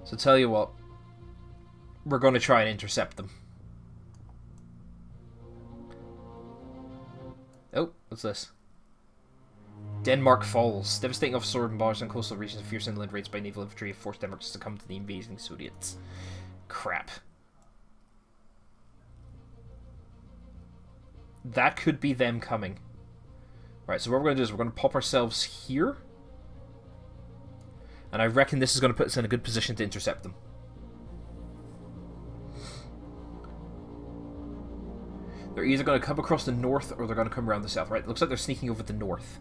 So tell you what, we're going to try and intercept them. Oh, what's this? Denmark falls. Devastating offshore bombardments on coastal regions and fierce inland raids by naval infantry have forced Denmark to succumb to the invading Soviets. Crap. That could be them coming. Right, so what we're going to do is we're going to pop ourselves here. And I reckon this is going to put us in a good position to intercept them. They're either going to come across the north or they're going to come around the south. Right, it looks like they're sneaking over the north.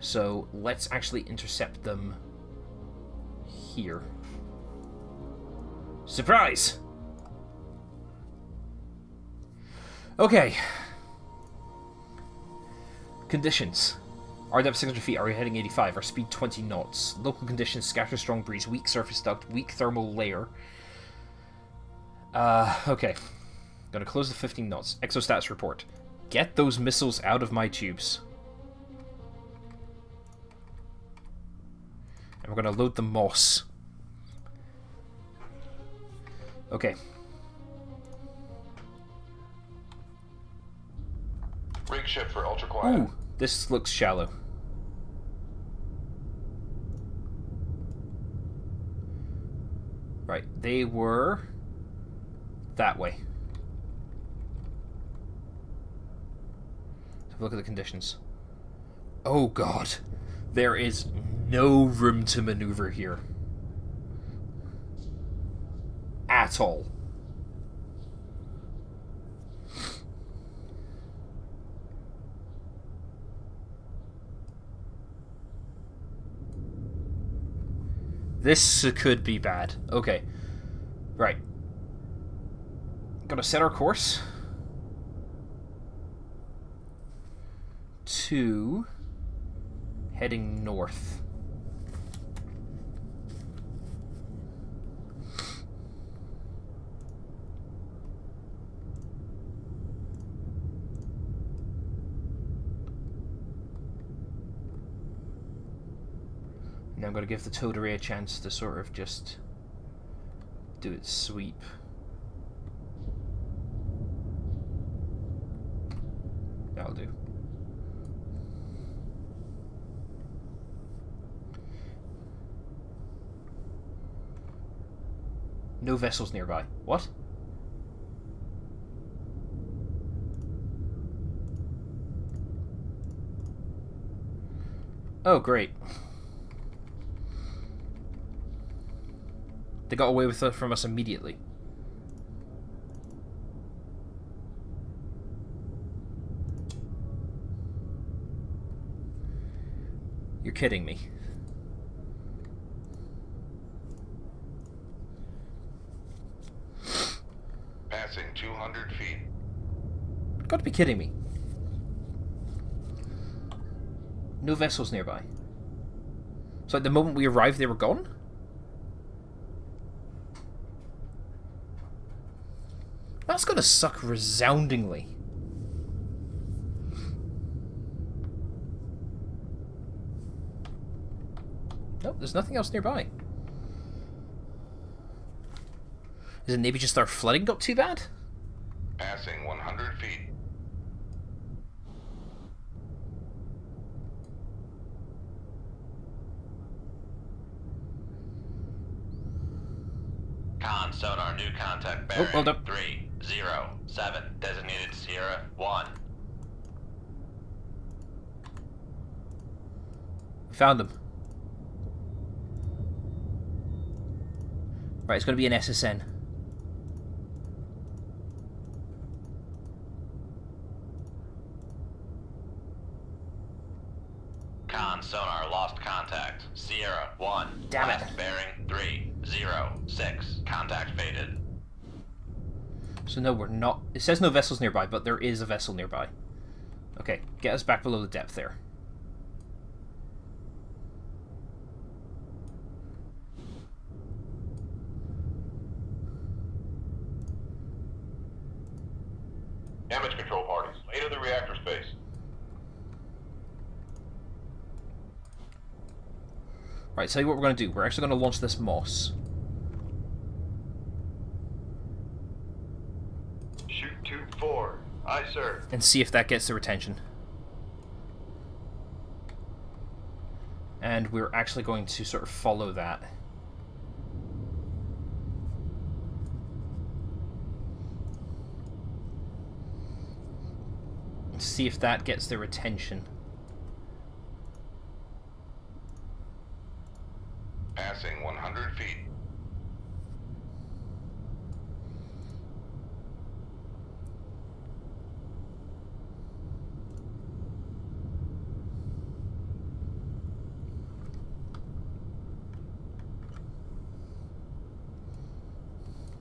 So let's actually intercept them here. Surprise! Okay. Conditions. Our depth 600 feet, our heading 85, our speed 20 knots. Local conditions, scatter strong breeze, weak surface duct, weak thermal layer. Okay. Gonna close the 15 knots. Exostats report. Get those missiles out of my tubes. And we're going to load the moss. Okay. Rig shift for ultra quiet. Ooh, this looks shallow. Right, they were that way. Let's have a look at the conditions. Oh god, there is no room to maneuver here. At all. This could be bad. Okay. Right. Gotta set our course to heading north. Now I'm going to give the towed array a chance to sort of just do its sweep. That'll do. No vessels nearby. What? Oh, great. They got away with it from us immediately. You're kidding me. Passing 200 feet. Got to be kidding me. No vessels nearby. So at the moment we arrived, they were gone? That's gonna suck resoundingly. Nope, there's nothing else nearby. Is it maybe just our flooding got too bad? Passing 100 feet. Con sonar new contact bearing. Oh, hold up. 307 designated Sierra 1. Found him. Right, it's going to be an SSN. Con sonar lost contact. Sierra 1. Damn it. Last bearing 306. Contact faded. So no, we're not... It says no vessels nearby, but there is a vessel nearby. Okay, get us back below the depth there. Damage control parties. Into the reactor space. Right, tell you what we're going to do. We're actually going to launch this moss. Shoot tube 4. Aye, sir. And see if that gets their attention. And we're actually going to sort of follow that. See if that gets their attention. Passing 100 feet.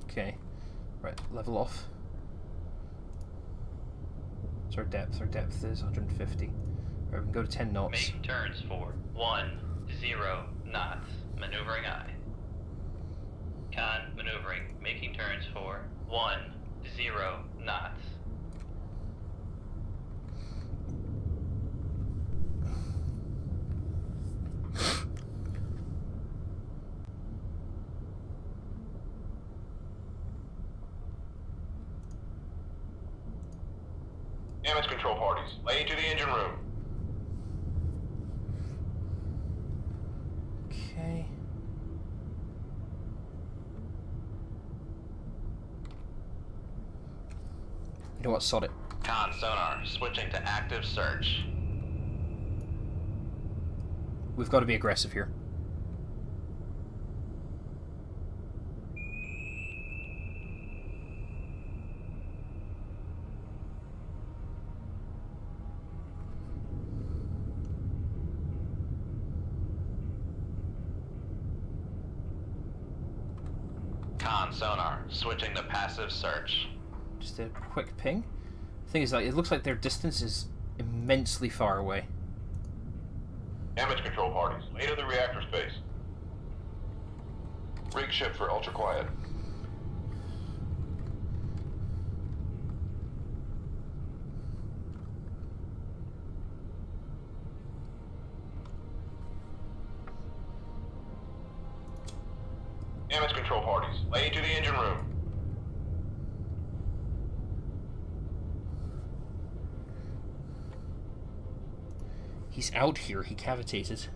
Okay. Right, level off. What's our depth? Our depth is 150. Right, we can go to 10 knots. Make turns for 10 knots. Maneuvering I. Con maneuvering. Making turns for 10 knots. Damage control parties, lay to the engine room. Okay. You know what? Sod it. Con sonar, switching to active search. We've got to be aggressive here. Con sonar, switching to passive search. Just a quick ping. Thing is, like, it looks like their distance is immensely far away. Damage control parties, lay to the reactor space. Rig ship for ultra quiet. Damage control parties, lay to the engine room. He's out here. He cavitated.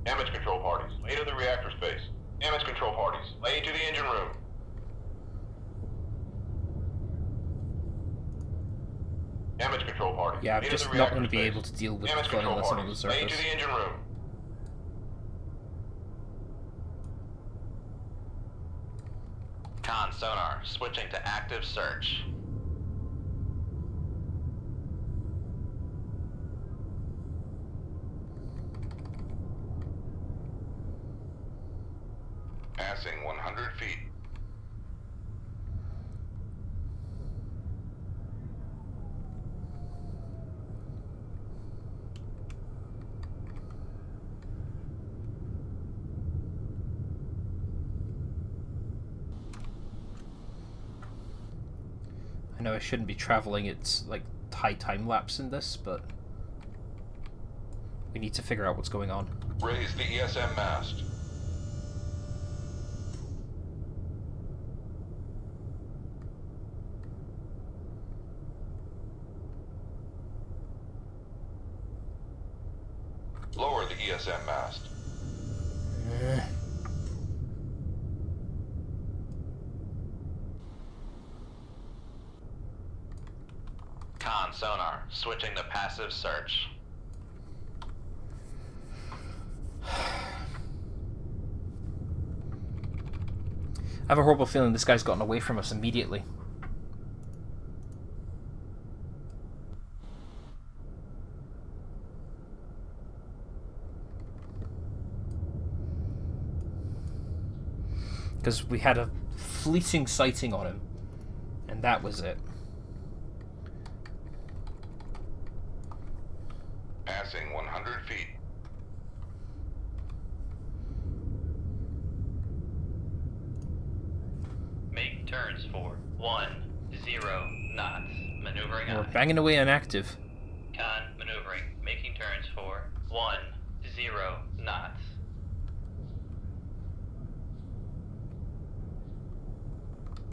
Damage control parties, lay to the reactor space. Damage control parties, lay to the engine room. Damage control parties. Yeah, I'm lay to just the not reactor going to be space. able to deal with Damage going control unless I'm on the parties, lay surface. to the engine room. Con sonar, switching to active search. Passing 100 feet. I know I shouldn't be traveling. It's like high time lapse in this, but we need to figure out what's going on. Raise the ESM mast. Lower the ESM mast. Con sonar, switching to passive search. I have a horrible feeling this guy's gotten away from us immediately. Because we had a fleeting sighting on him, and that was it. Passing 100 feet. Make turns for 10 knots. Maneuvering We're on. banging away on active. Con maneuvering. Making turns for 10 knots.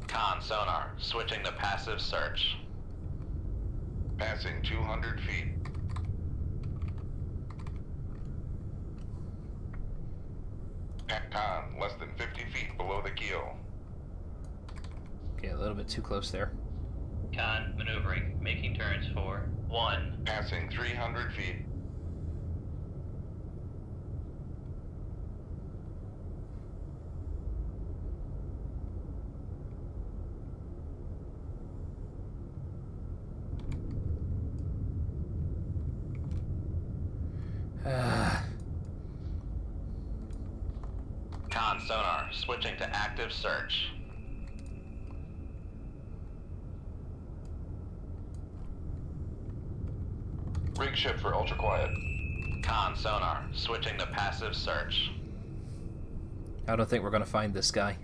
Con sonar, switching to passive search. Passing 200 feet. Con, less than 50 feet below the keel. Okay, a little bit too close there. Con maneuvering. Making turns for 1. Passing 300 feet. Con sonar, switching to active search. Rig ship for ultra quiet. Con sonar, switching to passive search. I don't think we're going to find this guy.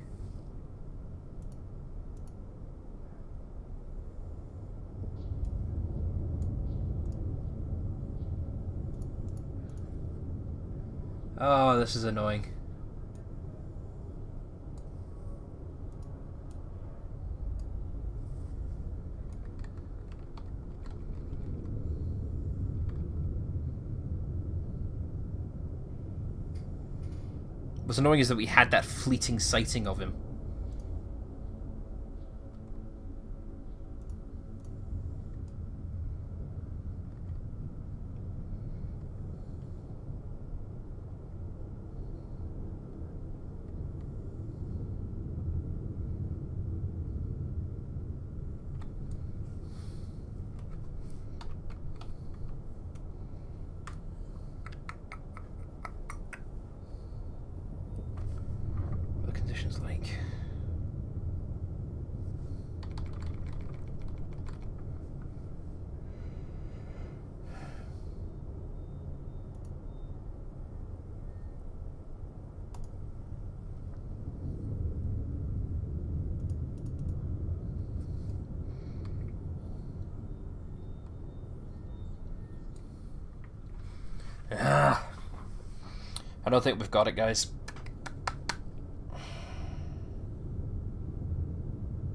Oh, this is annoying. What's annoying is that we had that fleeting sighting of him. Like I don't think we've got it, guys.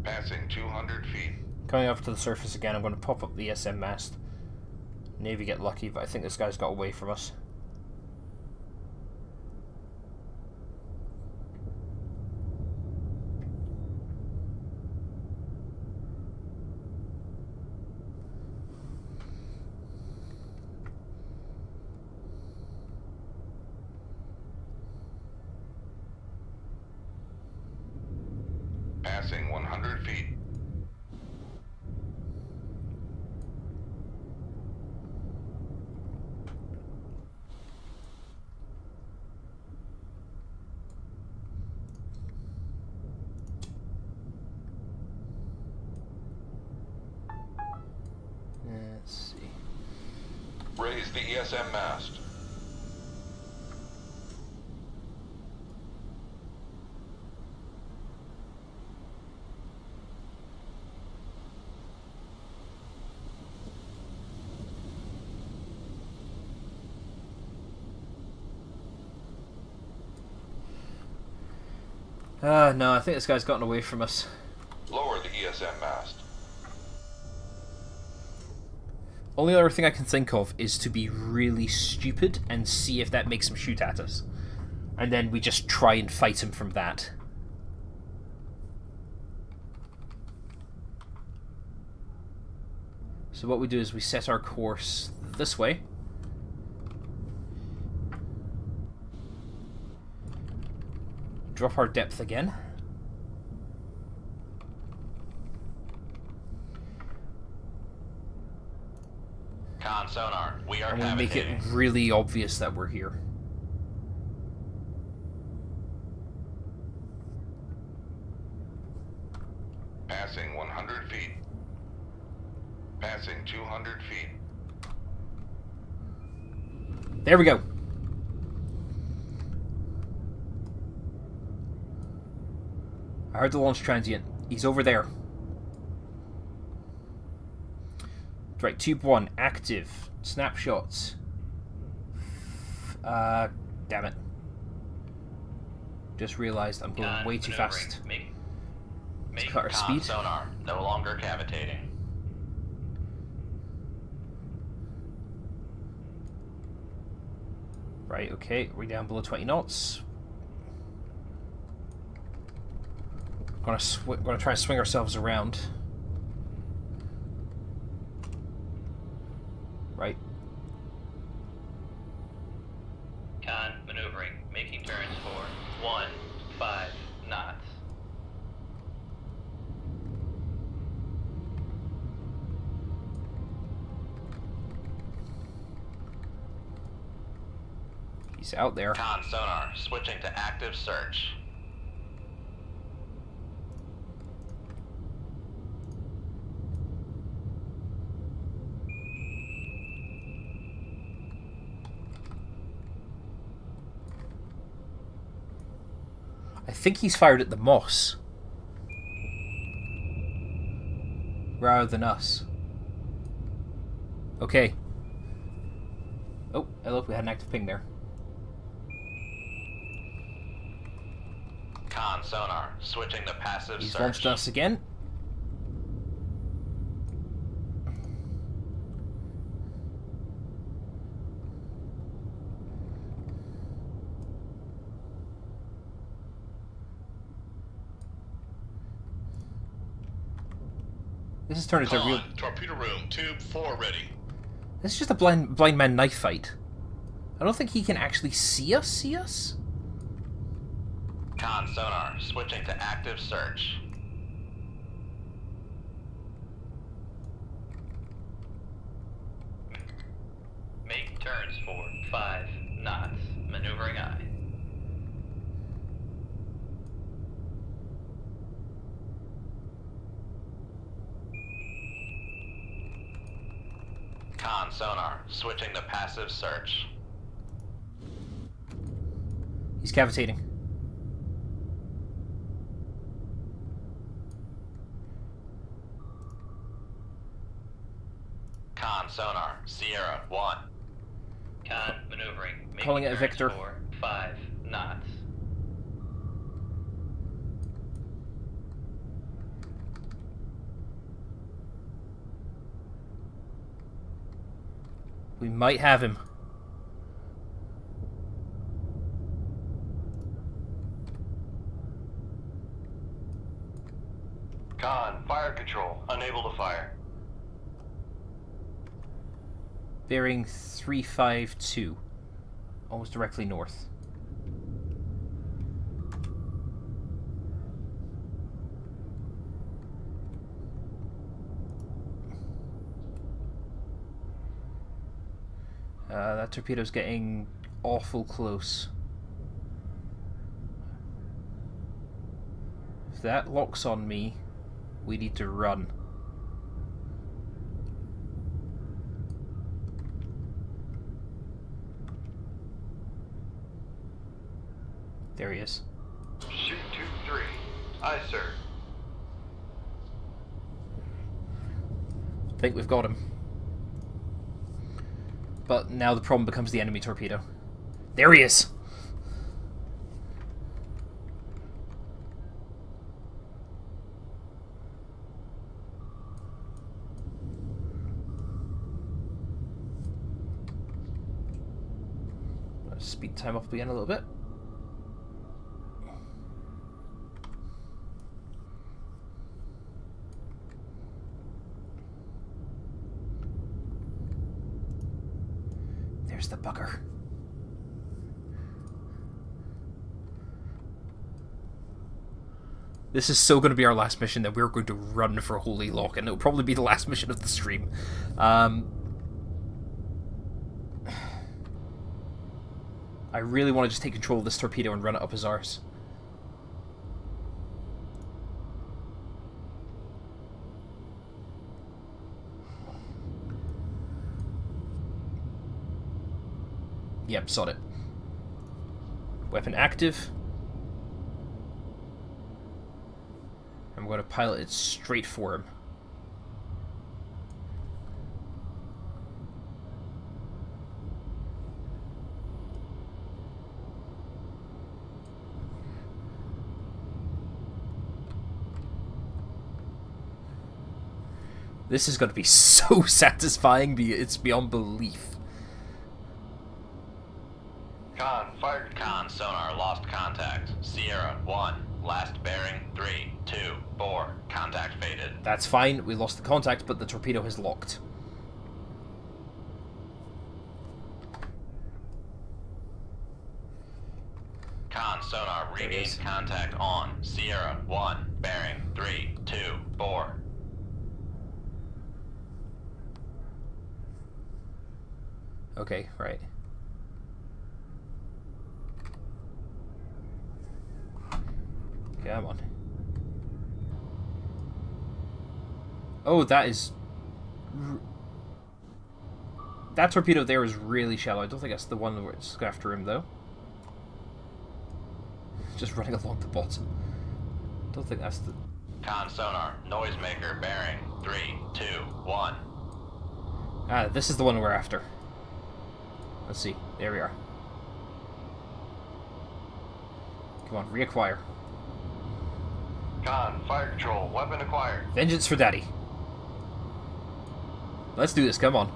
Passing 200 feet. Coming up to the surface again, I'm going to pop up the SM mast. Navy get lucky, but I think this guy's got away from us. Passing 100 feet. Let's see. Raise the ESM mast. No, I think this guy's gotten away from us. Lower the ESM mast. Only other thing I can think of is to be really stupid and see if that makes him shoot at us. And then we just try and fight him from that. So what we do is we set our course this way. Drop our depth again. Con sonar, we are And we make it cavitating. really obvious that we're here. Passing 100 feet. Passing 200 feet. There we go. I heard the launch transient. He's over there. Right, tube 1, active. Snapshots. Damn it. Just realized I'm going Con way too maneuvering. fast. Make Cut our Con speed. sonar, no longer cavitating. Right, okay, we're down below 20 knots. Gonna try and swing ourselves around. Right. Con maneuvering. Making turns for 15 knots. He's out there. Con sonar, switching to active search. think he's fired at the moss. Rather than us. Okay. Oh, hello, we had an active ping there. Con sonar, switching to passive He's search. launched us again. This has turned into a real... Torpedo room, tube 4 ready. This is just a blind man knife fight. I don't think he can actually see us. Con sonar, switching to active search. Make turns for 5 knots. Maneuvering eye. Con sonar, switching to passive search. He's cavitating. Con sonar, Sierra 1. Con maneuvering. Making Calling it turns Victor. for 5 knots. We might have him. Con, fire control, unable to fire. Bearing 352. Almost directly north. That torpedo's getting awful close. If that locks on me, we need to run. There he is. Shoot tube 3. Aye, sir. I think we've got him. But now the problem becomes the enemy torpedo. There he is! Let's speed time up again a little bit. There's the bugger. This is so going to be our last mission that we're going to run for Holy Lock, and it'll probably be the last mission of the stream. I really want to just take control of this torpedo and run it up his arse. Yep, sod it. Weapon active. I'm going to pilot it straight for him. This is going to be so satisfying, it's beyond belief. Con, fire. Con sonar, lost contact. Sierra 1. Last bearing 3, 2, 4. Contact faded. That's fine, we lost the contact, but the torpedo has locked. Con sonar, There it regained is. contact on. Sierra 1. Bearing 3, 2, 4. Okay, right. Come on. Oh, that is... That torpedo there is really shallow. I don't think that's the one where it's after him, though. just running along the bottom. Don't think that's the... Con sonar, noisemaker, bearing 3, 2, 1. Ah, this is the one we're after. Let's see. There we are. Come on, reacquire. Con, fire control, weapon acquired. Vengeance for Daddy. Let's do this, come on.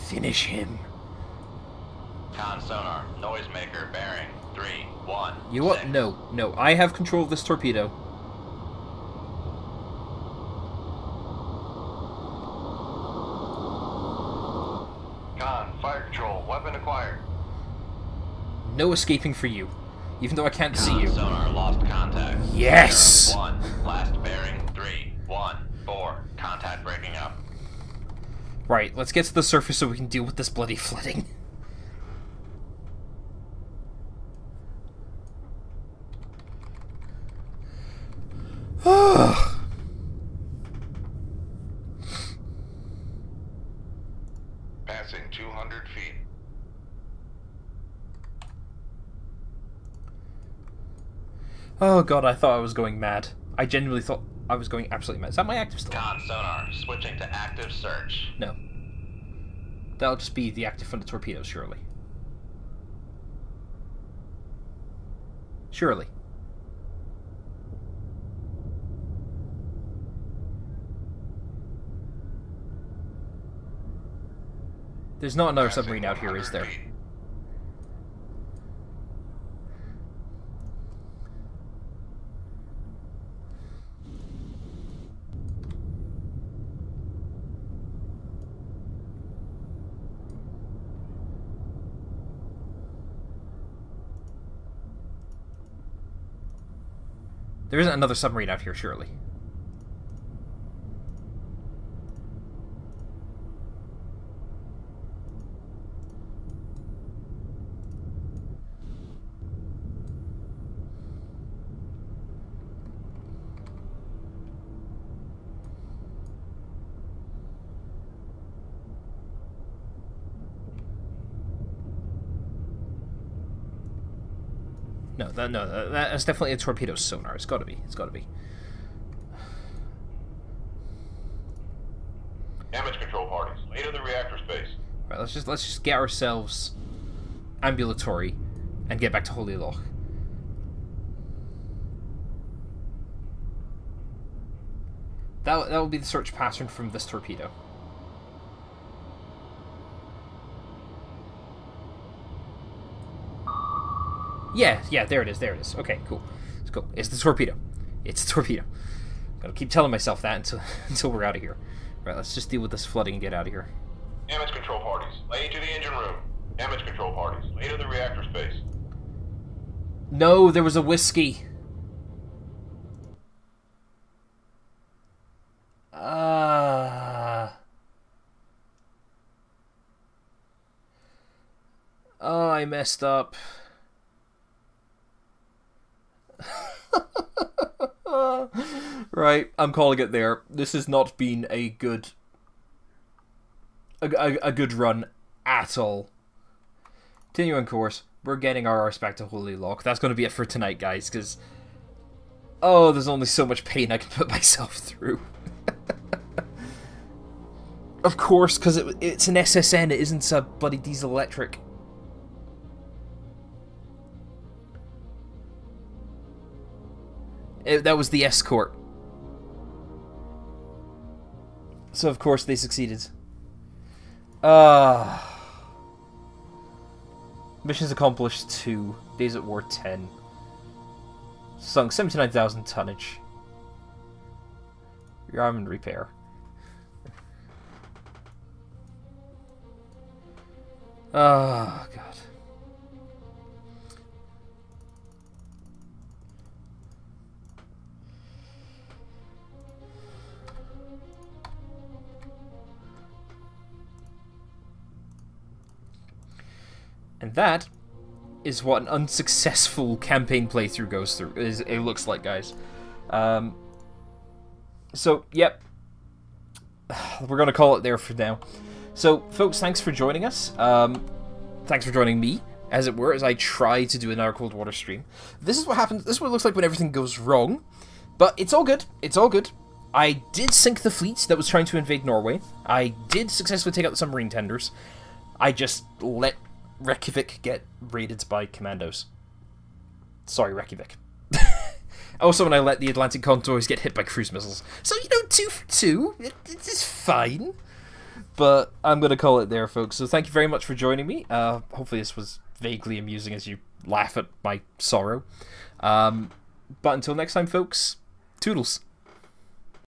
Finish him. Con sonar, noisemaker, bearing 3, 1. You know what? 6. No, no. I have control of this torpedo. Con, fire control, weapon acquired. No escaping for you. Even though I can't see Con you. sonar, lost contact. Yes! 0, 1. Last bearing 3, 1, 4. Contact breaking up. Right, let's get to the surface so we can deal with this bloody flooding. Passing 200 feet. Oh god, I thought I was going mad. I genuinely thought I was going absolutely mad. Is that my active still? Con sonar, switching to active search. No. That'll just be the active from the torpedoes, surely. Surely. There's not another Passing submarine out here, is 100 there? feet. There isn't another submarine out here, surely. No, that's definitely a torpedo sonar. It's gotta be. It's gotta be. Damage control parties, lay to the reactor space. Right, let's just get ourselves ambulatory and get back to Holy Loch. That will be the search pattern from this torpedo. Yeah, there it is, Okay, cool. Let's go. It's the torpedo. It's the torpedo. Gotta keep telling myself that until we're out of here. Right, let's just deal with this flooding and get out of here. Damage control parties, lay to the engine room. Damage control parties, lay to the reactor space. No, there was a whiskey. Oh, I messed up. Right, I'm calling it there. This has not been a good good run at all. Continuing course, we're getting our arse back to Holy Loch. That's going to be it for tonight, guys, because oh, there's only so much pain I can put myself through. Of course, because it's an SSN, it isn't a bloody diesel electric. That was the escort. So of course they succeeded. Missions accomplished 2. Days at war 10. Sunk 79,000 tonnage. Rearmament repair. Oh god. And that is what an unsuccessful campaign playthrough goes through. It looks like, guys. So, yep. We're going to call it there for now. So, folks, thanks for joining us. Thanks for joining me, as it were, as I try to do another Cold Water stream. This is what happens. This is what it looks like when everything goes wrong. But it's all good. It's all good. I did sink the fleet that was trying to invade Norway. I did successfully take out the submarine tenders. I just let Reykjavik get raided by commandos. Sorry, Reykjavik. Also, when I let the Atlantic convoys get hit by cruise missiles. So, 2 for 2. It's fine. But I'm going to call it there, folks. So thank you very much for joining me. Hopefully this was vaguely amusing as you laugh at my sorrow. But until next time, folks, toodles.